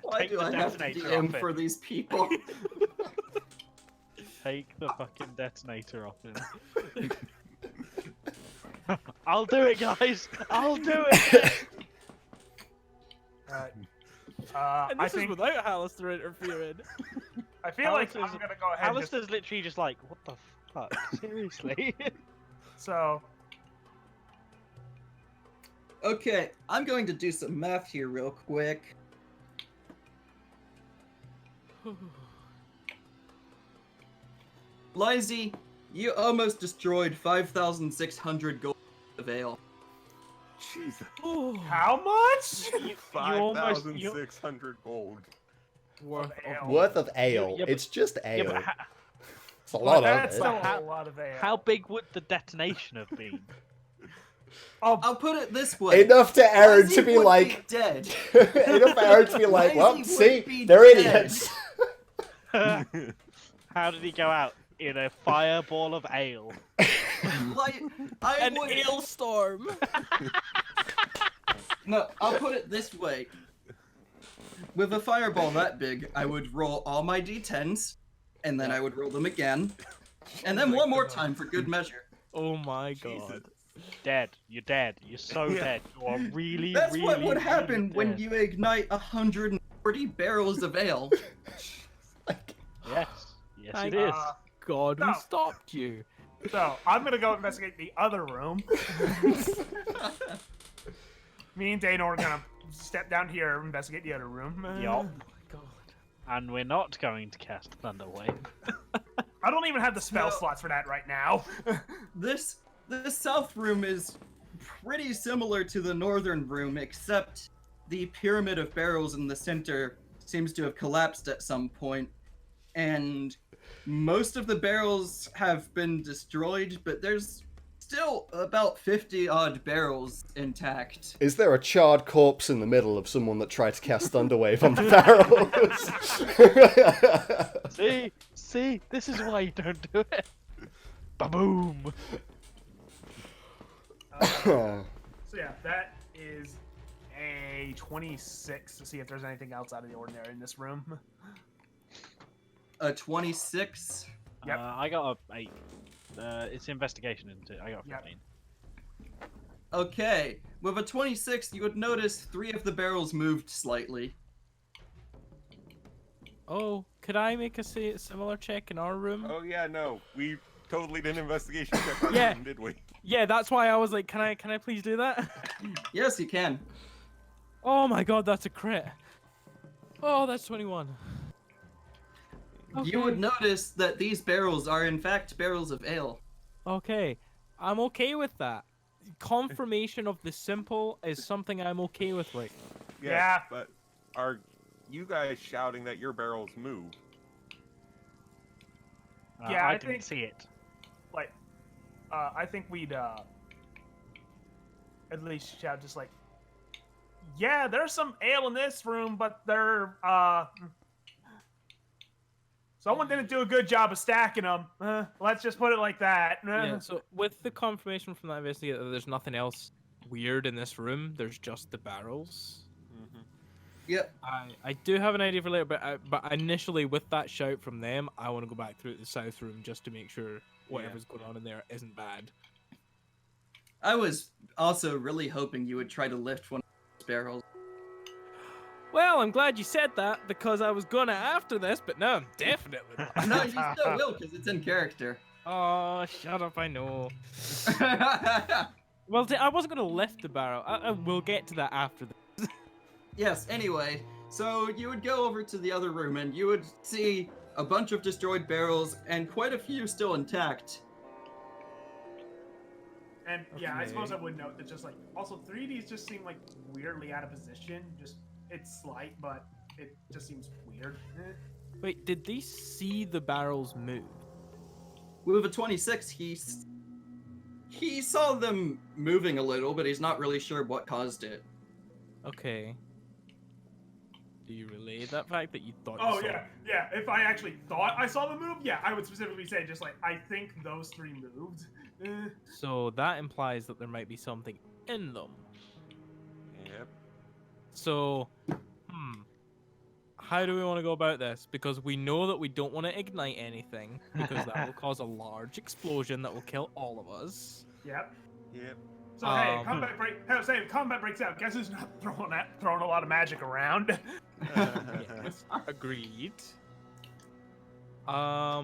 Why Take do the I have to detonator DM off it. for these people? Take the fucking detonator off him. I'll do it, guys. I'll do it. Alright. And I this think is without Alistair interfering. I feel like I'm Alistair's- gonna go ahead. And just, Alistair's literally just like, what the fuck? Seriously? so Okay, I'm going to do some math here real quick. Lizzie, you almost destroyed 5,600 gold of ale. Jesus. how much? you almost. You, 5,600 gold. Worth ale. Worth of ale. yeah, but- It's just yeah, ale. but It's a lot of That's it. still How- a lot of ale. how big would the detonation have been? I'll put it this way. Enough to Aaron Lizzie to be would like. dead. Enough for Aaron to be like, well, Lizzie would see, be they're dead. idiots. How did he go out? In a fireball of ale. Like, I An would... hailstorm. No, I'll put it this way. With a fireball that big, I would roll all my d10s, and then I would roll them again, and then one more time for good measure. Oh my Jesus. god. Dead. You're dead. You're so Yeah. dead. You are really, That's really, what would really happen when dead. you ignite 140 barrels of ale. Yes. Yes, Thank it is. God, we No. stopped you. So I'm gonna go investigate the other room. Me and Dana are gonna step down here and investigate the other room. Yup. And we're not going to cast Thunder Wave. I don't even have the spell No. slots for that right now. This south room is pretty similar to the northern room, except the pyramid of barrels in the center seems to have collapsed at some point, and most of the barrels have been destroyed, but there's still about 50 odd barrels intact. Is there a charred corpse in the middle of someone that tried to cast Thunderwave on the barrels? See, this is why you don't do it. Ba-boom. So yeah, that is a 26 to see if there's anything else out of the ordinary in this room. A 26. Yep. I got a 8. It's investigation, isn't it? I got a Yep. 15. Okay, with a 26, you would notice 3 of the barrels moved slightly. Oh, could I make a similar check in our room? Oh yeah, no, we totally did an investigation check on Yeah. him, did we? Yeah, that's why I was like, can I please do that? Yes, you can. Oh my god, that's a crit. Oh, that's 21. You would Okay. notice that these barrels are in fact barrels of ale. Okay, I'm okay with that. Confirmation of the simple is something I'm okay with right now. Yes, Yeah. But are you guys shouting that your barrels move? Yeah, I I didn't think- see it. Like, I think we'd at least shout just like, yeah, there's some ale in this room, but they're someone didn't do a good job of stacking them. Let's just put it like that. Yeah, so with the confirmation from that investigator that there's nothing else weird in this room, there's just the barrels. Mm-hmm. Yep. I do have an idea for later, but initially with that shout from them, I want to go back through the south room just to make sure whatever's going on in there isn't bad. I was also really hoping you would try to lift one of those barrels. Well, I'm glad you said that because I was gonna after this, but no, I'm definitely not. No, you still will because it's in character. Oh, shut up! I know. Well, I wasn't gonna lift the barrel. We'll get to that after this. Yes, anyway, so you would go over to the other room and you would see a bunch of destroyed barrels and quite a few still intact. And yeah, I suppose I Okay. would note that just like also 3Ds just seem like weirdly out of position. Just it's slight, but it just seems weird. Wait, did they see the barrels move? With a 26, he saw them moving a little, but he's not really sure what caused it. Okay. Do you relay that fact that you thought? Oh you saw yeah, yeah. If I actually thought I saw them move, yeah, I would specifically say just like I think those 3 moved. So that implies that there might be something in them. Yep. So, how do we want to go about this? Because we know that we don't want to ignite anything, because that will cause a large explosion that will kill all of us. Yep. Yep. So hey, combat breaks out. Guess who's not throwing a lot of magic around? Yes, agreed. I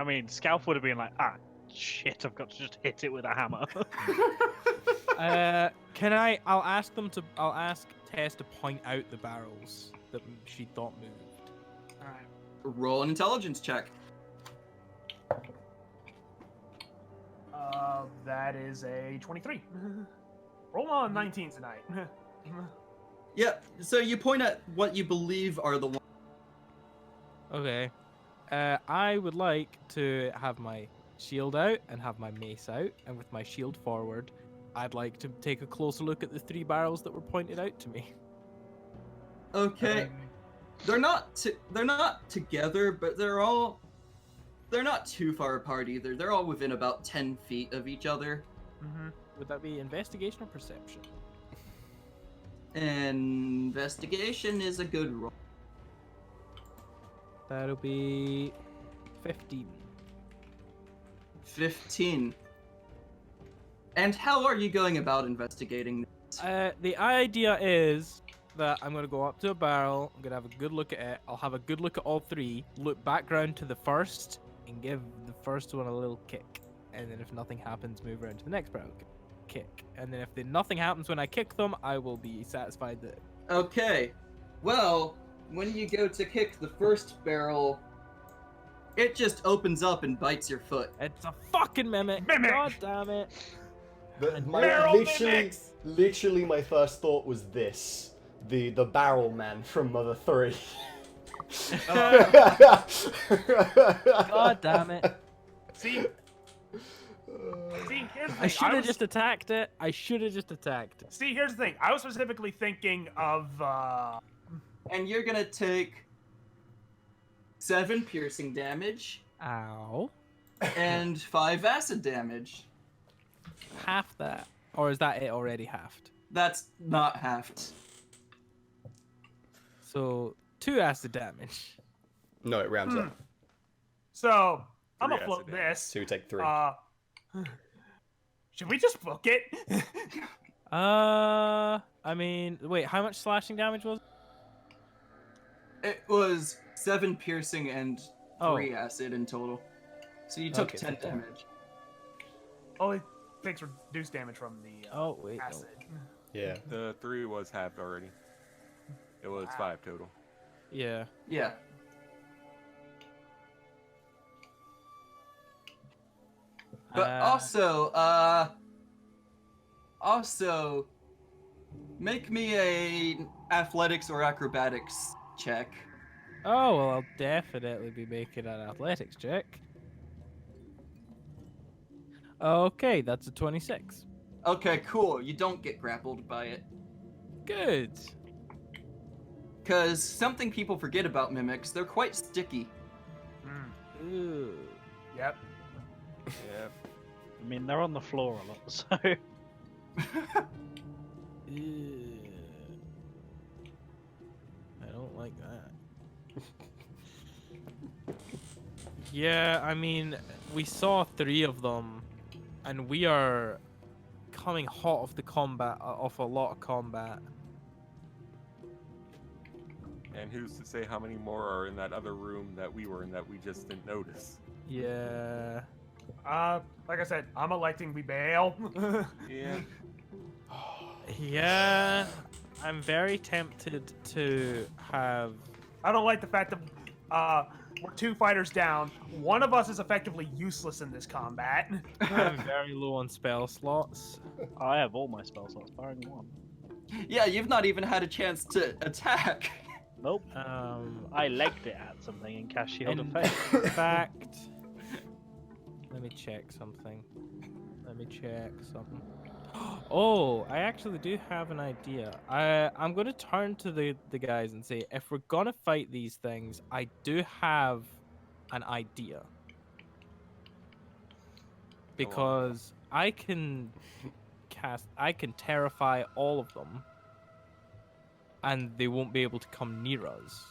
mean, Scalp would have been like, ah, shit, I've got to just hit it with a hammer. Can I? I'll ask Tess to point out the barrels that she thought moved. All right. Roll an intelligence check. That is a 23. Roll on 19 tonight. Yeah, so you point at what you believe are the ones. Okay. I would like to have my shield out and have my mace out, and with my shield forward, I'd like to take a closer look at the 3 barrels that were pointed out to me. Okay. They're not together, but they're not too far apart either. They're all within about 10 feet of each other. Mm-hmm. Would that be investigation or perception? Investigation is a good roll. That'll be 15. 15. And how are you going about investigating this? The idea is that I'm going to go up to a barrel, I'm going to have a good look at it, I'll have a good look at all 3, look back round to the first, and give the first one a little kick. And then if nothing happens, move around to the next barrel, kick. And then if nothing happens when I kick them, I will be satisfied that... Okay. Well, when you go to kick the first barrel, it just opens up and bites your foot. It's a fucking mimic! Mimic! God damn it! Literally, my first thought was this: the barrel man from Mother 3. God damn it! See, here's the thing. I should have just attacked it. See, here's the thing. I was specifically thinking of. And you're gonna take 7 piercing damage Ow. and 5 acid damage. Half that. Or is that it already halved? That's not halved. So, 2 acid damage. No, it rounds up. So I'm 3 gonna float acid this. So you take 3. Should we just book it? I mean, wait, how much slashing damage was it? It was 7 piercing and 3 Oh. acid in total. So you took Okay, 10 so- damage. Oh, it takes reduced damage from the Oh, wait. no. acid. Yeah. The 3 was halved already. It was Wow. 5 total. Yeah. Yeah. But also, make me a athletics or acrobatics check. Oh, well, I'll definitely be making an athletics check. Okay, that's a 26. Okay, cool. You don't get grappled by it. Good. Because something people forget about mimics, they're quite sticky. Ooh. Yep. Yep. I mean, they're on the floor a lot, so. Ew. I don't like that. Yeah, I mean, we saw 3 of them, and we are coming hot off the combat, off a lot of combat. And who's to say how many more are in that other room that we were in that we just didn't notice? Yeah. Like I said, I'm electing we bail. Yeah. Yeah. I'm very tempted to have. I don't like the fact that we're 2 fighters down. One of us is effectively useless in this combat. I'm very low on spell slots. I have all my spell slots, barring 1. Yeah, you've not even had a chance to attack. Nope. I legged it at something and cast Shield of In Faith. fact, let me check something. Oh, I actually do have an idea. I'm going to turn to the guys and say, if we're going to fight these things, I do have an idea. Because I can terrify all of them, and they won't be able to come near us.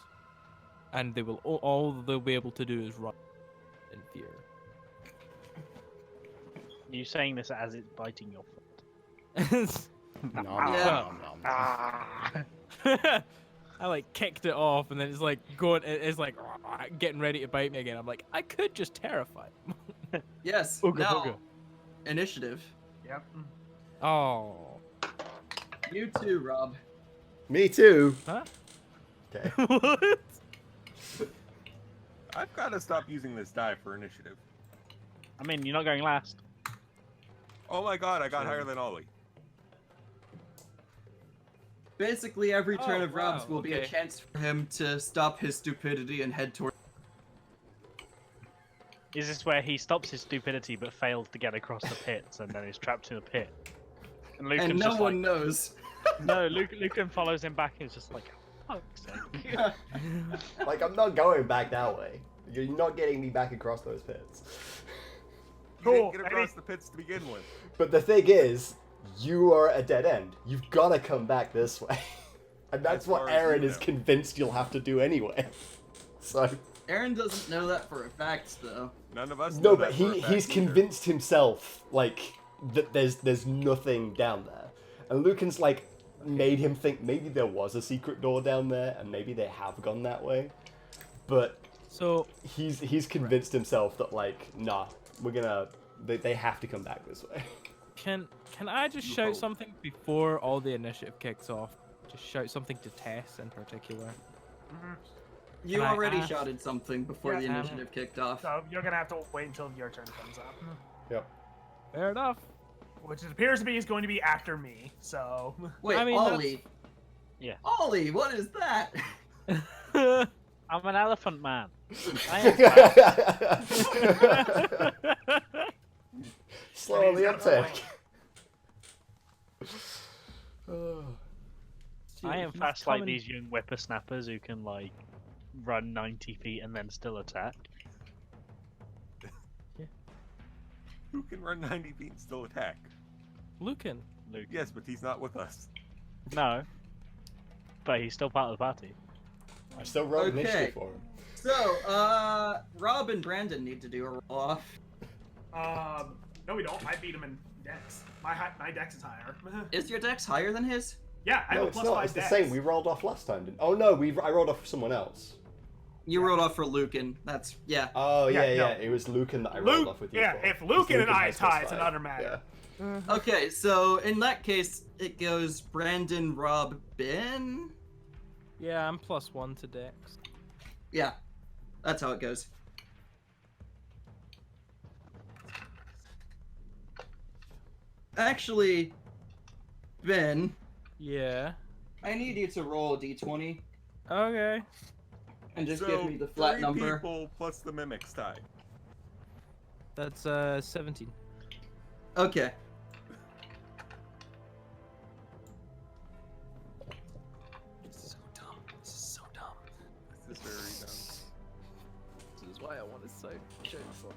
And they will all they'll be able to do is run in fear. You saying this as it's biting your foot? Nom, Yeah. nom, nom, nom. Ah. I like kicked it off, and then it's like going. It's like getting ready to bite me again. I'm like, I could just terrify him. Yes. Ooga now, booga. initiative. Yep. Oh. You too, Rob. Me too. Huh? Okay. What? I've got to stop using this die for initiative. I mean, you're not going last. Oh my god, I got higher than Ollie. Basically, every turn Oh, of Rob's wow, will be a okay. chance for him to stop his stupidity and head toward. Is this where he stops his stupidity but fails to get across the pits and then is trapped in a pit? And Lucan's And no just one like, knows. no, Lucan follows him back and is just like, oh, fuck's sake. Like, I'm not going back that way. You're not getting me back across those pits. You Cool, didn't get Eddie. across the pits to begin with. But the thing is, you are at a dead end. You've got to come back this way. And that's As what far as Aaron you is know. convinced you'll have to do anyway. So, Aaron doesn't know that for a fact, though. None of us no, know but that for a he's fact either. convinced himself, like, that there's nothing down there. And Lucan's, like, made him think maybe there was a secret door down there, and maybe they have gone that way. But So he's convinced himself that, like, nah, they have to come back this way. can I just You shout hope. something before all the initiative kicks off? Just shout something to Tess in particular. You Can I already ask- shouted something before the Yeah, initiative kicked off. So you're gonna have to wait until your turn comes up, Yep. Fair enough. which it appears to be is going to be after me. So Wait, I mean, that's- Ollie. Yeah. Ollie, what is that? I'm an elephant man. I am Slow on the uptake. I am He's fast like coming- these young whippersnappers who can like run 90 feet and then still attack. Who can run 90 feet and still attack? Lucan. Luke. Yes, but he's not with us. No. But he's still part of the party. I still rolled Okay. initiative for him. So, Rob and Brandon need to do a roll off. no, we don't. I beat him in Dex. My Dex is higher. Is your dex higher than his? Yeah, I No, have a it's plus not. 5 It's the Dex. same. We rolled off last time, didn't? Oh no, I rolled off for someone else. You rolled off for Lucan. That's, yeah. Oh yeah, Yeah, yeah. no. It was Lucan that I rolled Luke, off with you. yeah, for. if Lucan and I has tie, plus it's 5. another matter. Okay, so in that case, it goes Brandon, Rob, Ben? Yeah, I'm +1 to Dex. Yeah, that's how it goes. Actually, Ben, Yeah. I need you to roll a d20 Okay. and just so, give me the flat 3 number. people plus the mimics tie. That's 17. Okay. This is so dumb. This is so dumb. This is very dumb. This is why I want to say shameful.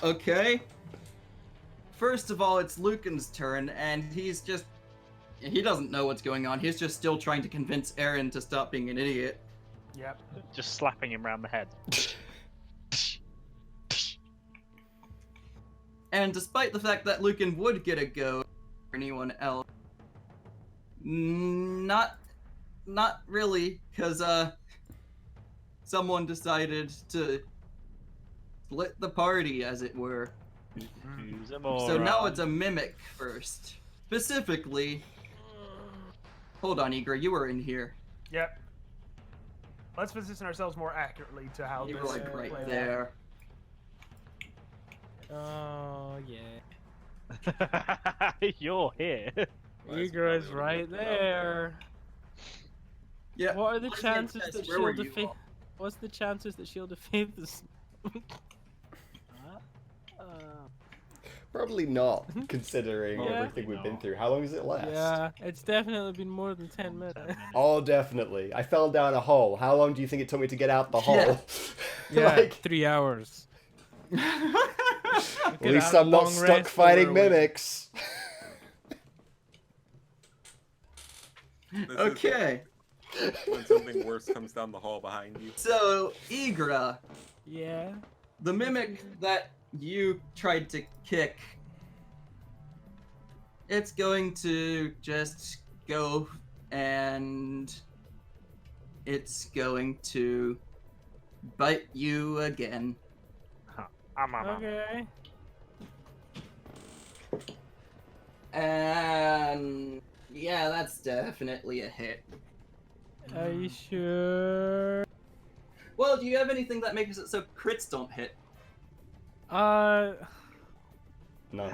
Okay. First of all, it's Lucan's turn, and he doesn't know what's going on. He's just still trying to convince Aaron to stop being an idiot. Yep. Just slapping him round the head. And despite the fact that Lucan would get a go for anyone else, not really, because someone decided to split the party, as it were. Use a So now moron. it's a mimic first. Specifically, hold on, Igor, you were in here. Yep. Let's position ourselves more accurately to how You were this like right plays out. there. Oh yeah. You're here. Igor is right there. Yeah. What are the Let's chances test, that where were Shield of you Faith? all? What's the chances that Shield of Faith is? Probably not, considering Yeah. everything we've been through. How long does it last? Yeah, it's definitely been more than 10 minutes. Oh, definitely. I fell down a hole. How long do you think it took me to get out the hole? Yeah. Yeah, Like, 3 hours. at least I'm not stuck fighting mimics. This is Okay, when something worse comes down the hall behind you. so Igra, Yeah. the mimic that you tried to kick, it's going to just go and it's going to bite you again. Okay. And yeah, that's definitely a hit. Are you sure? Well, do you have anything that makes it so crits don't hit? Uh. No.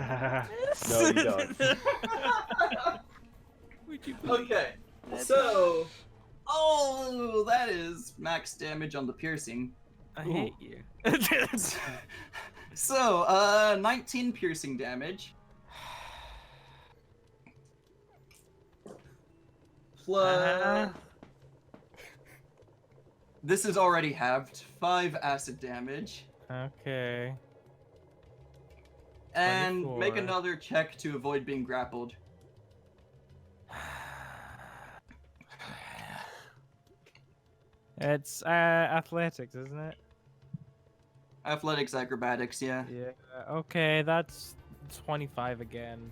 No, you don't. Would you believe? Okay, so oh, that is max damage on the piercing. I hate you. So 19 piercing damage. Plus, this is already halved. 5 acid damage. Okay. And make 24. another check to avoid being grappled. It's athletics, isn't it? Athletics, acrobatics, yeah. Yeah. Okay, that's 25 again.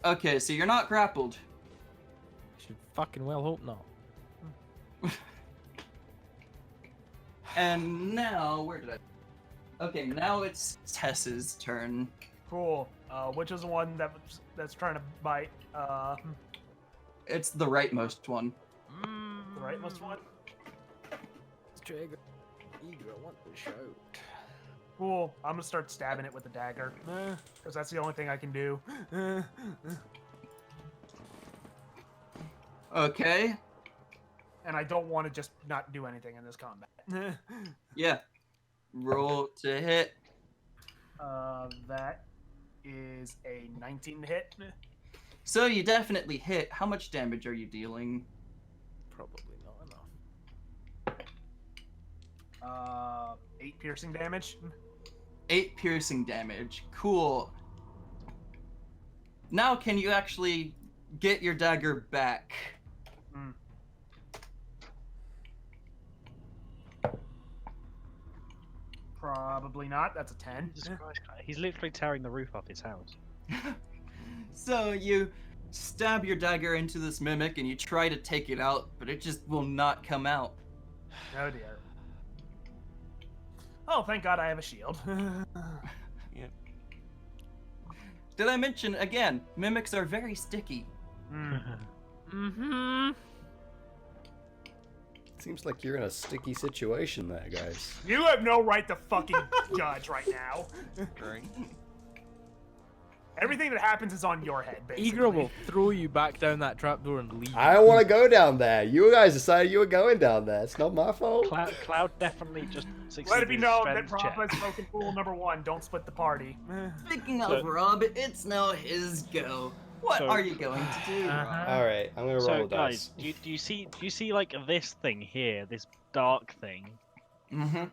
Okay, so you're not grappled. Should fucking well hope not. And now, where did I... Okay, now it's Tess's turn. Cool. Which is the one that's trying to bite? It's the rightmost one. The rightmost one. Trigger. Eager, I want to shout. Cool. I'm gonna start stabbing it with the dagger, because that's the only thing I can do. Okay, And I don't want to just not do anything in this combat. yeah. Roll to hit. That is a 19 hit. So you definitely hit. How much damage are you dealing? Probably not enough. 8 piercing damage. 8 piercing damage. Cool. Now can you actually get your dagger back? Probably not. That's a 10. Jesus Christ, he's literally tearing the roof off his house. So you stab your dagger into this mimic and you try to take it out, but it just will not come out. Oh dear. Oh, thank God I have a shield. Did I mention again, mimics are very sticky. Mm-hmm. Seems like you're in a sticky situation there, guys. You have no right to fucking judge right now. Right? Everything that happens is on your head, basically. Eager will throw you back down that trapdoor and leave. I don't want to go down there. You guys decided you were going down there. It's not my fault. Cloud definitely just succeeded. Let it be his known that strength check. Rapa's broken rule number 1, don't split the party. Speaking of Rob, it's now his go. What So- are you going to do, Rob? All right, I'm gonna roll So a dice. guys, do you see like this thing here, this dark thing? Mm-hmm.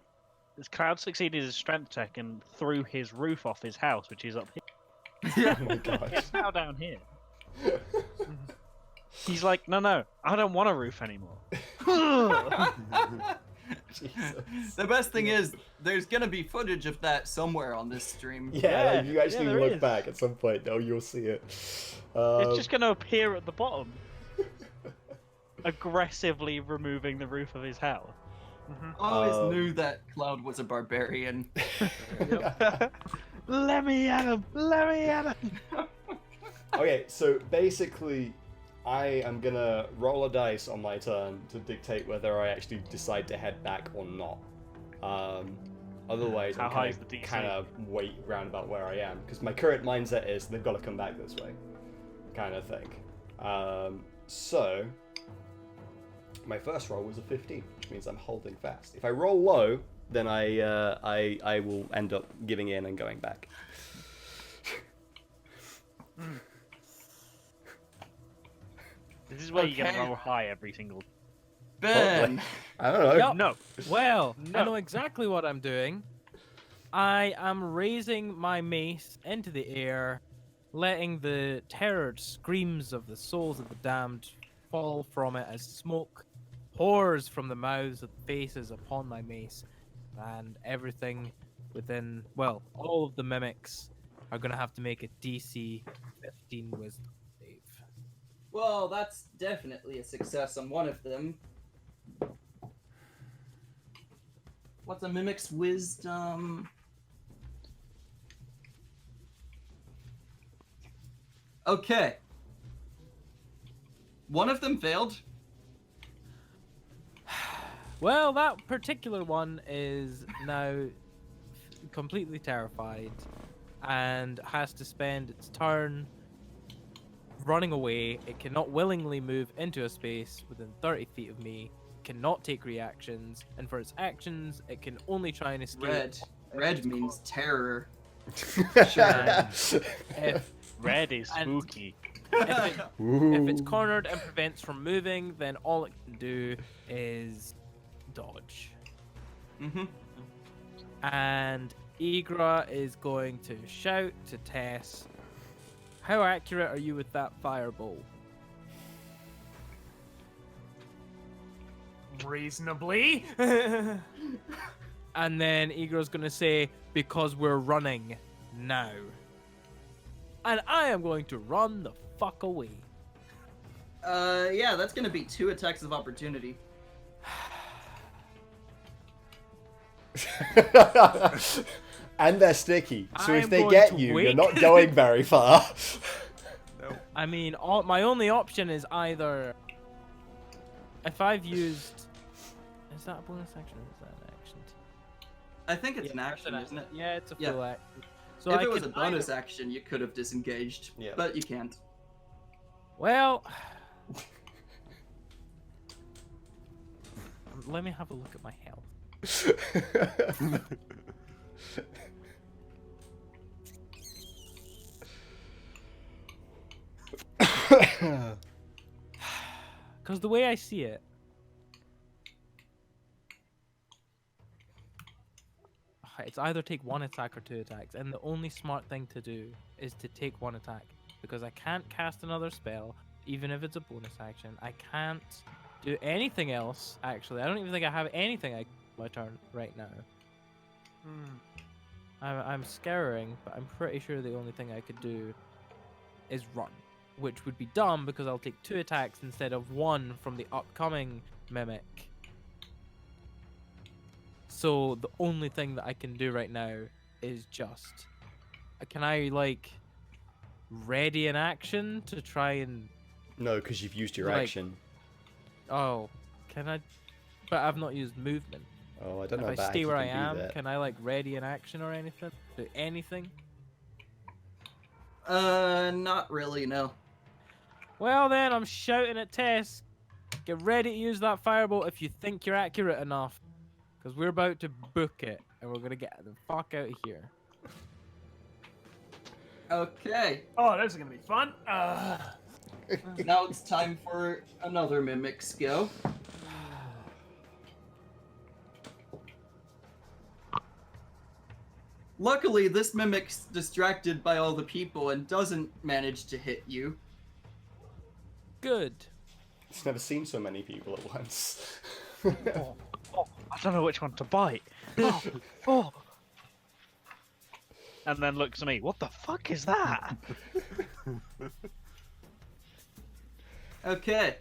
This Cloud succeeded his strength check and threw his roof off his house, which is up here. Oh my gosh. It's now down here. He's like, no, I don't want a roof anymore. Jesus. The best thing is, there's gonna be footage of that somewhere on this stream. Yeah, like, if you actually there look is. back at some point, though, you'll see it. It's just going to appear at the bottom, aggressively removing the roof of his house. I always knew that Cloud was a barbarian. Let me at him! Let me at him! Okay, so basically, I am gonna roll a dice on my turn to dictate whether I actually decide to head back or not. Otherwise, How I'm high is the DC? kind of wait round about where I am because my current mindset is they've got to come back this way, kind of thing. So my first roll was a 15, which means I'm holding fast. If I roll low, then I will end up giving in and going back. This is where you get Okay. to roll high every single. Ben! I don't know. Yup. No. Well, I No. know exactly what I'm doing. I am raising my mace into the air, letting the terrored screams of the souls of the damned fall from it as smoke pours from the mouths of the faces upon my mace, and everything within, well, all of the mimics are gonna have to make a DC 15 Wisdom save. Well, that's definitely a success on one of them. What's a mimic's wisdom? Okay. One of them failed. Well, that particular one is now completely terrified and has to spend its turn running away. It cannot willingly move into a space within 30 feet of me, cannot take reactions, and for its actions, it can only try and escape. Red. Red means terror. If, Red is And- spooky. if it's cornered and prevents from moving, then all it can do is dodge. Mm-hmm. And Igra is going to shout to Tess, how accurate are you with that firebolt? Reasonably. And then Igra's going to say, because we're running now. And I am going to run the fuck away. Yeah, that's gonna be 2 attacks of opportunity. And they're sticky, so I if am they going get to you, you're wait. not going very far. No. I mean, my only option is either... If I've used... Is that a bonus action or is that an action? I think it's Yeah, an that's action, isn't it? Yeah, it's a Yeah. full action. So If I it was a could bonus either- action, you could have disengaged. Yeah. But you can't. Well... Let me have a look at my health. Because the way I see it, it's either take 1 attack or 2 attacks, and the only smart thing to do is to take 1 attack, because I can't cast another spell, even if it's a bonus action. I can't do anything else, actually. I don't even think I have anything I can do my turn right now. I'm scouring, but I'm pretty sure the only thing I could do is run, which would be dumb because I'll take 2 attacks instead of 1 from the upcoming mimic. So the only thing that I can do right now is just... Can I, like, ready an action to try and... No, because you've used your Like- action. Oh, can I... But I've not used movement. Oh, I don't know If I about stay if where you I can do am, that. can I, like, ready an action or anything? Do anything? Not really, no. Well then, I'm shouting at Tess. Get ready to use that firebolt if you think you're accurate enough. Because we're about to book it, and we're going to get the fuck out of here. Okay. Oh, this is gonna be fun. Now it's time for another mimic's go. Luckily, this mimic's distracted by all the people and doesn't manage to hit you. Good. It's never seen so many people at once. Oh, I don't know which one to bite. Oh, oh. And then looks at me. What the fuck is that? Okay.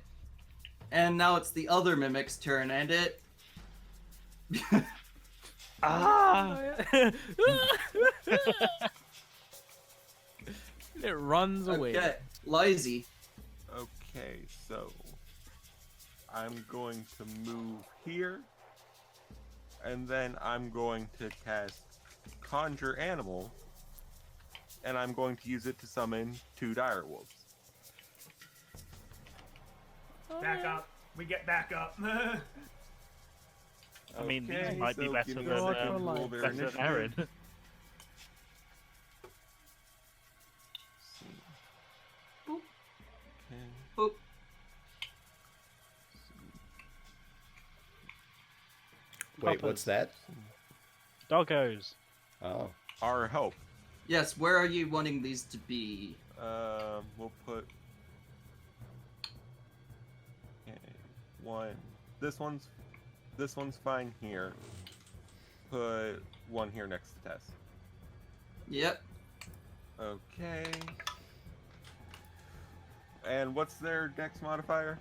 And now it's the other mimic's turn, and it... Ah! It runs away. Okay. Lizzie. Okay, so I'm going to move here, and then I'm going to cast Conjure Animal, and I'm going to use it to summon 2 dire wolves. Back up. We get back up. I mean, these Okay, might be so better give me than, a second, roll their better than initiative. Aaron. Boop. Okay. Boop. Wait, what's that? Doggos. Oh. Our help. Yes, where are you wanting these to be? We'll put one. This one's fine here. Put one here next to Tess. Yep. Okay. And what's their dex modifier?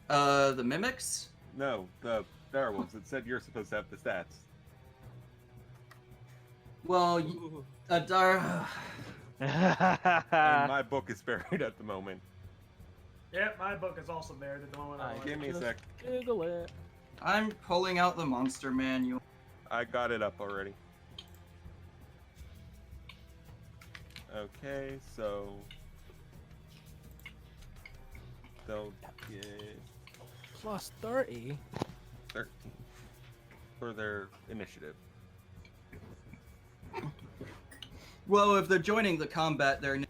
The mimics? No, the werewolves. It said you're supposed to have the stats. Well, Dar. And my book is buried at the moment. Yep, my book is also buried at the moment. Give me a sec. Google it. I'm pulling out the monster manual. I got it up already. Okay, so they'll get Plus 30. 13 for their initiative. Well, if they're joining the combat, they're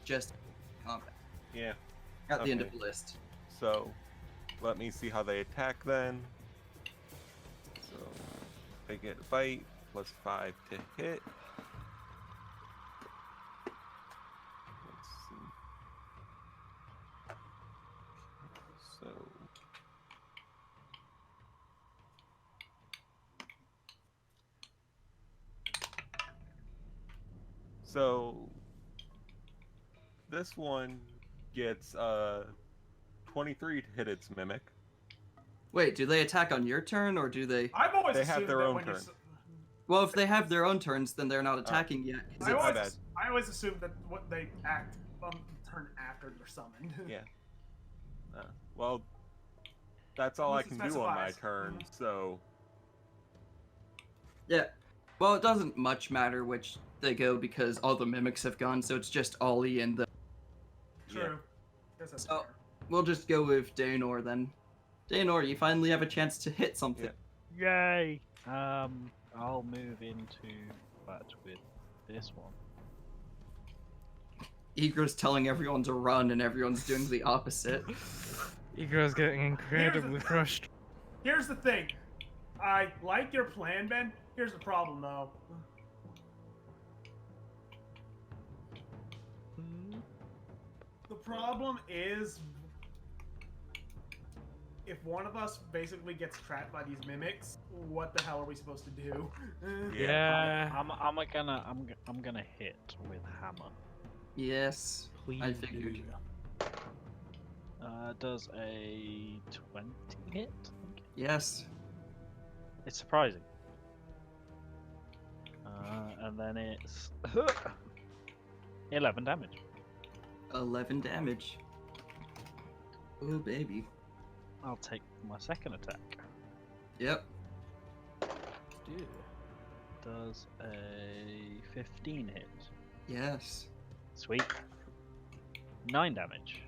just combat Yeah. at the end Okay. of the list. So let me see how they attack then. So they get a bite plus 5 to hit. Let's see. So this one gets 23 to hit its mimic. Wait, do they attack on your turn, or do they? I've always They have assumed their that own when you turn. Well, if they have their own turns, then they're not attacking yet. 'cause I it's- my always, bad. I always assume that what they act on the turn after they're summoned. Yeah. Well, that's all I Unless it can do on my specifies. turn, so Yeah. Well, it doesn't much matter which they go because all the mimics have gone, so it's just Ollie and the. True. Guess that's So- fair. We'll just go with Daenor then. Daenor, you finally have a chance to hit something. Yeah. Yay! I'll move into that with this one. Eager's telling everyone to run, and everyone's doing the opposite. Ego's getting incredibly crushed. Here's the thing. I like your plan, Ben. Here's the problem, though. The problem is, if one of us basically gets trapped by these mimics, what the hell are we supposed to do? Yeah. I'm gonna hit with hammer. Yes. Please I figured. do. Does a 20 hit? I think? Yes. It's surprising. And then it's 11 damage. 11 damage. Oh, baby. I'll take my second attack. Yep. Dude. Does a 15 hit? Yes. Sweet. 9 damage.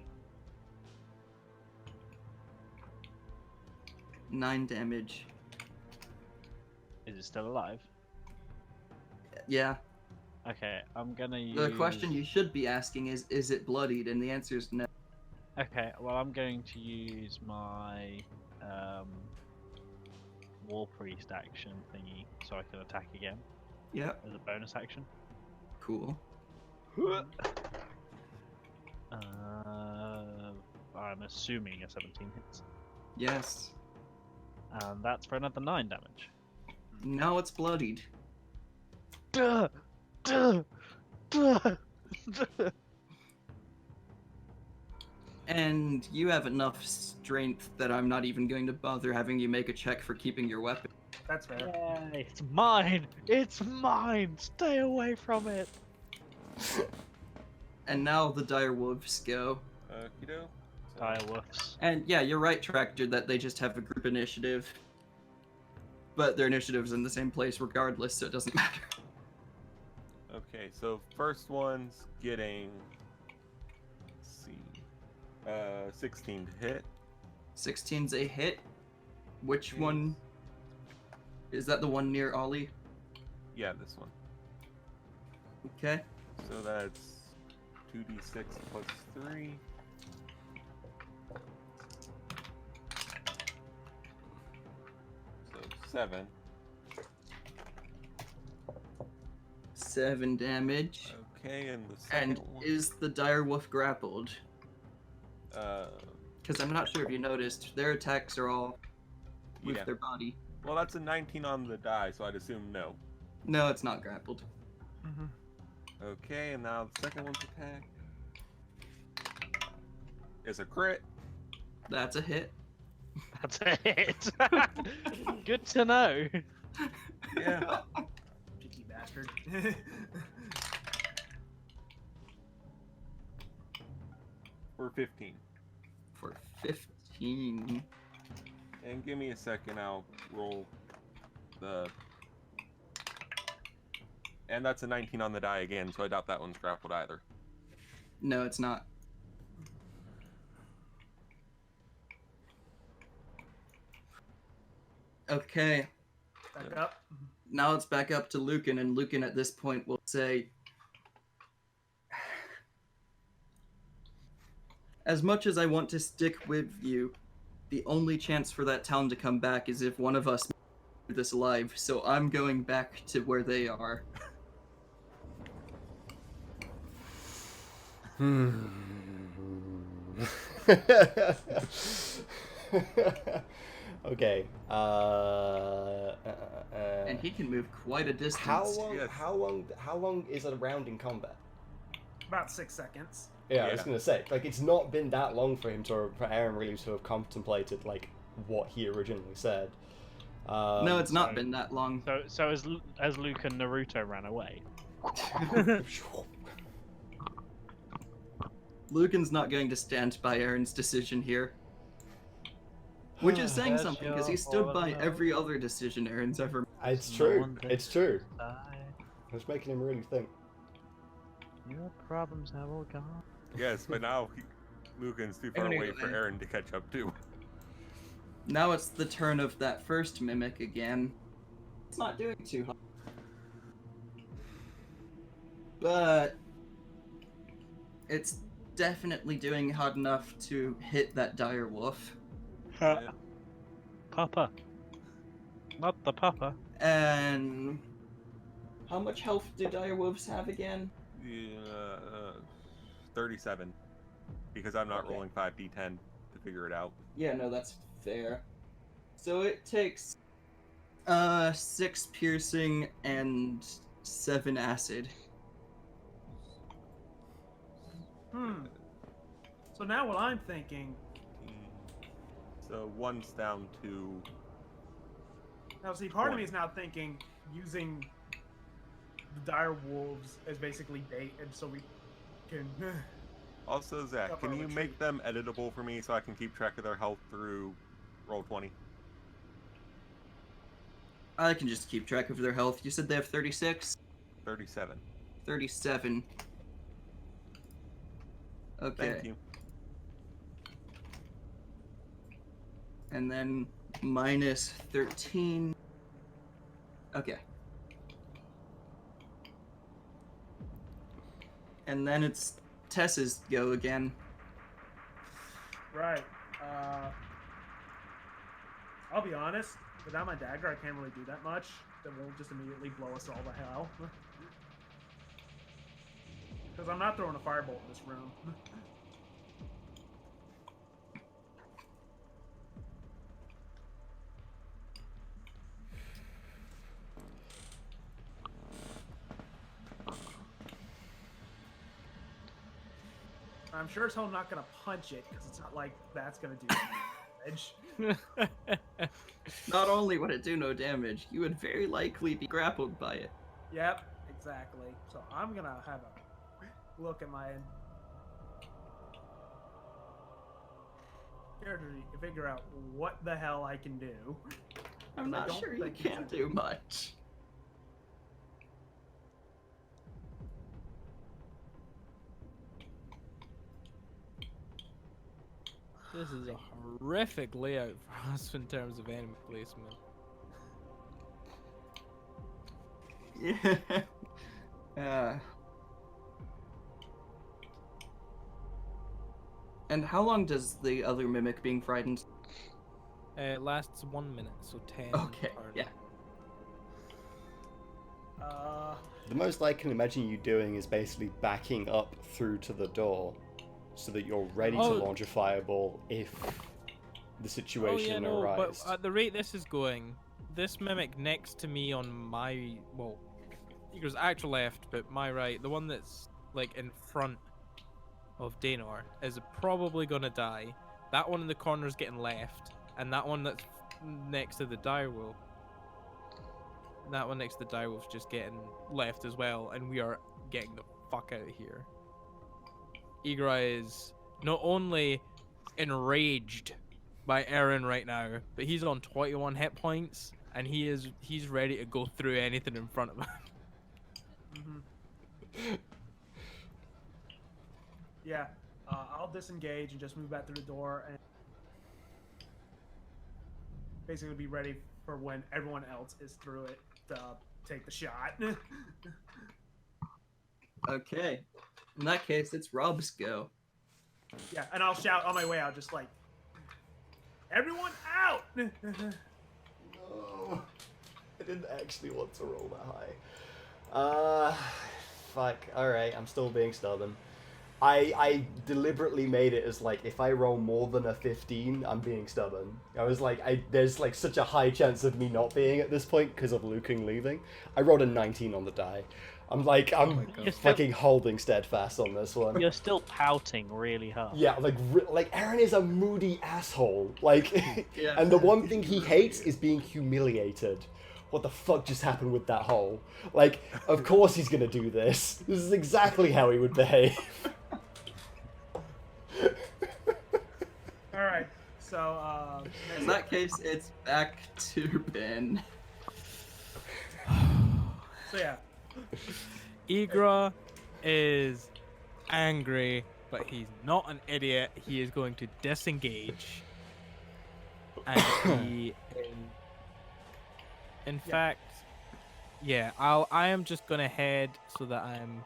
9 damage. Is it still alive? Yeah. Okay, I'm gonna use. The question you should be asking is it bloodied? And the answer is no. Okay, well, I'm going to use my War Priest action thingy so I can attack again Yep. as a bonus action. Cool. I'm assuming a 17 hits. Yes. And that's for another 9 damage. Now it's bloodied. Duh! Duh! Duh! And you have enough strength that I'm not even going to bother having you make a check for keeping your weapon. That's fair. Yay, it's mine! It's mine! Stay away from it! And now the dire wolves go. Kiddo. Dire wolves. And yeah, you're right, Tractor, that they just have a group initiative. But their initiative's in the same place regardless, so it doesn't matter. Okay, so first one's getting, let's see, 16 to hit. 16's a hit. Which one? Is that the one near Ollie? Yeah, this one. Okay. So that's 2d6 plus 3. So 7. 7 damage. Okay, and the second And one. is the dire wolf grappled? Because I'm not sure if you noticed, their attacks are all with Yeah. their body. Well, that's a 19 on the die, so I'd assume no. No, it's not grappled. Okay, and now the second one's attack is a crit. That's a hit. That's it. Good to know. Yeah. Cheeky bastard. For 15. For 15. And give me a second, I'll roll the... And that's a 19 on the die again, so I doubt that one's grappled either. No, it's not. Okay, Back up. now it's back up to Lucan, and Lucan at this point will say, as much as I want to stick with you, the only chance for that town to come back is if one of us makes this alive, so I'm going back to where they are. Okay. And he can move quite a distance. How long? Yes. How long is a round in combat? About 6 seconds. Yeah, I was Yeah. gonna say, like, it's not been that long for Aaron really to have contemplated like what he originally said. No, it's not so- been that long. So as Luke and Naruto ran away. Lucan's not going to stand by Aaron's decision here. Which is saying That's something, because he your stood by fault. every other decision Aaron's ever made. It's No true. one It's true. Die. It's making him really think. Your problems have all gone. Yes, but now Lucan's too far gonna away go for in. Aaron to catch up to. Now it's the turn of that first mimic again. It's not doing too hot. But it's definitely doing hot enough to hit that dire wolf. Yeah. Papa. Not the papa. And how much health do dire wolves have again? 37. Because I'm not Okay. rolling 5d10 to figure it out. Yeah, no, that's fair. So it takes 6 piercing and 7 acid. So now what I'm thinking, So one's down to... now see, part of me is now thinking using the dire wolves as basically bait, and so we can. Also, Zach, Up can our you retreat. make them editable for me so I can keep track of their health through Roll20? I can just keep track of their health. You said they have 36? 37. 37. Okay. Thank you. And then minus 13. Okay. And then it's Tess's go again. Right. I'll be honest. Without my dagger, I can't really do that much. That won't just immediately blow us all to hell. Because I'm not throwing a firebolt in this room. I'm sure as hell not gonna punch it, because it's not like that's gonna do damage. Not only would it do no damage, you would very likely be grappled by it. Yep, exactly. So I'm gonna have a look at my character sheet to figure out what the hell I can do. I'm I not don't sure you think can it's- do much. This is a horrific layout for us in terms of enemy placement. Yeah. And how long does the other mimic being frightened? It lasts 1 minute, so 10. Okay, per yeah. The most I can imagine you doing is basically backing up through to the door so that you're ready Oh. to launch a fireball if the situation arises. But at the rate this is going, this mimic next to me on my, well, he goes actual left, but my right, the one that's like in front of Daenor is probably gonna die. That one in the corner is getting left, and that one that's next to the direwolf, that one next to the direwolf's just getting left as well, and we are getting the fuck out of here. Igra is not only enraged by Aaron right now, but he's on 21 hit points, and he's ready to go through anything in front of him. Yeah, I'll disengage and just move back through the door and basically be ready for when everyone else is through it to take the shot. Okay. In that case, it's Rob's go. Yeah, and I'll shout on my way out, just like, everyone out! No, I didn't actually want to roll that high. Fuck. Alright, I'm still being stubborn. I deliberately made it as like, if I roll more than a 15, I'm being stubborn. I was like, there's like such a high chance of me not being at this point because of Luke leaving. I rolled a 19 on the die. I'm fucking holding steadfast on this one. You're still pouting really hard. Yeah, like Aaron is a moody asshole. Like, Yeah. and the one thing he hates is being humiliated. What the fuck just happened with that hole? Like, of course he's gonna do this. This is exactly how he would behave. Alright, so, In that case, it's back to Ben. so yeah. Igra is angry, but he's not an idiot. He is going to disengage, and he, in fact, yeah, I am just gonna head so that I'm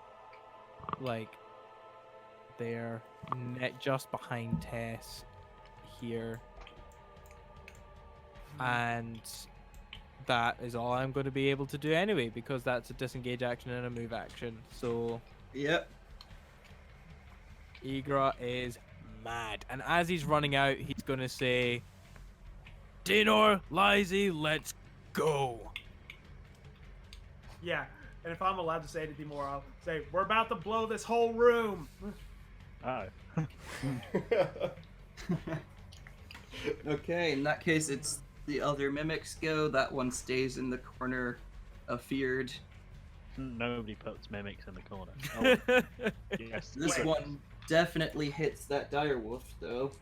like there, just behind Tess here, and that is all I'm going to be able to do anyway, because that's a disengage action and a move action. So Yep. Igra is mad, and as he's running out, he's going to say, Daenor, Lizzie, let's go. Yeah, and if I'm allowed to say anything more, I'll say, we're about to blow this whole room! Oh. Okay, in that case, it's the other mimics go. That one stays in the corner, afeared. Nobody puts mimics in the corner. Oh, yes. This Wait. one definitely hits that direwolf, though.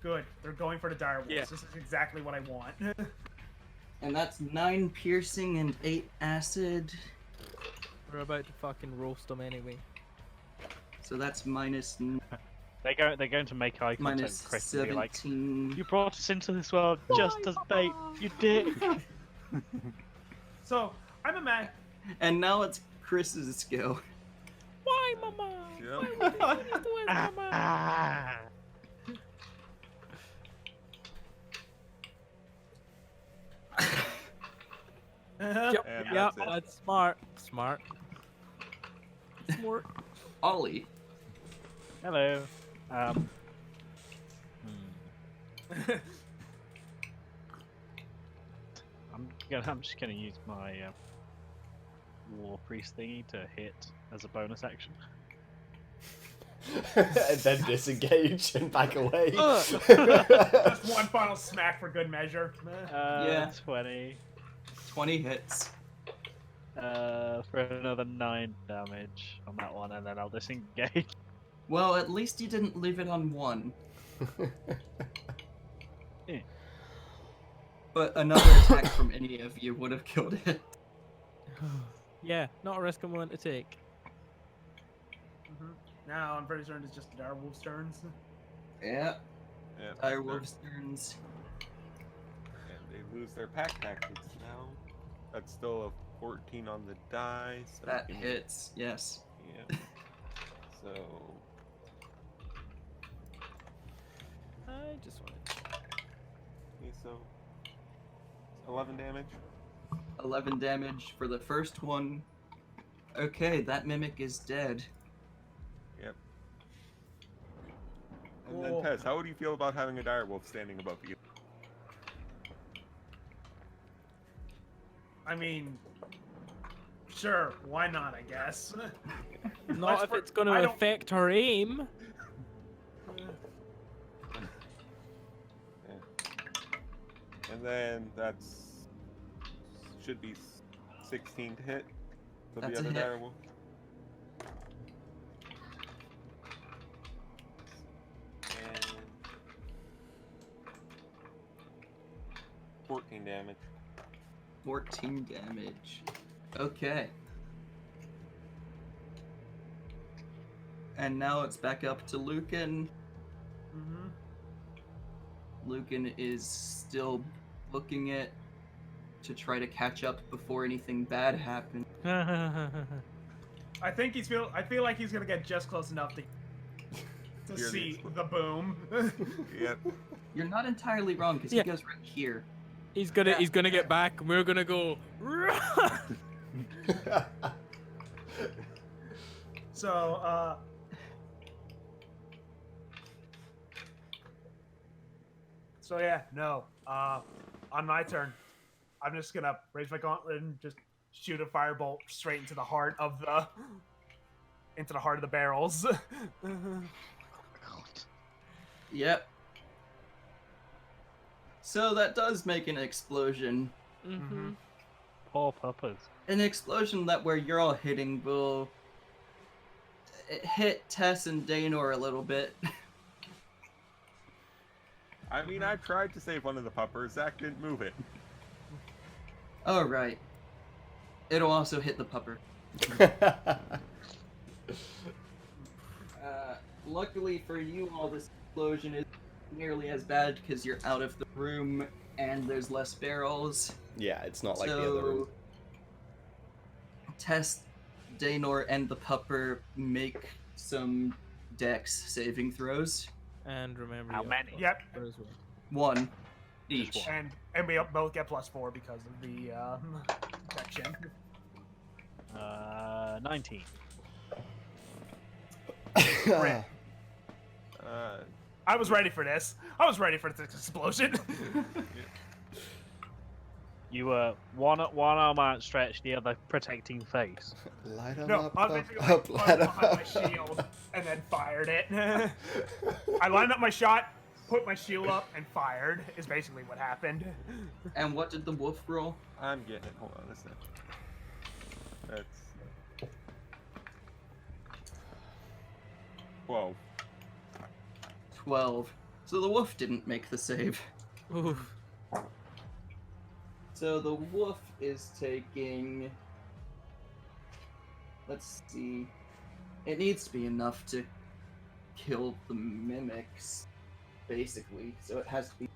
Good, they're going for the direwolves. Yeah. This is exactly what I want. And that's 9 piercing and 8 acid. We're about to fucking roast them anyway. So that's minus They're going to make eye contact minus critically, like, 17. you brought us into this world just as bait. You did. So, I'm a man. And now it's Chris's go. Why, mama? Yep. Why would you do this to us, mama? Ah. Yep, And yep, that's it. that's smart. Smart. Smart. Ollie. Hello. I'm just gonna use my war priest thingy to hit as a bonus action. And then disengage and back away. Just one final smack for good measure. Yeah. 20. 20 hits. For another 9 damage on that one, and then I'll disengage. Well, at least you didn't leave it on 1. Yeah. But another attack from any of you would have killed it. Yeah, not a risk I'm willing to take. Now, I'm pretty certain it's just the direwolf's turns. Yeah. Yeah, Direwolf's turns. And they lose their pack tactics now. That's still a 14 on the die. So That give me- hits, yes. Yeah. So I just want to. okay, so 11 damage. 11 damage for the first one. Okay, that mimic is dead. Yep. And then Tess, how would you feel about having a direwolf standing above you? I mean, sure, why not? I guess. Not if it's going I to don't- affect her aim. And then that's should be 16 to hit for That's the a other hit. direwolf. And 14 damage. 14 damage. Okay. And now it's back up to Lucan. Mm-hmm. Lucan is still looking at to try to catch up before anything bad happens. I think I feel like he's gonna get just close enough to Hear the see explosion. the boom. Yep. You're not entirely wrong because Yeah. he goes right here. He's gonna get back, and we're gonna go. So, So yeah, no. On my turn, I'm just gonna raise my gauntlet and just shoot a firebolt straight into the heart of the barrels. Yep. So that does make an explosion. Mm-hmm. Poor puppers. An explosion that where you're all hitting will it hit Tess and Daenor a little bit. I mean, I tried to save one of the puppers. Zach didn't move it. Oh right. It'll also hit the pupper. Luckily for you all, this explosion is nearly as bad because you're out of the room and there's less barrels. Yeah, it's not like the other room. Tess, Daenor, and the pupper make some dex saving throws. And remember, How you many? Yep, have as well. One each. Just one. and we both get +4 because of the protection. 19. I was ready for this. I was ready for this explosion. You were one arm outstretched, the other protecting face. Light 'em No, up, I was up, basically up, like, light 'em behind my up. shield and then fired it. I lined up my shot, put my shield up, and fired. Is basically what happened. And what did the wolf roll? I'm getting it. Hold on a sec. That's 12. 12. So the wolf didn't make the save. Oof. So the wolf is taking. Let's see. It needs to be enough to kill the mimics, basically. So it has to be.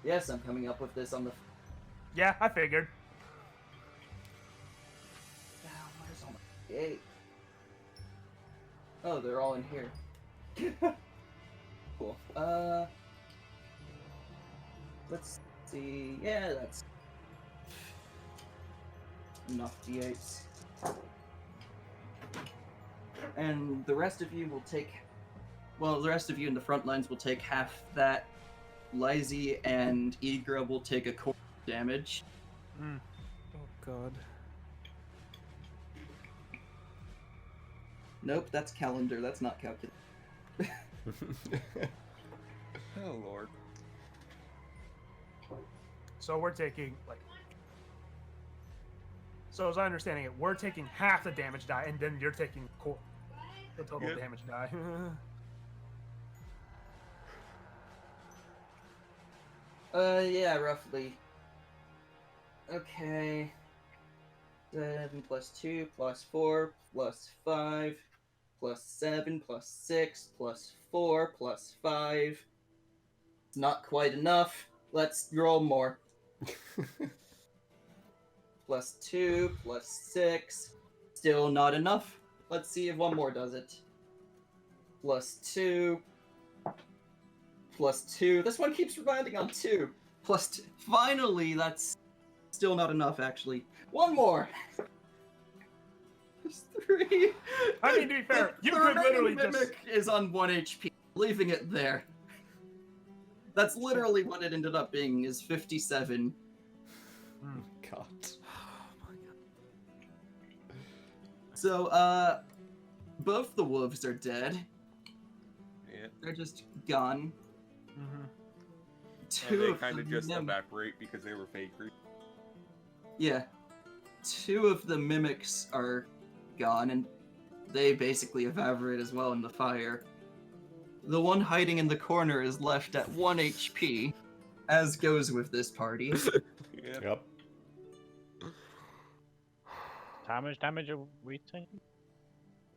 Yes, I'm coming up with this on the. Yeah, I figured. Where's all my eight? Oh, they're all in here. Cool. Let's see. Yeah, that's enough d8s. And the rest of you will take. Well, the rest of you in the front lines will take half that. Lizzie and Igra will take a quarter damage. Oh God. Nope, that's calendar. That's not calculator. Oh lord. So we're taking like. So as I understanding it, we're taking half the damage die, and then you're taking the total Yep. damage die. Yeah, roughly. Okay. 7 plus 2 plus 4 plus 5 plus 7 plus 6 plus 4 plus 5. It's not quite enough. Let's roll more. Plus 2 plus 6. Still not enough. Let's see if one more does it. Plus 2. Plus 2. This one keeps reminding on 2. Plus 2. Finally, that's still not enough, actually. One more! minus 3. I mean, to be fair, you the could remaining literally mimic is on 1 HP, leaving it there. That's literally what it ended up being, is 57. God. So, both the wolves are dead. Yeah. They're just gone. And Two they of kind of the just mim- evaporate because they were fake creatures. Yeah. 2 of the mimics are gone, and they basically evaporate as well in the fire. The one hiding in the corner is left at 1 HP, as goes with this party. Yeah. Yep. How much damage are we taking?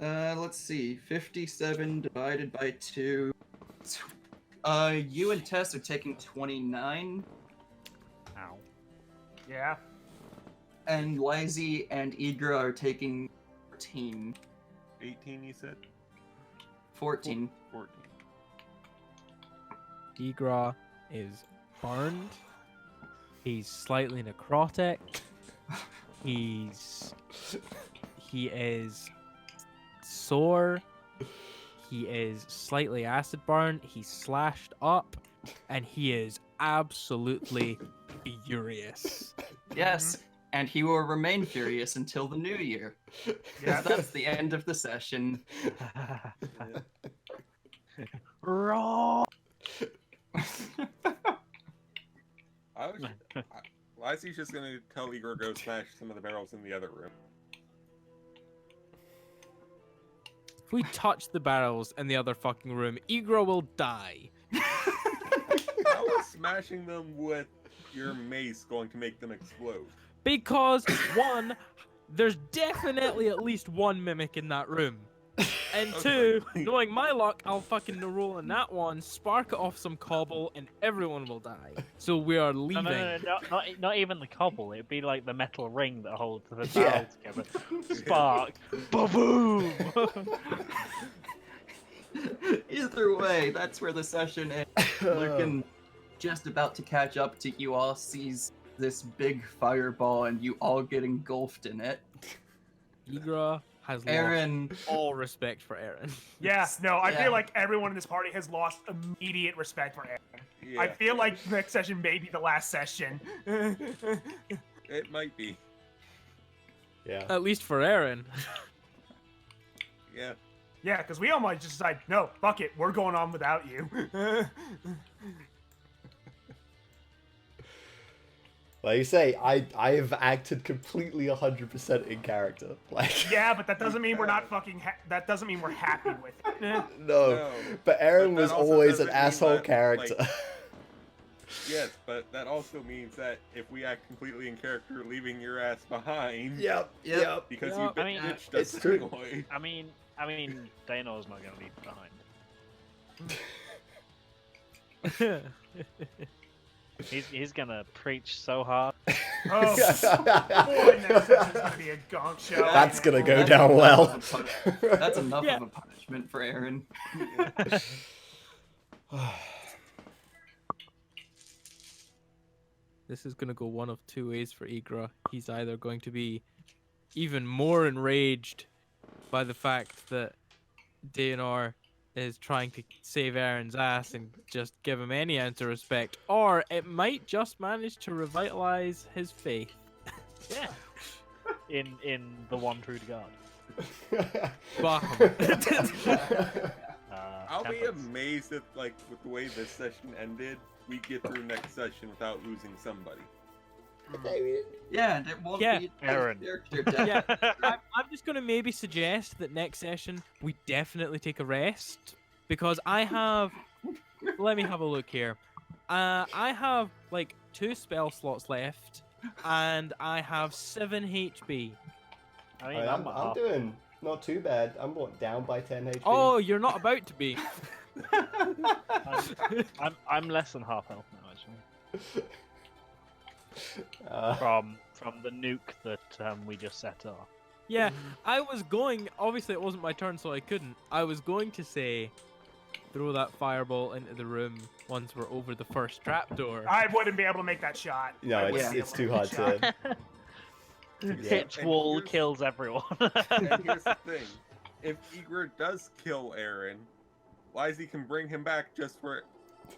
Let's see. 57 divided by 2. You and Tess are taking 29, Ow. Yeah. and Lizy and Igra are taking 14. 18, you said? 14. 14. Igra is burned. He's slightly necrotic. He is sore. He is slightly acid burned. He's slashed up, and he is absolutely furious. Yes, and he will remain furious until the new year. Yeah. That's the end of the session. Raw. Lizzie's just gonna tell Igor go smash some of the barrels in the other room. If we touch the barrels in the other fucking room, Igra will die. How is smashing them with your mace going to make them explode? Because, one, there's definitely at least one mimic in that room. And two, knowing my luck, I'll fucking roll in that one, spark it off some cobble, and everyone will die. So we are No, leaving. not even the cobble. It'd be like the metal ring that holds the Yeah. barrel together. Spark. Ba-boom! Either way, that's where the session ends. Lucan, just about to catch up to you all, sees this big fireball and you all get engulfed in it. Igra has Aaron, lost all respect for Aaron. Yeah, no, I Yeah. feel like everyone in this party has lost immediate respect for Aaron. Yeah, I feel like next session may be the last session. it might be. Yeah. At least for Aaron. Yeah. Yeah, because we all might just decide, no, fuck it, we're going on without you. Like you say, I've acted completely 100% in character. Like Yeah, but that doesn't mean we're not fucking. That doesn't mean we're happy with it. no. No. But Aaron But that was also always doesn't an mean asshole that, character. like- Yes, but that also means that if we act completely in character, leaving your ass behind, Yep. Yep. because Yeah, you've been I mean, ditched it's us true. anyway. I mean, Dano's not gonna leave behind. He's gonna preach so hard. Oh, boy, next session's gonna be a gong show. That's gonna go That's down enough well. of a that's enough Yeah. of a punishment for Aaron. This is gonna go one of two ways for Igra. He's either going to be even more enraged by the fact that Daenar is trying to save Aaron's ass and just give him any ounce of respect, or it might just manage to revitalize his faith. Yeah. In the one true God. Fuck I'll be Templates. amazed if, like, with the way this session ended, we get through next session without losing somebody. Yeah, and it won't Yeah. be Aaron. character death. Yeah, I'm just gonna maybe suggest that next session we definitely take a rest because I have. Let me have a look here. I have like 2 spell slots left, and I have 7 HP. I mean, I'm doing not too bad. I'm down by 10 HP. Oh, you're not about to be. I'm less than half health now, actually. From the nuke that we just set off. Yeah, I was going. Obviously, it wasn't my turn, so I couldn't. I was going to say, throw that fireball into the room once we're over the first trapdoor. I wouldn't be able to make that shot. No, I it's wouldn't be it's able too make hard that shot. to. Pitch And wall here's- kills everyone. And here's the thing: if Igor does kill Aaron, Lizzie can bring him back just for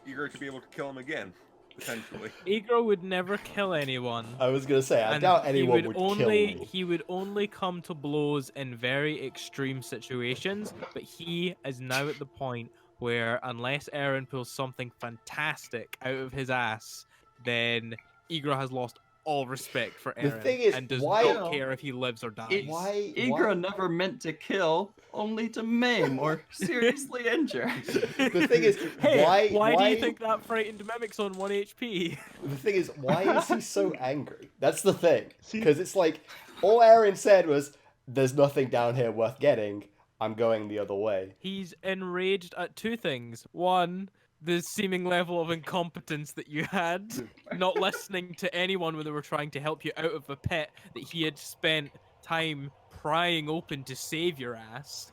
Igor to be able to kill him again, potentially. Igor would never kill anyone. I was gonna say, I and doubt he anyone would would only kill me. he would only come to blows in very extreme situations, but he is now at the point where unless Aaron pulls something fantastic out of his ass, then Igor has lost all respect for The Aaron thing is, and does why- not care if he lives or dies. Why? Igra never meant to kill, only to maim or seriously injure. The thing is, Hey, why do you think that frightened Mimic's on 1 HP? The thing is, why is he so angry? That's the thing. Because it's like, all Aaron said was, there's nothing down here worth getting. I'm going the other way. He's enraged at two things. One, the seeming level of incompetence that you had, not listening to anyone when they were trying to help you out of a pit that he had spent time prying open to save your ass.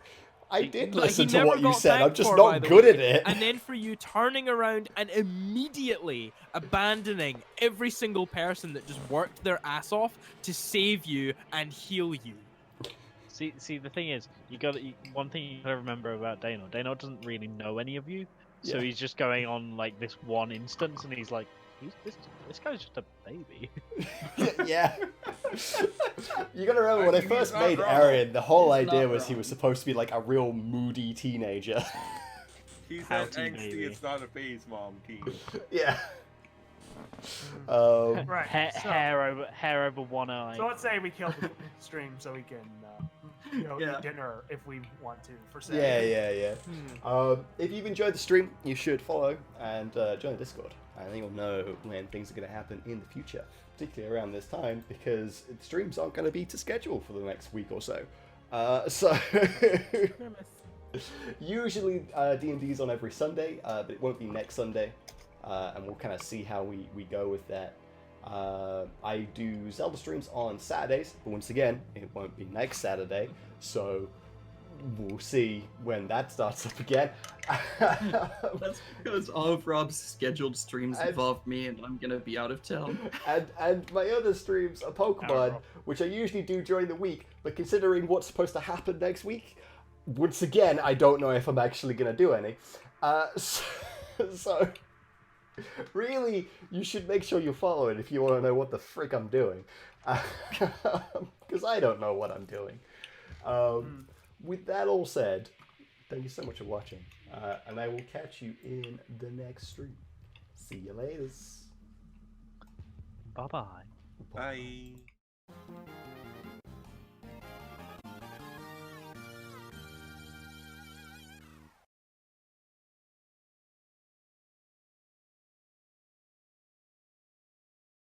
I did Like, listen he to never what you got said. I'm thanked just for, by not the good way. at it. And then for you turning around and immediately abandoning every single person that just worked their ass off to save you and heal you. See, the thing is, one thing you gotta remember about Dano. Dano doesn't really know any of you, so Yeah. he's just going on like this one instance, and he's like, this guy's just a baby. Yeah. You gotta remember, when I He's first not made wrong. Aaron, the whole He's idea not was he wrong. was supposed to be like a real moody teenager. He's that Pouty angsty, baby. it's not a phase mom teen. Yeah. Right. so, Hair over one eye. so let's say we kill the stream so we can, Yeah. eat dinner if we want to. For Yeah, say. yeah, yeah. If you've enjoyed the stream, you should follow and join the Discord. And then you'll know when things are going to happen in the future, particularly around this time, because streams aren't going to be to schedule for the next week or so. Usually D&D's on every Sunday, but it won't be next Sunday. And we'll kind of see how we go with that. I do Zelda streams on Saturdays, but once again, it won't be next Saturday, so we'll see when that starts up again. That's because all of Rob's scheduled streams And- involve me, and I'm gonna be out of town. and my other streams are Pokemon, which I usually do during the week, but considering what's supposed to happen next week, once again, I don't know if I'm actually going to do any. So, really, you should make sure you follow it if you want to know what the frick I'm doing. Because I don't know what I'm doing. With that all said, thank you so much for watching. And I will catch you in the next stream. See you later. Bye bye. Bye.